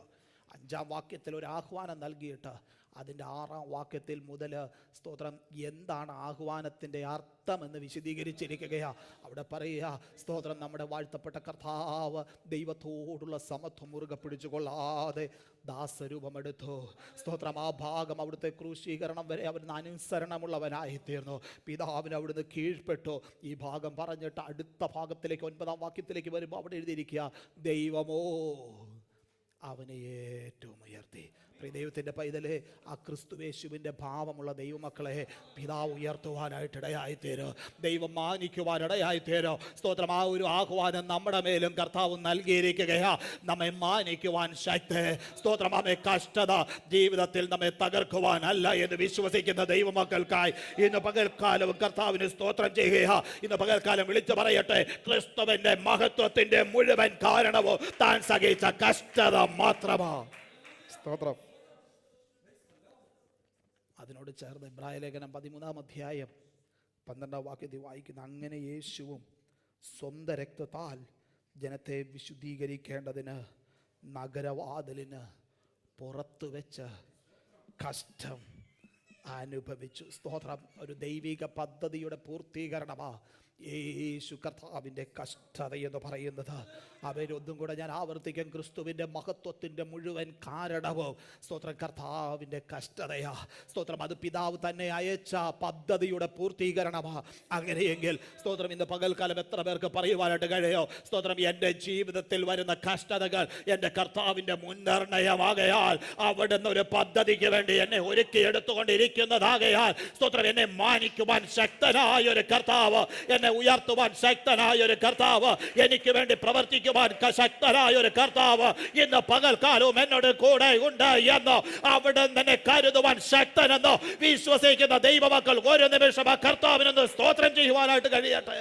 5-ാം വാക്യത്തിൽ ഒരു ആഹ്വാനം നൽകിയിട്ട് അതിൻ്റെ 6-ാം വാക്യത്തിൽ മുതൽ സ്തോത്രം എന്താണ് ആഹ്വാനത്തിൻ്റെ അർത്ഥമെന്ന് വിശദീകരിച്ചിരിക്കുകയാണ്. അവിടെ പറയുക, സ്തോത്രം, നമ്മുടെ വാഴ്ത്തപ്പെട്ട കർത്താവ് ദൈവത്തോടുള്ള സമത്വം മുറുകെ പിടിച്ചുകൊള്ളാതെ ദാസരൂപമെടുത്തു. സ്തോത്രം, ആ ഭാഗം അവിടുത്തെ ക്രൂശീകരണം വരെ അവിടുന്ന് അനുസരണമുള്ളവനായി തീർന്നു. പിതാവിന് അവിടുന്ന് കീഴ്പ്പെട്ടു. ഈ ഭാഗം പറഞ്ഞിട്ട് അടുത്ത ഭാഗത്തിലേക്ക് 9-ാം വാക്യത്തിലേക്ക് വരുമ്പോൾ അവിടെ എഴുതിയിരിക്കുക, ദൈവമോ അവനെ ഏറ്റവും ഉയർത്തി. ദൈവത്തിൻ്റെ പൈതലെ, ആ ക്രിസ്തുവേശുവിൻ്റെ ഭാവമുള്ള ദൈവമക്കളെ പിതാവ് ഉയർത്തുവാനായിട്ടിടയായിത്തീരും, ദൈവം മാനിക്കുവാനിടയായിത്തീരും. സ്തോത്രം, ആ ഒരു ആഹ്വാനം നമ്മുടെ മേലും കർത്താവ് നൽകിയിരിക്കുകയാ. നമ്മെ മാനിക്കുവാൻ ശക്തി, സ്തോത്രം, നമ്മെ കഷ്ടത ജീവിതത്തിൽ നമ്മെ തകർക്കുവാനല്ല എന്ന് വിശ്വസിക്കുന്ന ദൈവമക്കൾക്കായി ഇന്ന് പകൽക്കാലവും കർത്താവിന് സ്തോത്രം ചെയ്യുക. ഇന്ന് പകൽക്കാലം വിളിച്ചു പറയട്ടെ, ക്രിസ്തുവിൻ്റെ മഹത്വത്തിൻ്റെ മുഴുവൻ കാരണവും താൻ സഹിച്ച കഷ്ടത മാത്രമാണ്. സ്തോത്രം. അതിനോട് ചേർന്ന് ഇബ്രായ ലേഖനം 13-ാം അധ്യായം 12-ാം വാക്യത്തിൽ വായിക്കുന്ന, അങ്ങനെ യേശുവും സ്വന്തം രക്തത്താൽ ജനത്തെ വിശുദ്ധീകരിക്കേണ്ടതിന് നഗരവാതിലിന് പുറത്തു വെച്ച് കഷ്ടം അനുഭവിച്ചു. സ്തോത്രം, ഒരു ദൈവിക പദ്ധതിയുടെ പൂർത്തീകരണമാ യേശു കർത്താവിൻ്റെ കഷ്ടത എന്ന് പറയുന്നത്. അവരൊന്നും കൂടെ ഞാൻ ആവർത്തിക്കും, ക്രിസ്തുവിൻ്റെ മഹത്വത്തിൻ്റെ മുഴുവൻ കാരണവും സ്തോത്രം കർത്താവിൻ്റെ കഷ്ടതയാ. സ്തോത്രം, അത് പിതാവ് തന്നെ അയച്ച പദ്ധതിയുടെ പൂർത്തീകരണമാ. അങ്ങനെയെങ്കിൽ സ്തോത്രം, ഇന്ന് പകൽക്കാലം എത്ര പേർക്ക് പറയുവാനായിട്ട് കഴിയോ, സ്തോത്രം, എൻ്റെ ജീവിതത്തിൽ വരുന്ന കഷ്ടതകൾ എൻ്റെ കർത്താവിൻ്റെ മുൻനിർണയമാകയാൽ അവിടുന്ന് ഒരു പദ്ധതിക്ക് വേണ്ടി എന്നെ ഒരുക്കിയെടുത്തുകൊണ്ടിരിക്കുന്നതാകയാൽ സ്തോത്രം, എന്നെ മാനിക്കുവാൻ ശക്തനായ ഒരു കർത്താവ്, എന്നെ ഉയർത്തുവാൻ ശക്തനായ ഒരു കർത്താവ്, എനിക്ക് വേണ്ടി പ്രവർത്തിക്കുവാൻ ശക്തനായ ഒരു കർത്താവ് ഇന്ന് പകൽക്കാലവും എന്നോട് കൂടെ ഉണ്ട് എന്ന് അവിടെ തന്നെ കരുതുവാൻ ശക്തനെന്ന് വിശ്വസിക്കുന്ന ദൈവമക്കൾ ഒരു നിമിഷം ആ കർത്താവിനൊന്ന് സ്തോത്രം ചെയ്യുവാനായിട്ട് കഴിയട്ടെ.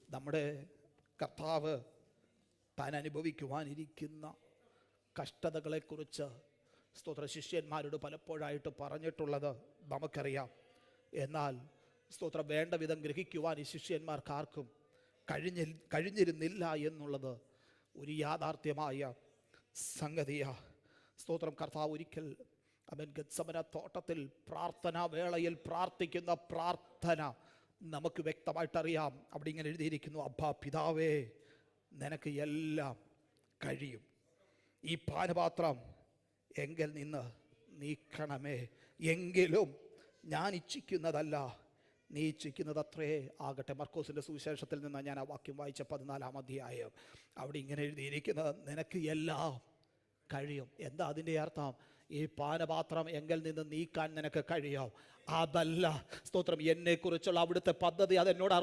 നമ്മുടെ കർത്താവ് താൻ അനുഭവിക്കുവാനിരിക്കുന്ന കഷ്ടതകളെക്കുറിച്ച് സ്തോത്ര ശിഷ്യന്മാരോട് പലപ്പോഴായിട്ട് പറഞ്ഞിട്ടുള്ളത് നമുക്കറിയാം. എന്നാൽ സ്തോത്രം, വേണ്ട വിധം ഗ്രഹിക്കുവാൻ ഈ ശിഷ്യന്മാർക്കാർക്കും കഴിഞ്ഞിരുന്നില്ല എന്നുള്ളത് ഒരു യാഥാർത്ഥ്യമായ സംഗതിയാ. സ്തോത്രം, കർത്താവ് ഒരിക്കൽ അവൻ ഗത്സമന തോട്ടത്തിൽ പ്രാർത്ഥനാ വേളയിൽ പ്രാർത്ഥിക്കുന്ന പ്രാർത്ഥന നമുക്ക് വ്യക്തമായിട്ടറിയാം. അവിടെ ഇങ്ങനെ എഴുതിയിരിക്കുന്നു, അബ്ബാ പിതാവേ, നിനക്ക് എല്ലാം കഴിയും, ഈ പാനപാത്രം എങ്കിൽ നിന്ന് നീക്കണമേ, എങ്കിലും ഞാൻ ഇച്ഛിക്കുന്നതല്ല നീ ഇച്ഛിക്കുന്നത് അത്രേ ആകട്ടെ. മർക്കോസിൻ്റെ സുവിശേഷത്തിൽ നിന്ന് ഞാൻ ആ വാക്യം വായിച്ച 14-ാം അധ്യായം. അവിടെ ഇങ്ങനെ എഴുതിയിരിക്കുന്നത്, നിനക്ക് എല്ലാം കഴിയും. എന്താ അതിൻ്റെ അർത്ഥം? ഈ പാനപാത്രം എങ്കിൽ നിന്ന് നീക്കാൻ നിനക്ക് കഴിയും. അതല്ല സ്തോത്രം, എന്നെക്കുറിച്ചുള്ള അവിടുത്തെ പദ്ധതി അതെന്നോട്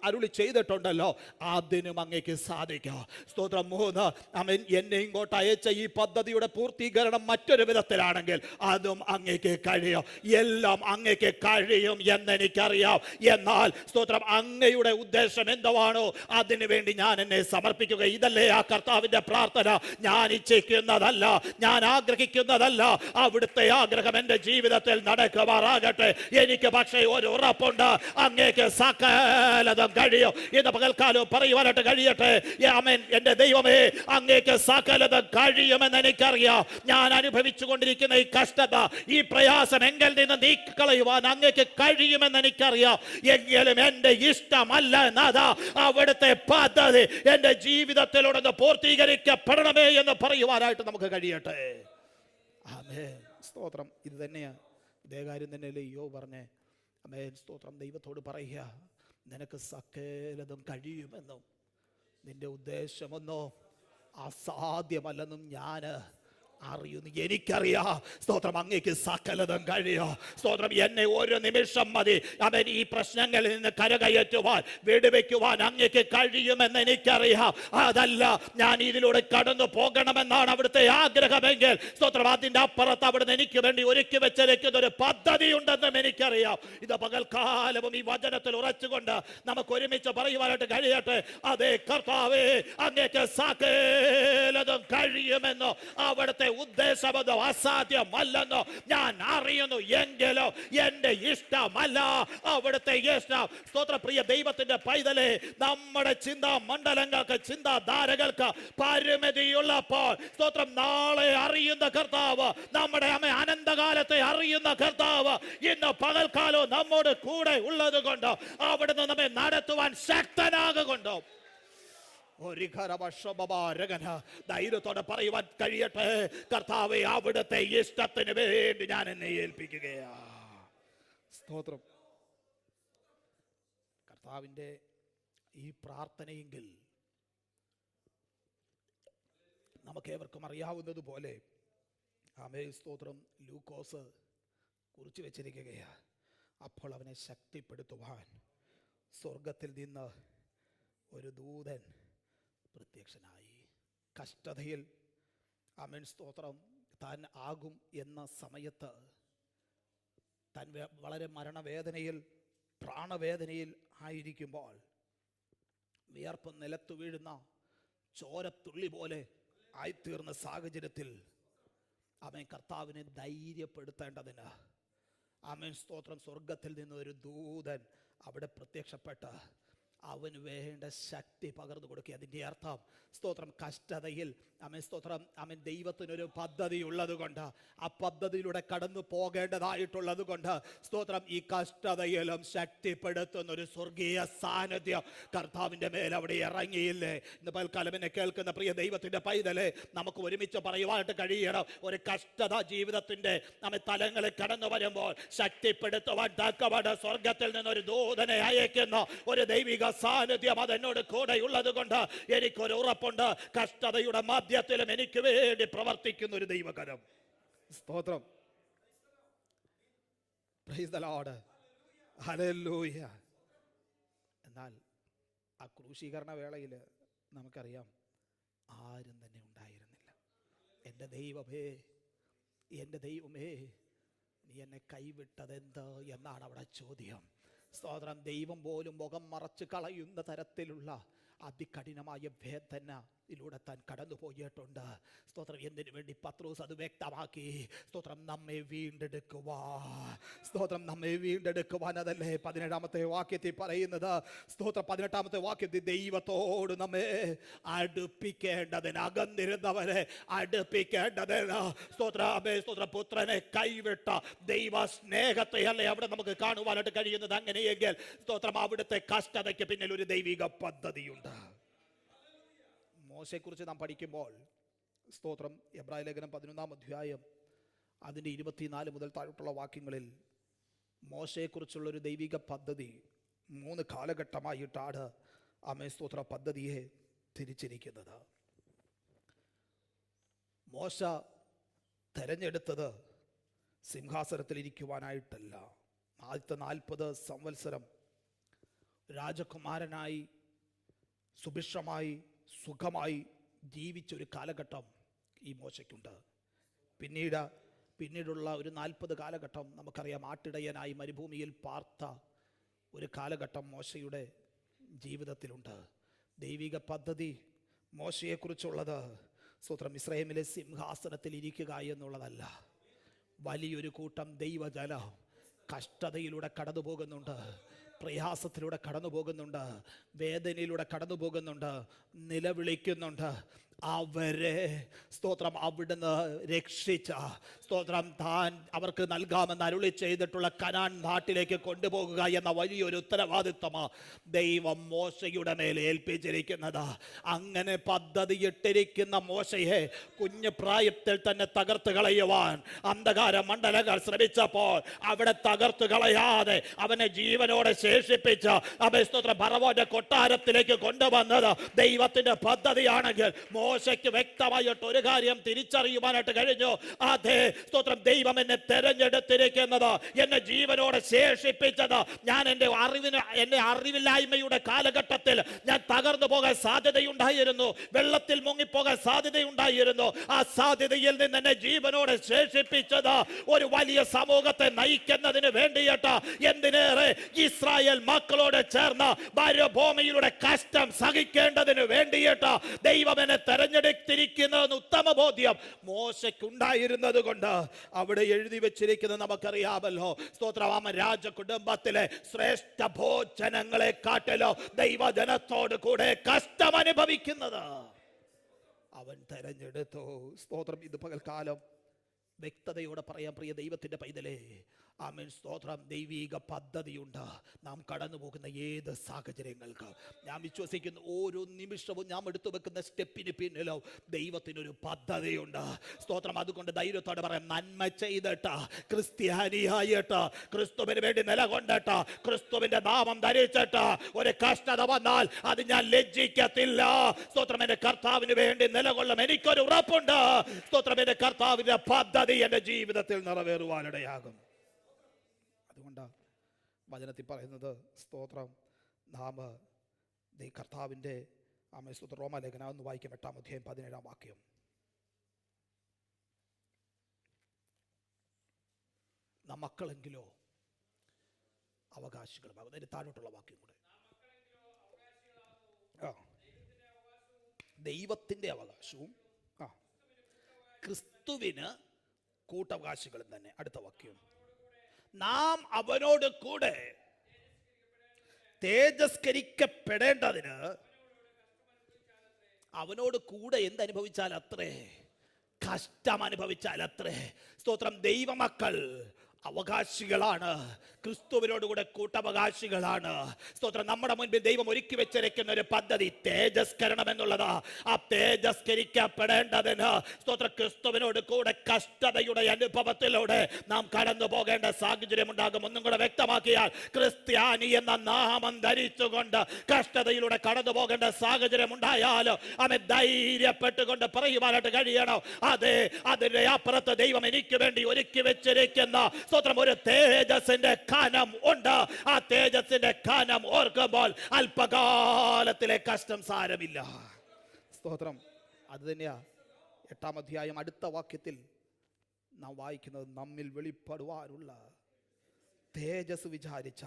അരുളി ചെയ്തിട്ടുണ്ടല്ലോ, അതിനും അങ്ങേക്ക് സാധിക്കാം. സ്തോത്രം. 3, അവൻ എന്നെ ഇങ്ങോട്ട് അയച്ച ഈ പദ്ധതിയുടെ പൂർത്തീകരണം മറ്റൊരു വിധത്തിലാണെങ്കിൽ അതും അങ്ങേക്ക് കഴിയും. എല്ലാം അങ്ങേക്ക് കഴിയും എന്നെനിക്കറിയാം. എന്നാൽ സ്തോത്രം, അങ്ങയുടെ ഉദ്ദേശം എന്തുവാണോ അതിനു വേണ്ടി ഞാൻ എന്നെ സമർപ്പിക്കുക. ഇതല്ലേ ആ കർത്താവിൻ്റെ പ്രാർത്ഥന. ഞാൻ ഇച്ഛിക്കുന്നതല്ല, ഞാൻ ആഗ്രഹിക്കുന്നതല്ല, അവിടുത്തെ ആഗ്രഹം എൻ്റെ ജീവിതത്തിൽ നടക്കുമാറാകട്ടെ. എനിക്ക് പക്ഷേ ഒരു ഉറപ്പുണ്ട്, അങ്ങേക്ക് സകലതും കഴിയും. ഇന്ന് പകൽക്കാലം പറയുവാനായിട്ട് കഴിയട്ടെ. ആമേൻ. എൻ്റെ ദൈവമേ, അങ്ങേക്ക് സകലതും കഴിയുമെന്ന് എനിക്കറിയാം. ഞാൻ അനുഭവിച്ചു കൊണ്ടിരിക്കുന്ന ഈ കഷ്ടത, ഈ പ്രയാസം എങ്കിൽ നിന്ന് നീക്കളയുവാൻ അങ്ങേക്ക് കഴിയുമെന്ന് എനിക്കറിയാം. എങ്കിലും എൻ്റെ ഇഷ്ടമല്ല എന്നതാ അവിടുത്തെ പദ്ധതി എൻ്റെ ജീവിതത്തിലൂടെ പൂർത്തീകരിക്കപ്പെടണമേ എന്ന് പറയുവാനായിട്ട് നമുക്ക് കഴിയട്ടെ. ആമേൻ. സ്തോത്രം. ഇത് തന്നെയാണ്, ഇതേ കാര്യം തന്നെയല്ലേ യോബ് പറഞ്ഞേ. ആമേൻ. സ്തോത്രം. ദൈവത്തോട് പറയുക, നിനക്ക് സകലതും കഴിയുമെന്നും നിന്റെ ഉദ്ദേശമൊന്നോ അസാധ്യമല്ലെന്നും ഞാൻ അറിയുന്നു. എനിക്കറിയാം സ്തോത്രം, അങ്ങേക്ക് സകലതും കഴിയും. സ്തോത്രം. എന്നെ ഒരു നിമിഷം മതി അവൻ ഈ പ്രശ്നങ്ങളിൽ നിന്ന് കരകയറ്റുവാൻ, വിടുവെക്കുവാൻ അങ്ങേക്ക് കഴിയുമെന്ന് എനിക്കറിയാം. അതല്ല, ഞാൻ ഇതിലൂടെ കടന്നു പോകണമെന്നാണ് അവിടുത്തെ ആഗ്രഹമെങ്കിൽ സ്തോത്രം, അതിൻ്റെ അപ്പുറത്ത് അവിടുന്ന് എനിക്ക് വേണ്ടി ഒരുക്കി വെച്ചിരിക്കുന്ന ഒരു പദ്ധതി ഉണ്ടെന്നും എനിക്കറിയാം. ഇത് പകൽക്കാലവും ഈ വചനത്തിൽ ഉറച്ചുകൊണ്ട് നമുക്ക് ഒരുമിച്ച് പറയുവാനായിട്ട് കഴിയട്ടെ. അതേ കർത്താവേ, അങ്ങേക്ക് സകലതും കഴിയുമെന്നോ അവിടുത്തെ അവിടുത്തെ ഉദ്ദേശമത് അസാധ്യമല്ലെന്ന് ഞാൻ അറിയുന്നു. എങ്കിലോ എന്റെ ഇഷ്ടമല്ല അവിടുത്തെ ഇഷ്ടം. സ്തോത്രം. പ്രിയ ദൈവത്തിന്റെ പൈതലേ, നമ്മുടെ ചിന്താ മണ്ഡലങ്ങൾക്ക്, ചിന്താധാരകൾക്ക് പരിമിതിയുള്ളപ്പോൾ സ്തോത്രം, നാളെ അറിയുന്ന കർത്താവ്, നമ്മുടെ അമ്മ അനന്തകാലത്തെ അറിയുന്ന കർത്താവ് ഇന്ന് പകൽക്കാലവും നമ്മോട് കൂടെ ഉള്ളത് കൊണ്ട്, അവിടുന്ന് നമ്മെ നടത്തുവാൻ ശക്തനാകൊണ്ട് ധൈര്യത്തോടെ പറയുവാൻ കഴിയട്ടെ, കർത്താവേ, അവിടുത്തെ ഇഷ്ടത്തിന് വേണ്ടി ഞാൻ എന്നെ ഏൽപ്പിക്കുകയാ. സ്തോത്രം. കർത്താവിൻ്റെ ഈ പ്രാർത്ഥനയെങ്കിൽ നമുക്കേവർക്കും അറിയാവുന്നതുപോലെ, ആമേ സ്തോത്രം, ലൂക്കോസ് കുറിച്ച് വെച്ചിരിക്കുകയാ. അപ്പോൾ അവനെ ശക്തിപ്പെടുത്തുവാൻ സ്വർഗത്തിൽ നിന്ന് ഒരു ദൂതൻ പ്രത്യക്ഷനായി. കഷ്ടതയിൽ, ആമേൻ സ്തോത്രം, താൻ ആകും എന്ന സമയത്ത്, താൻ വളരെ മരണവേദനയിൽ, പ്രാണവേദനയിൽ ആയിരിക്കുമ്പോൾ, വിയർപ്പ് നിലത്തു വീഴുന്ന ചോരത്തുള്ളി പോലെ ആയിത്തീർന്ന സാഹചര്യത്തിൽ ആമേൻ കർത്താവിനെ ധൈര്യപ്പെടുത്തേണ്ടതിന്, ആമേൻ സ്തോത്രം, സ്വർഗത്തിൽ നിന്ന് ഒരു ദൂതൻ അവിടെ പ്രത്യക്ഷപ്പെട്ട് അവന് വേണ്ട ശക്തി പകർന്നു കൊടുക്കുക. അതിൻ്റെ അർത്ഥം സ്തോത്രം, കഷ്ടതയിൽ ആമേൻ സ്തോത്രം, ആമേൻ ദൈവത്തിനൊരു പദ്ധതി ഉള്ളത് കൊണ്ട്, ആ പദ്ധതിയിലൂടെ കടന്നു പോകേണ്ടതായിട്ടുള്ളത് കൊണ്ട് സ്തോത്രം, ഈ കഷ്ടതയിലും ശക്തിപ്പെടുത്തുന്ന ഒരു സ്വർഗീയ സാന്നിധ്യം കർത്താവിൻ്റെ മേൽ അവിടെ ഇറങ്ങിയില്ലേ? ഇന്ന് പൽക്കാലം എന്നെ കേൾക്കുന്ന പ്രിയ ദൈവത്തിൻ്റെ പൈതലെ, നമുക്ക് ഒരുമിച്ച് പറയുവാനായിട്ട് കഴിയണം. ഒരു കഷ്ടത ജീവിതത്തിൻ്റെ നമ്മെ തലങ്ങളിൽ കടന്നു വരുമ്പോൾ ശക്തിപ്പെടുത്തുവാൻ തക്കവണ്ണം സ്വർഗത്തിൽ നിന്നൊരു ദൂതനെ അയക്കുന്ന ഒരു ദൈവിക സാന്നിധ്യം അതെന്നോട് കൂടെയുള്ളത് കൊണ്ട് എനിക്കൊരു ഉറപ്പുണ്ട്, കഷ്ടതയുടെ മധ്യത്തിലും എനിക്ക് വേണ്ടി പ്രവർത്തിക്കുന്ന ഒരു ദൈവകരം. സ്തോത്രം. Praise the Lord. ഹല്ലേലൂയ. എന്നാൽ ആ ക്രൂശീകരണ വേളയിൽ നമുക്കറിയാം, ആരും തന്നെ ഉണ്ടായിരുന്നില്ല. എൻ്റെ ദൈവമേ, എൻ്റെ ദൈവമേ, നീ എന്നെ കൈവിട്ടതെന്ത് എന്നാണ് അവിടെ ചോദ്യം. സ്തോത്രം. ദൈവം പോലും മുഖം മറച്ച് കളയുന്ന തരത്തിലുള്ള അതികഠിനമായ വേദനയിലൂടെ താൻ കടന്നു പോയിട്ടുണ്ട്. സ്തോത്രം. എന്തിനു വേണ്ടി പത്രോസ് അത് വ്യക്തമാക്കി? സ്തോത്രം, നമ്മെ വീണ്ടെടുക്കുവാൻ. സ്തോത്രം, നമ്മെ വീണ്ടെടുക്കുവാൻ. അതല്ലേ 17-ാമത്തെ വാക്യത്തിൽ പറയുന്നത്? സ്തോത്രം, 18-ാമത്തെ വാക്യത്തിൽ ദൈവത്തോട് നമ്മെ അടുപ്പിക്കേണ്ടതിന്, അകന്നിരുന്നവരെ അടുപ്പിക്കേണ്ടതിന്, സ്തോത്രം, പുത്രനെ കൈവിട്ട ദൈവ സ്നേഹത്തെ അല്ലേ അവിടെ നമുക്ക് കാണുവാനായിട്ട് കഴിയുന്നത്. അങ്ങനെയെങ്കിൽ സ്തോത്രം, അവിടുത്തെ കഷ്ടതയ്ക്ക് പിന്നിൽ ഒരു ദൈവിക പദ്ധതിയുണ്ട്. മോശയെക്കുറിച്ച് നാം പഠിക്കുമ്പോൾ സ്തോത്രം, എബ്രായ ലേഖനം 11-ാം അധ്യായം അതിൻ്റെ 24 മുതൽ താഴോട്ടുള്ള വാക്യങ്ങളിൽ മോശയെക്കുറിച്ചുള്ളൊരു ദൈവിക പദ്ധതി 3 കാലഘട്ടമായിട്ടാണ് ആമേൻ സ്തോത്ര പദ്ധതിയെ തിരിച്ചിരിക്കുന്നത്. മോശ തെരഞ്ഞെടുത്തത് സിംഹാസനത്തിലിരിക്കുവാനായിട്ടല്ല. ആദ്യത്തെ 40 സംവത്സരം രാജകുമാരനായി സുഭിക്ഷമായി സുഖമായി ജീവിച്ചൊരു കാലഘട്ടം ഈ മോശയ്ക്കുണ്ട്. പിന്നീടുള്ള ഒരു 40 കാലഘട്ടം നമുക്കറിയാം, ആട്ടിടയനായി മരുഭൂമിയിൽ പാർത്ത ഒരു കാലഘട്ടം മോശയുടെ ജീവിതത്തിലുണ്ട്. ദൈവിക പദ്ധതി മോശയെക്കുറിച്ചുള്ളത് സ്തോത്രം, ഇസ്രായേലിലെ സിംഹാസനത്തിൽ ഇരിക്കുക എന്നുള്ളതല്ല. വലിയൊരു കൂട്ടം ദൈവജനം കഷ്ടതയിലൂടെ കടന്നു പോകുന്നുണ്ട്, പ്രയാസത്തിലൂടെ കടന്നു പോകുന്നുണ്ട്, വേദനയിലൂടെ കടന്നു പോകുന്നുണ്ട്, നിലവിളിക്കുന്നുണ്ട്. അവരെ സ്തോത്രം അവിടുന്ന് രക്ഷിച്ച സ്തോത്രം താൻ അവർക്ക് നൽകാമെന്ന് അരുളി ചെയ്തിട്ടുള്ള കനാൻ നാട്ടിലേക്ക് കൊണ്ടുപോകുക എന്ന വലിയൊരു ഉത്തരവാദിത്വമാണ് ദൈവം മോശയുടെ മേൽ ഏൽപ്പിച്ചിരിക്കുന്നത്. അങ്ങനെ പദ്ധതിയിട്ടിരിക്കുന്ന മോശയെ കുഞ്ഞു പ്രായത്തിൽ തന്നെ തകർത്ത് കളയുവാൻ അന്ധകാര മണ്ഡലങ്ങൾ ശ്രമിച്ചപ്പോൾ അവിടെ തകർത്ത് കളയാതെ അവനെ ജീവനോടെ ശേഷിപ്പിച്ച് അവൻ സ്തോത്രം ഫറവോന്റെ കൊട്ടാരത്തിലേക്ക് കൊണ്ടുവന്നത് ദൈവത്തിന്റെ പദ്ധതിയാണെങ്കിൽ മോശയ്ക്ക് വ്യക്തമായിട്ട് ഒരു കാര്യം തിരിച്ചറിയുവാനായിട്ട് കഴിഞ്ഞു. അതെ സ്തോത്രം, ദൈവം എന്നെ തെരഞ്ഞെടുത്തിരിക്കുന്നത്, എന്നെ ജീവനോടെ ശേഷിപ്പിച്ചത് ഞാൻ എൻ്റെ അറിവില്ലായ്മയുടെ കാലഘട്ടത്തിൽ ഞാൻ തകർന്നു പോകാൻ സാധ്യതയുണ്ടായിരുന്നു, വെള്ളത്തിൽ മുങ്ങിപ്പോകാൻ സാധ്യതയുണ്ടായിരുന്നു. ആ സാധ്യതയിൽ നിന്ന് എന്നെ ജീവനോടെ ശേഷിപ്പിച്ചത് ഒരു വലിയ സമൂഹത്തെ നയിക്കുന്നതിന് വേണ്ടിയിട്ട്. എന്തിനേറെ ഇസ്രായേൽ ഇസ്രായേൽ മക്കളോട് ചേർന്ന് മരുഭൂമിയിലൂടെ കഷ്ടം സഹിക്കേണ്ടതിന് വേണ്ടിയിട്ട് ദൈവം എന്നെ തെരഞ്ഞെടുത്തിരിക്കുന്നതെന്ന് ഉത്തമ ബോധ്യം മോശയ്ക്കുണ്ടായിരുന്നത് കൊണ്ട് അവിടെ എഴുതി വെച്ചിരിക്കുന്നത് നമുക്കറിയാമല്ലോ. സ്തോത്രം, രാജ കുടുംബത്തിലെ ശ്രേഷ്ഠ ഭോജനങ്ങളെ കാട്ടിലോ ദൈവജനത്തോട് കൂടെ കഷ്ടം അനുഭവിക്കുന്നത് അവൻ തെരഞ്ഞെടുത്തു. സ്തോത്രം, ഇത് പകൽക്കാലം വ്യക്തതയോടെ പറയാൻ പ്രിയ ദൈവത്തിന്റെ പൈതലേ, ആമേൻ, സ്തോത്രം, ദൈവിക പദ്ധതിയുണ്ട് നാം കടന്നു പോകുന്ന ഏത് സാഹചര്യങ്ങൾക്ക്. ഞാൻ വിശ്വസിക്കുന്നു ഓരോ നിമിഷവും നാം എടുത്തു വെക്കുന്ന സ്റ്റെപ്പിന് പിന്നിലോ ദൈവത്തിനൊരു പദ്ധതിയുണ്ട്. സ്തോത്രം, അതുകൊണ്ട് ധൈര്യത്തോടെ പറയാം, നന്മ ചെയ്തിട്ട് ക്രിസ്ത്യാനിയായിട്ട് ക്രിസ്തുവിന് വേണ്ടി നിലകൊണ്ടിട്ട് ക്രിസ്തുവിന്റെ നാമം ധരിച്ചിട്ട് ഒരു കഷ്ടത വന്നാൽ അത് ഞാൻ ലജ്ജിക്കത്തില്ല. സ്തോത്രം, എന്റെ കർത്താവിന് വേണ്ടി നിലകൊള്ളും. എനിക്കൊരു ഉറപ്പുണ്ട്. സ്തോത്രം, എന്റെ കർത്താവിന്റെ പദ്ധതി എന്റെ ജീവിതത്തിൽ നിറവേറുവാനിടയാകും. അതുകൊണ്ടാണ് വചനത്തിൽ പറയുന്നത്, സ്തോത്രം, നാം കർത്താവിൻ്റെ സ്തോത്രം, റോമാലേഖനം ഒന്ന് വായിക്കാം, 8-ാം അധ്യായം 17-ാം വാക്യം. നാം മക്കളെങ്കിലോ അവകാശികളുമാകും. അതിന് താഴോട്ടുള്ള വാക്യം കൂടെ, ദൈവത്തിൻ്റെ അവകാശവും ക്രിസ്തുവിന് കൂട്ടവകാശികളും തന്നെ. അടുത്ത വാക്യം, നാം അവനോട് കൂടെ തേജസ്കരിക്കപ്പെടേണ്ടതിന് അവനോട് കൂടെ എന്തനുഭവിച്ചാൽ അത്രേ, കഷ്ടം അനുഭവിച്ചാൽ അത്രേ. സ്തോത്രം, ദൈവമക്കൾ അവകാശികളാണ്, ക്രിസ്തുവിനോടുകൂടെ കൂട്ടവകാശികളാണ്. സ്തോത്രം, നമ്മുടെ മുൻപിൽ ദൈവം ഒരുക്കി വെച്ചിരിക്കുന്ന ഒരു പദ്ധതി തേജസ്കരണം എന്നുള്ളതാ. ആ തേജസ്കരിക്കപ്പെടേണ്ടതിന് സ്തോത്രം, ക്രിസ്തുവിനോട് കൂടെ കഷ്ടതയുടെ അനുഭവത്തിലൂടെ നാം കടന്നു പോകേണ്ട സാഹചര്യം ഉണ്ടാകും. ഒന്നും കൂടെ വ്യക്തമാക്കിയാൽ, ക്രിസ്ത്യാനി എന്ന നാമം ധരിച്ചുകൊണ്ട് കഷ്ടതയിലൂടെ കടന്നു പോകേണ്ട സാഹചര്യം ഉണ്ടായാലോ അവൻ ധൈര്യപ്പെട്ടുകൊണ്ട് പറയുവാനായിട്ട് കഴിയണം, അതെ, അതിന്റെ അപ്പുറത്ത് ദൈവം എനിക്ക് വേണ്ടി ഒരുക്കി വെച്ചിരിക്കുന്ന സ്തോത്രം ഒരു തേജസ്സിന്റെ കനം ഉണ്ട്. ആ തേജസ്സിന്റെ കനം ഓർക്കുമ്പോൾ അല്പകാലത്തിലെ കഷ്ടം സാരമില്ല. സ്തോത്രം, അത് തന്നെയാ 8-ാം അധ്യായം അടുത്ത വാക്യത്തിൽ നാം വായിക്കുന്നത്, നമ്മിൽ വെളിപ്പെടുവാനുള്ള തേജസ് വിചാരിച്ച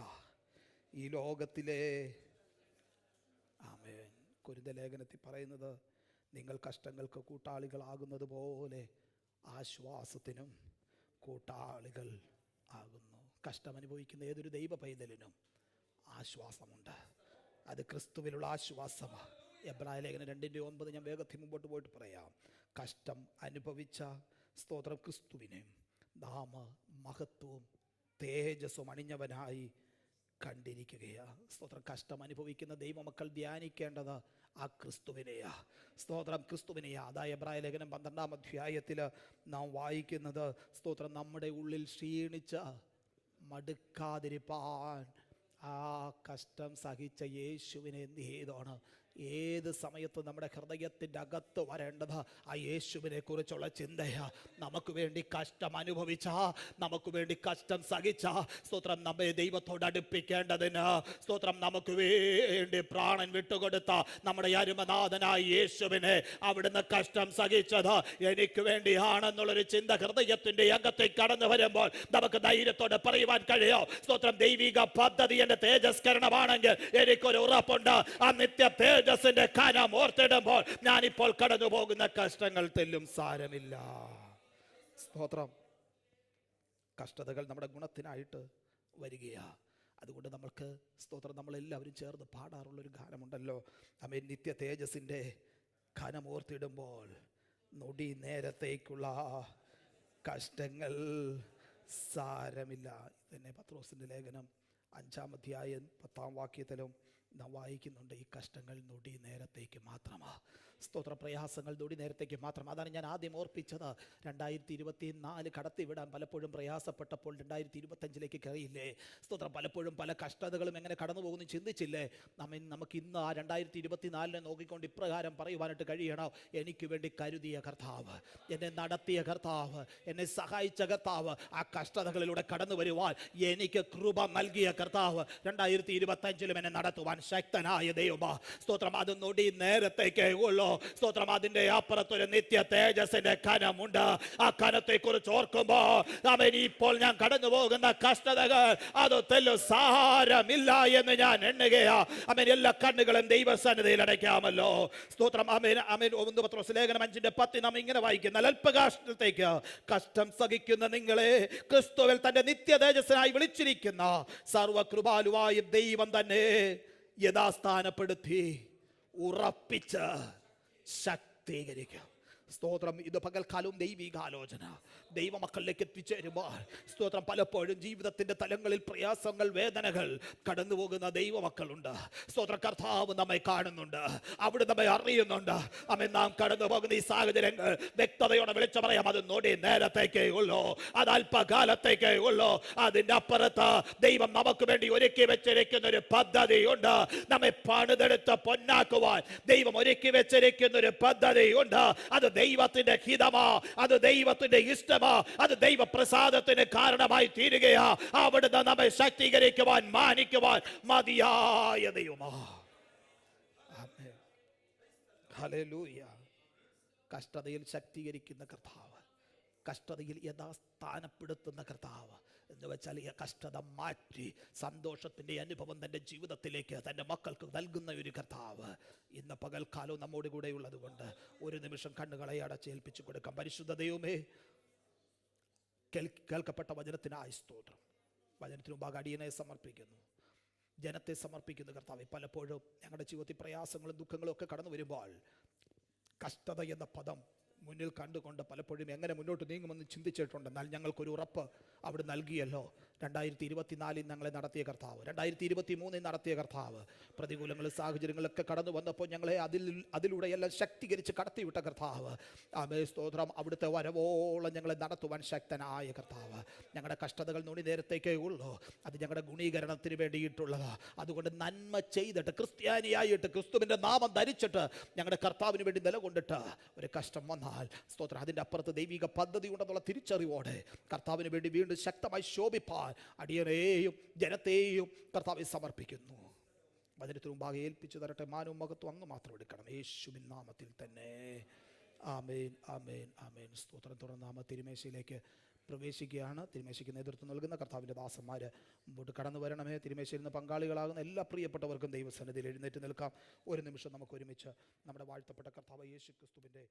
ഈ ലോകത്തിലെ, ആമേൻ, കൊരിന്ത്യർ ലേഖനത്തിൽ പറയുന്നത്, നിങ്ങൾ കഷ്ടങ്ങൾക്ക് കൂട്ടാളികളാകുന്നത് പോലെ ആശ്വാസത്തിനും കൂട്ടാളികൾ ആകുന്നു. കഷ്ടം അനുഭവിക്കുന്ന ഏതൊരു ദൈവ പൈതലിനും ആശ്വാസമുണ്ട്. അത് ക്രിസ്തുവിലുള്ള ആശ്വാസമാണ്. എബ്രായ ലേഖനം 2:9 ഞാൻ വേഗത്തിൽ മുമ്പോട്ട് പോയിട്ട് പറയാം. കഷ്ടം അനുഭവിച്ച സ്തോത്രം ക്രിസ്തുവിനെ നാമ മഹത്വവും തേജസ്സും അണിഞ്ഞവനായി കണ്ടിരിക്കുകയാണ്. സ്തോത്രം, കഷ്ടം അനുഭവിക്കുന്ന ദൈവമക്കൾ ധ്യാനിക്കേണ്ടത് ആ ക്രിസ്തുവിനെയാ. സ്തോത്രം, ക്രിസ്തുവിനെയാ. അതായത് എബ്രായ ലേഖനം 12-ാം അധ്യായത്തിൽ നാം വായിക്കുന്നത്, സ്തോത്രം, നമ്മുടെ ഉള്ളിൽ ക്ഷീണിച്ച മടുക്കാതിരിപ്പാൻ ആ കഷ്ടം സഹിച്ച യേശുവിനെ എന്ത് ചെയ്തോണ് ഏത് സമയത്തും നമ്മുടെ ഹൃദയത്തിൻ്റെ അകത്ത് വരേണ്ടത് ആ യേശുവിനെ കുറിച്ചുള്ള ചിന്തയാ. നമുക്ക് വേണ്ടി കഷ്ടം അനുഭവിച്ച, നമുക്ക് വേണ്ടി കഷ്ടം സഹിച്ച, സ്തോത്രം, നമ്മെ ദൈവത്തോട് അടുപ്പിക്കേണ്ടതിന്, സ്തോത്രം, നമുക്ക് വേണ്ടി പ്രാണൻ വിട്ടുകൊടുത്ത നമ്മുടെ അരുമനാഥനായ യേശുവിനെ അവിടുന്ന് കഷ്ടം സഹിച്ചത് എനിക്ക് വേണ്ടിയാണെന്നുള്ളൊരു ചിന്ത ഹൃദയത്തിൻ്റെ അകത്തേക്ക് കടന്നു വരുമ്പോൾ നമുക്ക് ധൈര്യത്തോടെ പറയുവാൻ കഴിയോ, സ്തോത്രം, ദൈവിക പദ്ധതി എന്റെ തേജസ്കരണമാണെങ്കിൽ എനിക്കൊരു ഉറപ്പുണ്ട്, ആ നിത്യ തേജസ്സിന്റെ കനം ഓർത്തിടുമ്പോൾ ഞാനിപ്പോൾ കടന്നു പോകുന്ന കഷ്ടങ്ങൾ തെല്ലും സാരമില്ല. സ്തോത്രം, കഷ്ടതകൾ നമ്മുടെ ഗുണത്തിനായിട്ട് വരികയാ. അതുകൊണ്ട് നമ്മൾക്ക്, സ്തോത്രം, നമ്മളെല്ലാവരും ചേർന്ന് പാടാറുള്ളൊരു ഗാനമുണ്ടല്ലോ, ആമേൻ, നിത്യ തേജസ്സിന്റെ കനം ഓർത്തിടുമ്പോൾ നൊടി നേരത്തേക്കുള്ള കഷ്ടങ്ങൾ സാരമില്ല. ഇതന്നെ പത്രോസിന്റെ ലേഖനം 5-ാം അധ്യായം 10-ാം വാക്യത്തിലും നാം വായിക്കുന്നുണ്ട്, ഈ കഷ്ടങ്ങൾ നൊടി നേരത്തേക്ക് മാത്രമാ. സ്തോത്ര, പ്രയാസങ്ങൾ നൊടി നേരത്തേക്ക് മാത്രം. അതാണ് ഞാൻ ആദ്യം ഓർപ്പിച്ചത്. 2024 കടത്തിവിടാൻ പലപ്പോഴും പ്രയാസപ്പെട്ടപ്പോൾ 2025 കയറിയില്ലേ? സ്തോത്രം, പലപ്പോഴും പല കഷ്ടതകളും എങ്ങനെ കടന്നു പോകുന്നു ചിന്തിച്ചില്ലേ? നമുക്ക് ഇന്ന് ആ 2024 നോക്കിക്കൊണ്ട് ഇപ്രകാരം പറയുവാനായിട്ട് കഴിയണം, എനിക്ക് വേണ്ടി കരുതിയ കർത്താവ്, എന്നെ നടത്തിയ കർത്താവ്, എന്നെ സഹായിച്ച കർത്താവ്, ആ കഷ്ടതകളിലൂടെ കടന്നു വരുവാൻ എനിക്ക് കൃപ നൽകിയ കർത്താവ് 2025 എന്നെ നടത്തുവാൻ ശക്തനായ ദൈവമാ. സ്തോത്രം. അത് നൊടി നേരത്തേക്കേ ഉള്ളൂ. സ്തോത്രം. അതിന്റെ അപ്പുറത്തൊരു നിത്യ തേജസ്സിന്റെ കനമുണ്ട്. ആ കനത്തെ കുറിച്ച് ഓർക്കുമ്പോ അവൻ ഇപ്പോൾ ഞാൻ കടന്നു പോകുന്ന കഷ്ടതകൾ അത് തെല്ലു സാരമില്ല എന്ന് ഞാൻ എണ്ണുകയാ. അവൻ എല്ലാ കണ്ണുകളും ദൈവസന്നിധിയിൽ അടയ്ക്കാമല്ലോ. സ്തോത്രം. അമേൻ അമേൻ. 1 പത്രോസ് ലേഖനം 5:10 നാം ഇങ്ങനെ വായിക്കുന്ന, അല്പകാഷ്ടത്തേക്ക് കഷ്ടം സഹിക്കുന്ന നിങ്ങളെ ക്രിസ്തുവിൽ തന്റെ നിത്യ തേജസ്സിനായി വിളിച്ചിരിക്കുന്ന സർവകൃപാലുവായ ദൈവം തന്നെ യഥാസ്ഥാനപ്പെടുത്തി ഉറപ്പിച്ച് ശക്തീകരിക്കും. സ്തോത്രം. ഇത് പകൽക്കാലവും ദൈവികാലോചന ദൈവമക്കളിലേക്ക് എത്തിച്ചേരുമ്പോൾ സ്തോത്രം, പലപ്പോഴും ജീവിതത്തിന്റെ തലങ്ങളിൽ പ്രയാസങ്ങൾ, വേദനകൾ കടന്നു പോകുന്ന ദൈവമക്കളുണ്ട്. സ്തോത്ര. കർത്താവ് നമ്മെ കാണുന്നുണ്ട്, അവിടെ നമ്മെ അറിയുന്നുണ്ട്. അമ്മ, നാം കടന്നു പോകുന്ന ഈ സാഹചര്യങ്ങൾ വ്യക്തതയോടെ വിളിച്ചു പറയാം, അത് നൊടി നേരത്തേക്കേ ഉള്ളൂ, അത് അല്പകാലത്തേക്കേ ഉള്ളൂ. അതിന്റെ അപ്പുറത്ത് ദൈവം നമുക്ക് വേണ്ടി ഒരുക്കി വെച്ചിരിക്കുന്ന ഒരു പദ്ധതിയുണ്ട്. നമ്മെ പണിതെടുത്ത് പൊന്നാക്കുവാൻ ദൈവം ഒരുക്കി വെച്ചിരിക്കുന്ന ഒരു പദ്ധതിയുണ്ട്. അത് ദൈവത്തിന്റെ ഹിതമാ, അത് ദൈവത്തിന്റെ ഇഷ്ടമാ, അത് ദൈവപ്രസാദത്തിന് കാരണമായി തീരുകയാ. അവിടുന്ന് നമ്മെ ശക്തീകരിക്കുവാൻ, മാനിക്കുവാൻ മതിയായ ദൈവമാ. ആമേൻ. ഹല്ലേലൂയ. കഷ്ടതയിൽ ശക്തീകരിക്കുന്ന കർത്താവ്, കഷ്ടതയിൽ യഥാസ്ഥാനപ്പെടുത്തുന്ന കർത്താവ് എന്ന് വെച്ചാൽ ഈ കഷ്ടത മാറ്റി സന്തോഷത്തിൻ്റെ അനുഭവം തൻ്റെ ജീവിതത്തിലേക്ക് തൻ്റെ മക്കൾക്ക് നൽകുന്ന ഒരു കർത്താവ് ഇന്ന് പകൽക്കാലവും നമ്മോട് കൂടെ ഉള്ളത് കൊണ്ട് ഒരു നിമിഷം കണ്ണുകളെ അടച്ചേൽപ്പിച്ചു കൊടുക്കാം. പരിശുദ്ധ ദൈവമേ, കേൾക്കപ്പെട്ട വചനത്തിനായി സ്തോത്രം. വചനത്തിന് മുമ്പാകെ അടിയനെ സമർപ്പിക്കുന്നു, ജനത്തെ സമർപ്പിക്കുന്നു. കർത്താവെ, പലപ്പോഴും ഞങ്ങളുടെ ജീവിതത്തിൽ പ്രയാസങ്ങളും ദുഃഖങ്ങളും ഒക്കെ കടന്നു വരുമ്പോൾ കഷ്ടത എന്ന പദം മുന്നിൽ കണ്ടുകൊണ്ട് പലപ്പോഴും എങ്ങനെ മുന്നോട്ട് നീങ്ങുമെന്ന് ചിന്തിച്ചിട്ടുണ്ട്. എന്നാൽ ഞങ്ങൾക്കൊരു ഉറപ്പ് അവിടെ നൽകിയല്ലോ. 2024 ഞങ്ങളെ നടത്തിയ കർത്താവ്, 2023 നടത്തിയ കർത്താവ്, പ്രതികൂലങ്ങളും സാഹചര്യങ്ങളൊക്കെ കടന്നു വന്നപ്പോൾ ഞങ്ങളെ അതിലൂടെ എല്ലാം ശക്തീകരിച്ച് കടത്തിവിട്ട കർത്താവ്. ആമേ സ്തോത്രം. അവിടുത്തെ വരവോളം ഞങ്ങളെ നടത്തുവാൻ ശക്തനായ കർത്താവ്. ഞങ്ങളുടെ കഷ്ടതകൾ നൊടി നേരത്തേക്കേ ഉള്ളൂ, അത് ഞങ്ങളുടെ ഗുണീകരണത്തിന് വേണ്ടിയിട്ടുള്ളത്. അതുകൊണ്ട് നന്മ ചെയ്തിട്ട്, ക്രിസ്ത്യാനിയായിട്ട്, ക്രിസ്തുവിൻ്റെ നാമം ധരിച്ചിട്ട്, ഞങ്ങളുടെ കർത്താവിന് വേണ്ടി നിലകൊണ്ടിട്ട് ഒരു കഷ്ടം വന്നാൽ സ്തോത്രം, അതിൻ്റെ അപ്പുറത്ത് ദൈവിക പദ്ധതി ഉണ്ടെന്നുള്ള തിരിച്ചറിവോടെ കർത്താവിന് വേണ്ടി വീണ്ടും ശക്തമായി ശോഭിപ്പാൻ അടിയനെയും ജനത്തെയും കർത്താവെ സമർപ്പിക്കുന്നു. വചനത്തിന് മുമ്പാകെ ഏൽപ്പിച്ചു തരട്ടെ. മാനവും മഹത്വം അങ്ങ് മാത്രം എടുക്കണം, യേശുവിൻ നാമത്തിൽ തന്നെ. ആമേൻ, ആമേൻ, ആമേൻ. സ്തോത്രം. തുടർന്ന് നാമ തിരുമേശയിലേക്ക് പ്രവേശിക്കുകയാണ്. തിരുമേശയ്ക്ക് നേതൃത്വം നൽകുന്ന കർത്താവിൻ്റെ ദാസന്മാർ മുമ്പോട്ട് കടന്നു വരണമേ. തിരുമേശയിൽ നിന്ന് പങ്കാളികളാകുന്ന എല്ലാ പ്രിയപ്പെട്ടവർക്കും ദൈവസന്നിധിയിൽ എഴുന്നേറ്റ് നിൽക്കാം. ഒരു നിമിഷം നമുക്ക് ഒരുമിച്ച് നമ്മുടെ വാഴ്ത്തപ്പെട്ട കർത്താവ് യേശു ക്രിസ്തുവിൻ്റെ